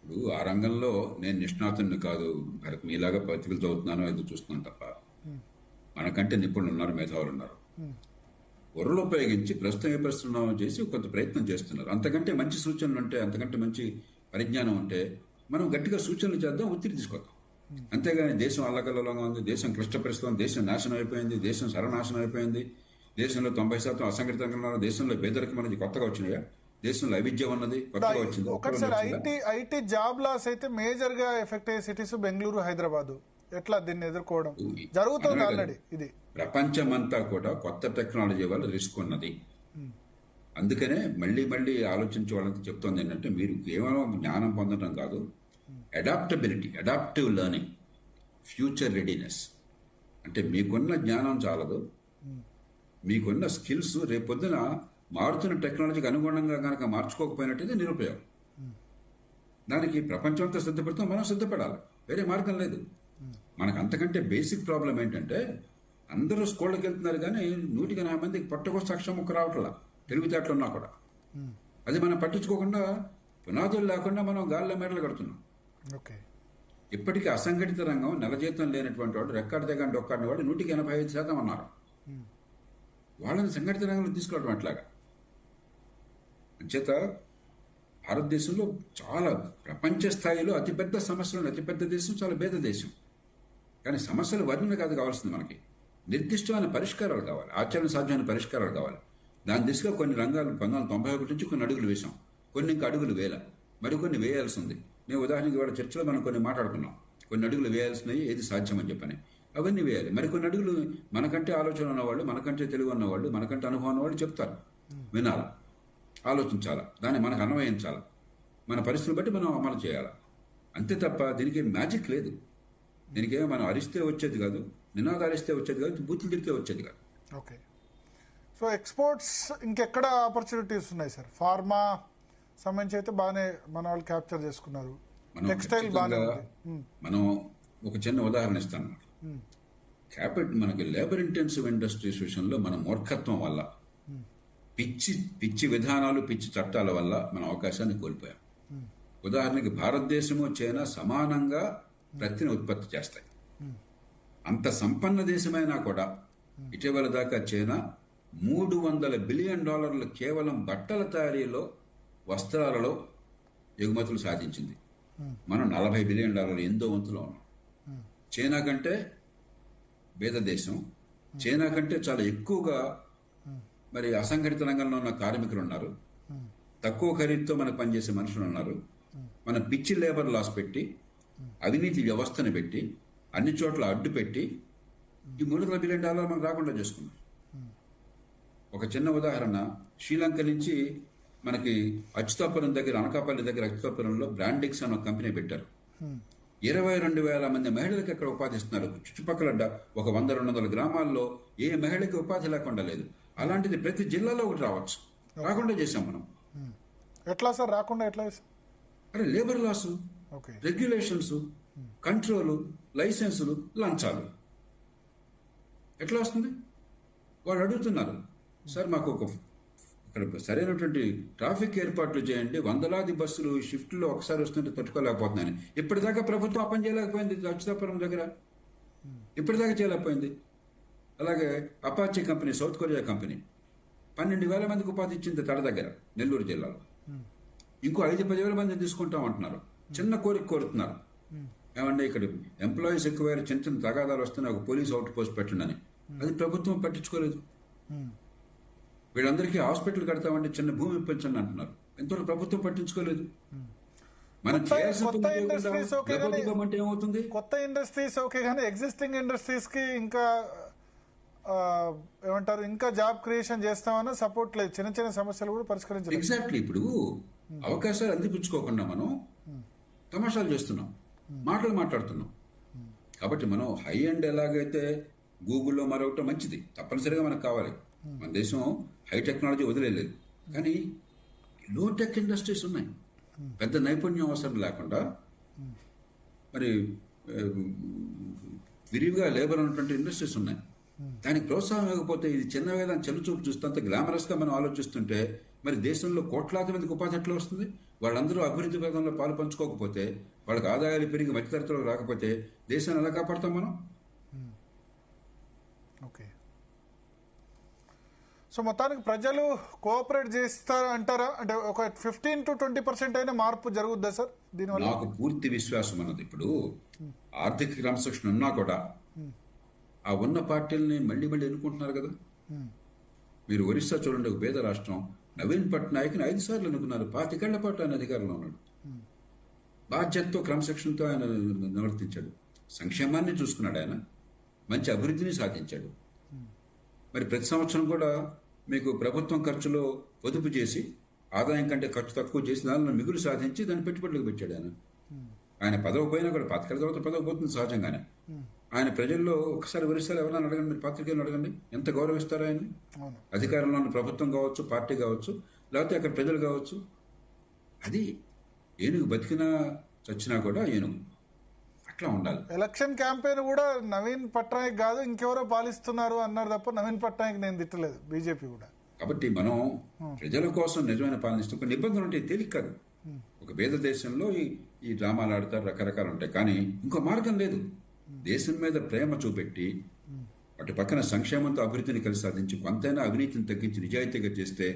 ఇప్పుడు ఆ రంగంలో నేను నిష్ణాతుని కాదు, భరత్ మీలాగా పత్రికలు చదువుతున్నాను, ఎదురు చూస్తున్నాను తప్ప మనకంటే నిపుణులు ఉన్నారు, మేధావులు ఉన్నారు. బుర్రలు ఉపయోగించి ప్రస్తుతం ఏ పరిస్థితుల్లో చేసి కొంత ప్రయత్నం చేస్తున్నారు. అంతకంటే మంచి సూచనలు ఉంటే, అంతకంటే మంచి పరిజ్ఞానం ఉంటే మనం గట్టిగా సూచనలు చేద్దాం, ఒత్తిడి తీసుకొద్దాం. అంతేగాని దేశం అల్లకల్లోలంగా ఉంది, దేశం క్లిష్ట పరిస్థితులు, దేశం నాశనం అయిపోయింది, దేశం సర్వనాశనం అయిపోయింది, దేశంలో 90% అసంఘటితంగా ఉన్నారు, దేశంలో పేదరికం అనేది కొత్తగా వచ్చినాయా, దేశంలో అవిద్య ఉన్నది కొత్తగా వచ్చింది. ఒకసారి ఐటీ జాబ్ లాస్ అయితే మేజర్ గా ఎఫెక్ట్ అయ్యే సిటీస్ బెంగళూరు, హైదరాబాద్. ఎట్లా దీన్ని ఎదుర్కోవడం జరుగుతుంది? ఆల్రెడీ ఇది ప్రపంచమంతా కూడా కొత్త టెక్నాలజీ వల్ల రిస్క్ ఉన్నది. అందుకనే మళ్ళీ ఆలోచించే వాళ్ళకి చెప్తోంది ఏంటంటే, మీరు కేవలం జ్ఞానం పొందడం కాదు, adaptability, adaptive learning, future readiness. అంటే మీకున్న జ్ఞానం చాలదు, మీకున్న స్కిల్స్ రేపొద్దున మారుతున్న టెక్నాలజీకి అనుగుణంగా కనుక మార్చుకోకపోయినట్టయితే నిరుపయోగం. దానికి ప్రపంచం అంతా సిద్ధపడతాం, మనం సిద్ధపడాలి, వేరే మార్గం లేదు. మనకు అంతకంటే బేసిక్ ప్రాబ్లం ఏంటంటే, అందరూ స్కూళ్ళకి వెళ్తున్నారు కానీ 180 మందికి పొట్టకొస్తే అక్షరం ముక్క రావట్లా, తెలివితేటలు ఉన్నా కూడా. అది మనం పట్టించుకోకుండా, పునాదులు లేకుండా మనం గాల్లో మేడలు కడుతున్నాం. ఇప్పటికీ అసంఘటిత రంగం, నెల జీతం లేనటువంటి వాడు, రెక్కాడి దగ్గర డొక్కాడిన వాడు 185% ఉన్నారు. వాళ్ళని సంఘటిత రంగంలో తీసుకోవడం అట్లాగా. అంచేత భారతదేశంలో చాలా ప్రపంచ స్థాయిలో అతిపెద్ద సమస్యలు, అతిపెద్ద దేశం, చాలా పేద దేశం. కానీ సమస్యల వర్ణన కాదు కావాల్సింది, మనకి నిర్దిష్టమైన పరిష్కారాలు కావాలి, ఆచరణ సాధ్యమైన పరిష్కారాలు కావాలి. దాని దిశగా కొన్ని రంగాలు 1991 నుంచి కొన్ని అడుగులు వేసాం, కొన్ని ఇంకా అడుగులు వేల, మరికొన్ని వేయాల్సి ఉంది. నేను ఉదాహరణకి ఇవాళ చర్చలో మనం కొన్ని మాట్లాడుకున్నాం, కొన్ని అడుగులు వేయాల్సినవి, ఏది సాధ్యమని చెప్పని అవన్నీ వేయాలి. మరికొన్ని అడుగులు మనకంటే ఆలోచన ఉన్నవాళ్ళు, మనకంటే తెలివి ఉన్నవాళ్ళు, మనకంటే అనుభవం ఉన్నవాళ్ళు చెప్తారు, వినాలా, ఆలోచించాలా, దాన్ని మనకు అన్వయించాలా, మన పరిస్థితిని బట్టి మనం అమలు చేయాలా. అంతే తప్ప దీనికి మ్యాజిక్ లేదు. దీనికేమో మనం అరిస్తే వచ్చేది కాదు, నినాదాలు ఇస్తే వచ్చేది కాదు, బూతులు తిరిగితే వచ్చేది కాదు. ఓకే. సో ఎక్స్పోర్ట్స్ ఇంకెక్కడ ఆపర్చునిటీస్ ఉన్నాయి సార్? ఫార్మా సంబంధించి అయితే బాగానే మన వాళ్ళు క్యాప్చర్ చేసుకున్నారు, టెక్స్టైల్ బాగానే ఉంది. మనం ఒక చిన్న ఉదాహరణ ఇస్తాను. మనకి లేబర్ ఇంటెన్సివ్ ఇండస్ట్రీస్ విషయంలో మన మూర్ఖత్వం వల్ల, పిచ్చి విధానాలు, పిచ్చి చట్టాల వల్ల మన అవకాశాన్ని కోల్పోయాం. ఉదాహరణకి భారతదేశము, చైనా సమానంగా ప్రతిని ఉత్పత్తి చేస్తాయి. అంత సంపన్న దేశమైనా కూడా ఇటీవల దాకా చైనా $300 బిలియన్ కేవలం బట్టల తయారీలో, వస్త్రాలలో ఎగుమతులు సాధించింది. మనం $40 బిలియన్ 8వ వంతులో ఉన్నాం. చైనా కంటే పేద దేశం, చైనా కంటే చాలా ఎక్కువగా మరి అసంఘటిత రంగంలో ఉన్న కార్మికులు ఉన్నారు, తక్కువ ఖరీదుతో మనకు పనిచేసే మనుషులు ఉన్నారు. మన పిచ్చి లేబర్ లాస్ పెట్టి, అవినీతి వ్యవస్థను పెట్టి, అన్ని చోట్ల అడ్డు పెట్టి ఈ $300 బిలియన్ మనకు రాకుండా చేసుకున్నాం. ఒక చిన్న ఉదాహరణ, శ్రీలంక నుంచి మనకి అచ్యుతాపురం దగ్గర, అనకాపల్లి దగ్గర అచ్యుతాపురంలో బ్రాండిక్స్ అనే ఒక కంపెనీ పెట్టారు. 22,000 మంది మహిళలకు అక్కడ ఉపాధి ఇస్తున్నారు. చుట్టుపక్కల ఒక 100-200 గ్రామాల్లో ఏ మహిళకి ఉపాధి లేకుండా లేదు. అలాంటిది ప్రతి జిల్లాలో ఒకటి రావచ్చు. రాకుండా చేశాం మనం. ఎట్లా సార్ రాకుండా ఎట్లా? అరే లేబర్ లాసు, రెగ్యులేషన్స్, కంట్రోలు, లైసెన్సులు, లంచాలు. ఎట్లా వస్తుంది? వాళ్ళు అడుగుతున్నారు, సార్ మాకు ఇక్కడ సరైనటువంటి ట్రాఫిక్ ఏర్పాట్లు చేయండి, వందలాది బస్సులు షిఫ్ట్లో ఒకసారి వస్తుంటే తట్టుకోలేకపోతున్నాయని. ఇప్పటిదాకా ప్రభుత్వం ఆ పని చేయలేకపోయింది. అచ్యుతాపురం దగ్గర ఇప్పటిదాకా చేయలేకపోయింది. అలాగే Apache company, south Korea company 12,000 మందికి ఉపాధి ఇచ్చింది తడ దగ్గర, నెల్లూరు జిల్లాలో. ఇంకో 5-10,000 మందిని తీసుకుంటాం అంటున్నారు. చిన్న కోరిక కోరుతున్నారు, ఏమంటే ఇక్కడ ఎంప్లాయీస్ ఎక్కువయ్యారు, చిన్న చిన్న తగాదాలు వస్తున్నాయి, ఒక పోలీస్ అవుట్ పోస్ట్ పెట్టండి. అది ప్రభుత్వం పట్టించుకోలేదు. వీళ్ళందరికీ హాస్పిటల్ కడతామంటే చిన్న భూమి ఇప్పించండి అంటున్నారు. ఎంతవరకు ప్రభుత్వం పట్టించుకోలేదు. మనం చేయాల్సింది ఏమవుతుంది? కొత్త ఇండస్ట్రీస్ ఓకే, కానీ ఎగ్జిస్టింగ్ ఇండస్ట్రీస్ కి ఇంకా ఏమంటారు, ఇంకా జాబ్ క్రియేషన్ చేస్తామని సపోర్ట్ లేదు. చిన్న చిన్న సమస్యలు కూడా పరిష్కరించాలి. ఎగ్జాక్ట్లీ. ఇప్పుడు అవకాశాలు అందిపుచ్చుకోకుండా మనం తమాషాలు చేస్తున్నాం, మాటలు మాట్లాడుతున్నాం. కాబట్టి మనం హై అండ్ ఎలాగైతే గూగుల్లో మరొకటి మంచిది, తప్పనిసరిగా మనకు కావాలి. మన దేశం హై టెక్నాలజీ వదిలేదు, కానీ లో టెక్ ఇండస్ట్రీస్ ఉన్నాయి. పెద్ద నైపుణ్యం అవసరం లేకుండా మరి విరివిగా లేబర్ ఉన్నటువంటి ఇండస్ట్రీస్ ఉన్నాయి. దానికి ప్రోత్సాహం ఇవ్వకపోతే, ఇది చిన్నగా దాన్ని చెల్లుచూపు చూస్తే, అంత గ్లామరస్గా మనం ఆలోచిస్తుంటే, మరి దేశంలో కోట్లాది మందికి ఉపాధి ఎట్లా వస్తుంది? వాళ్ళందరూ అభివృద్ధి పథంలో పాలు పంచుకోకపోతే, వాళ్ళకి ఆదాయాలు పెరిగి మధ్యతరగతిలో రాకపోతే దేశాన్ని ఎలా కాపాడతాం మనం? ఓకే. సో మొత్తానికి ప్రజలు కోఆపరేట్ చేస్తారు అంటారా? అంటే ఒక 15-20% అయినా మార్పు జరుగుద్దా సార్ దీనివల్ల? నాకు పూర్తి విశ్వాసం అన్నది. ఇప్పుడు ఆర్థిక క్రమశిక్షణ ఉన్నా కూడా ఆ ఉన్న పార్టీలని మళ్ళీ ఎన్నుకుంటున్నారు కదా. మీరు ఒరిస్సా చూడండి, ఒక పేద రాష్ట్రం. నవీన్ పట్నాయక్ని 5 సార్లు ఎన్నుకున్నారు. 25 ఏళ్ల పాటు ఆయన అధికారంలో ఉన్నాడు. బాధ్యతతో, క్రమశిక్షణతో ఆయన నివర్తించాడు. సంక్షేమాన్ని చూసుకున్నాడు ఆయన, మంచి అభివృద్ధిని సాధించాడు. మరి ప్రతి సంవత్సరం కూడా మీకు ప్రభుత్వం ఖర్చులో పొదుపు చేసి, ఆదాయం కంటే ఖర్చు తక్కువ చేసి దానిలో మిగులు సాధించి దాన్ని పెట్టుబడులకు పెట్టాడు ఆయన. ఆయన పదవి పోయినా కూడా, 25 ఏళ్ల తర్వాత పదవి పోతుంది సహజంగానే. ఆయన ప్రజల్లో ఒకసారి ఒరిస్సాలో ఎవరైనా అడగండి, మీరు పాత్రికేయులను అడగండి, ఎంత గౌరవిస్తారో ఆయన్ని. అధికారంలో ఉన్న ప్రభుత్వం కావచ్చు, పార్టీ కావచ్చు, లేకపోతే అక్కడ ప్రజలు కావచ్చు. అది ఏనుగు బతికినా చచ్చినా కూడా ఏనుగు అట్లా ఉండాలి. ఎలక్షన్ క్యాంపెయిన్ కూడా నవీన్ పట్నాయక్ కాదు ఇంకెవరో పాలిస్తున్నారు అన్నారు తప్ప నవీన్ పట్నాయక్ నేను తిట్టలేదు, బీజేపీ కూడా. కాబట్టి మనం ప్రజల కోసం నిజమైన పాలన ఇస్తాం. కొన్ని నిబంధనలు ఉంటాయి, తేలిక కాదు. ఒక పేద దేశంలో ఈ డ్రామాలు ఆడతారు, రకరకాలు ఉంటాయి. కానీ ఇంకో మార్గం లేదు. దేశం మీద ప్రేమ చూపెట్టి, అటు పక్కన సంక్షేమంతో అభివృద్ధిని కలిసి సాధించి, కొంతైనా అవినీతిని తగ్గించి నిజాయితీగా చేస్తే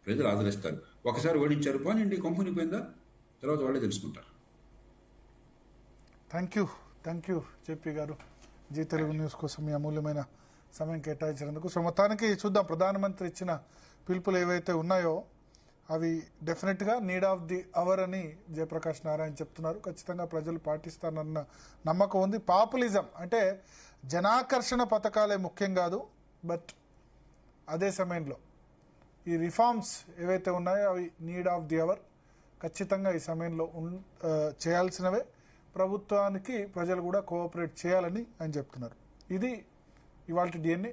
ప్రజలు ఆదరిస్తారు. ఒకసారి ఓడించారు, పోనీ కంపెనీ పోయిందా, తర్వాత వాళ్ళే తెలుసుకుంటారు. థ్యాంక్ యూ జేపీ గారు, జీ తెలుగు న్యూస్ కోసం మీ అమూల్యమైన సమయం కేటాయించినందుకు. సో మొత్తానికి చూద్దాం, ప్రధానమంత్రి ఇచ్చిన పిలుపులు ఏవైతే ఉన్నాయో అవి డెఫినెట్గా నీడ్ ఆఫ్ ది అవర్ అని జయప్రకాష్ నారాయణ చెప్తున్నారు. ఖచ్చితంగా ప్రజలు పాటిస్తారన్న నమ్మకం ఉంది. పాపులిజం అంటే జనాకర్షణ పథకాలే ముఖ్యం కాదు, బట్ అదే సమయంలో ఈ రిఫార్మ్స్ ఏవైతే ఉన్నాయో అవి నీడ్ ఆఫ్ ది అవర్, ఖచ్చితంగా ఈ సమయంలో చేయాల్సినవే. ప్రభుత్వానికి ప్రజలు కూడా కోఆపరేట్ చేయాలని ఆయన చెప్తున్నారు. ఇది ఇవాల్టి DNA.